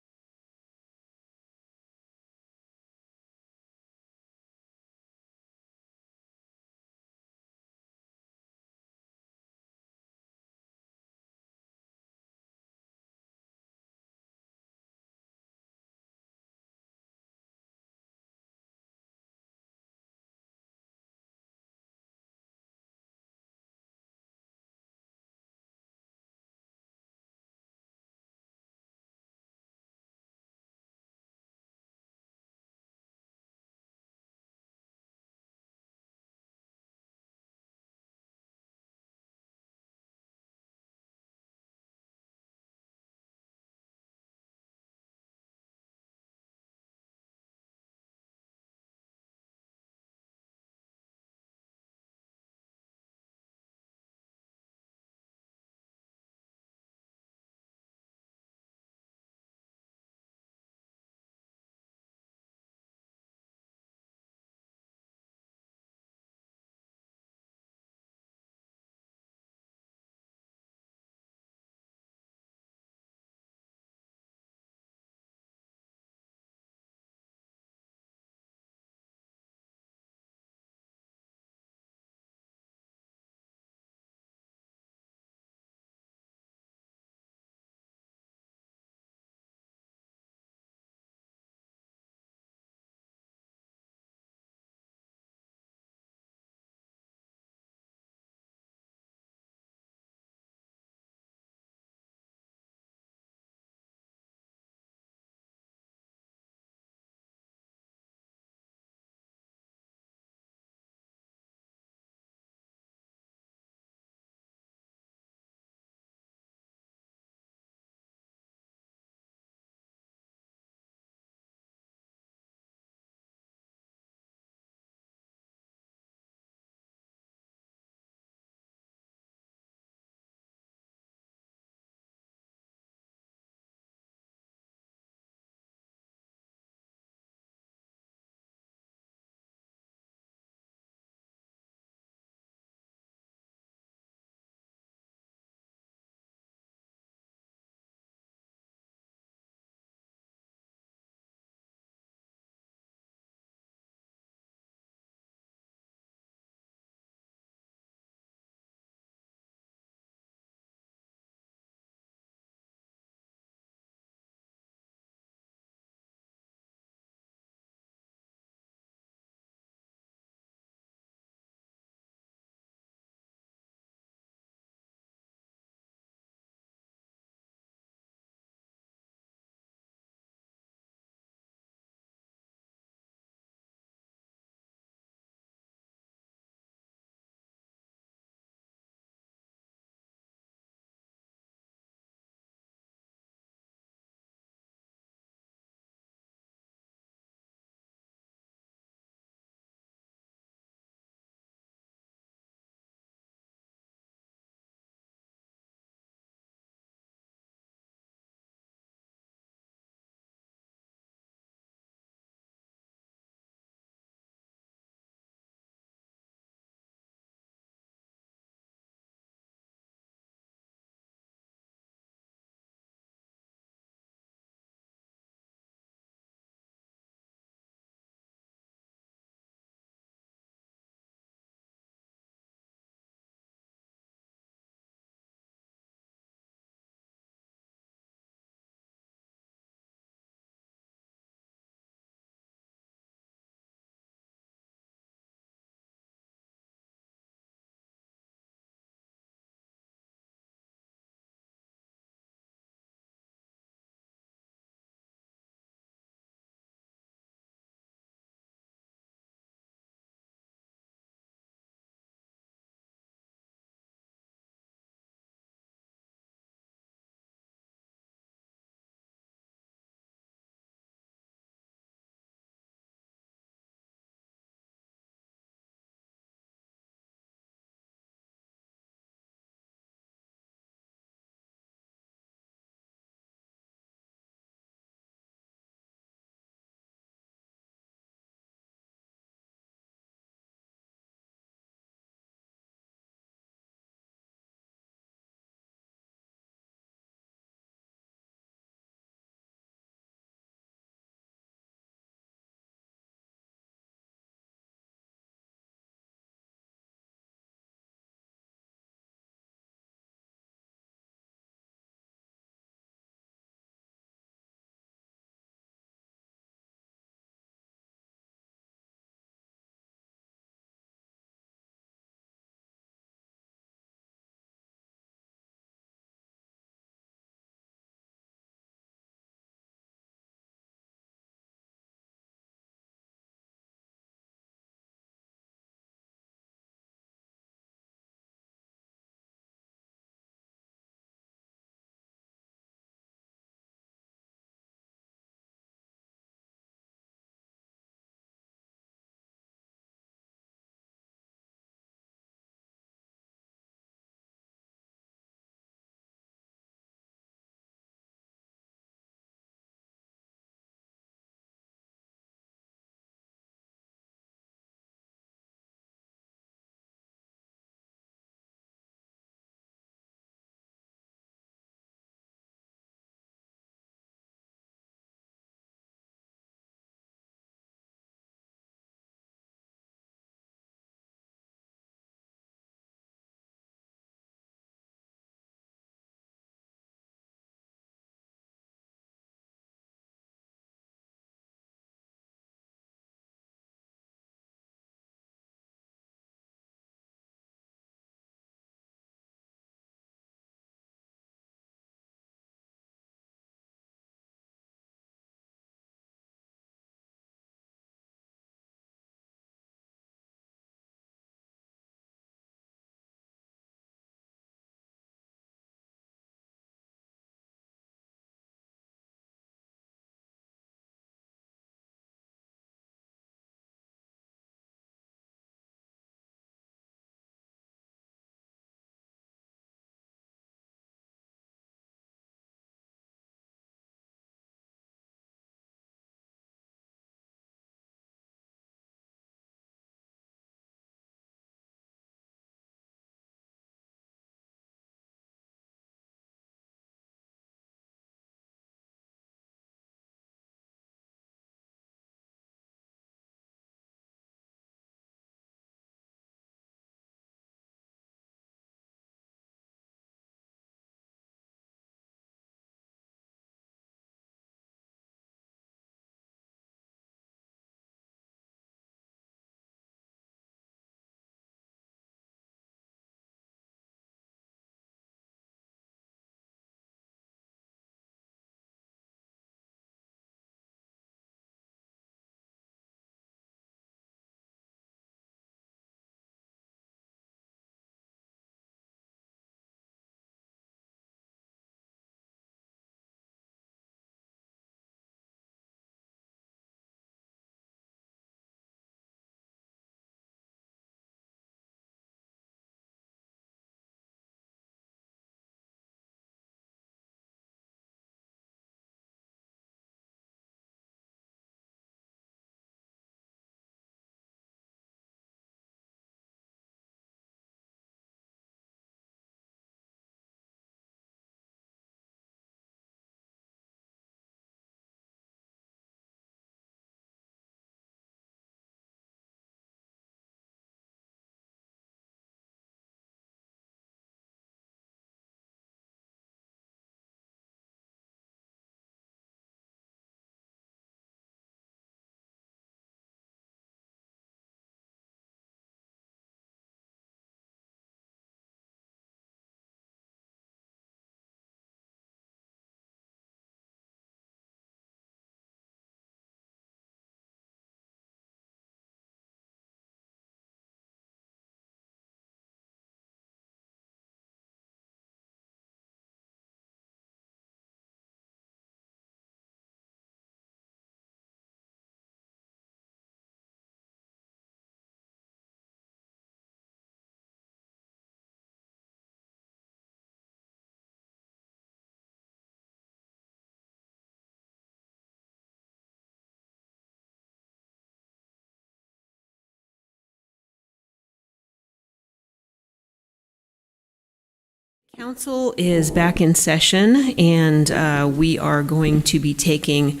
Council is back in session, and we are going to be taking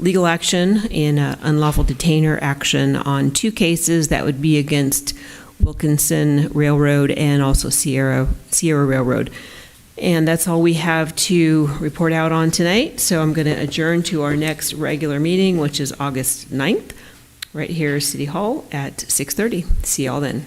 legal action in unlawful detainer action on 2 cases that would be against Wilkinson Railroad and also Sierra Railroad. And that's all we have to report out on tonight. So I'm going to adjourn to our next regular meeting, which is August 9th, right here, City Hall at 6:30. See y'all then.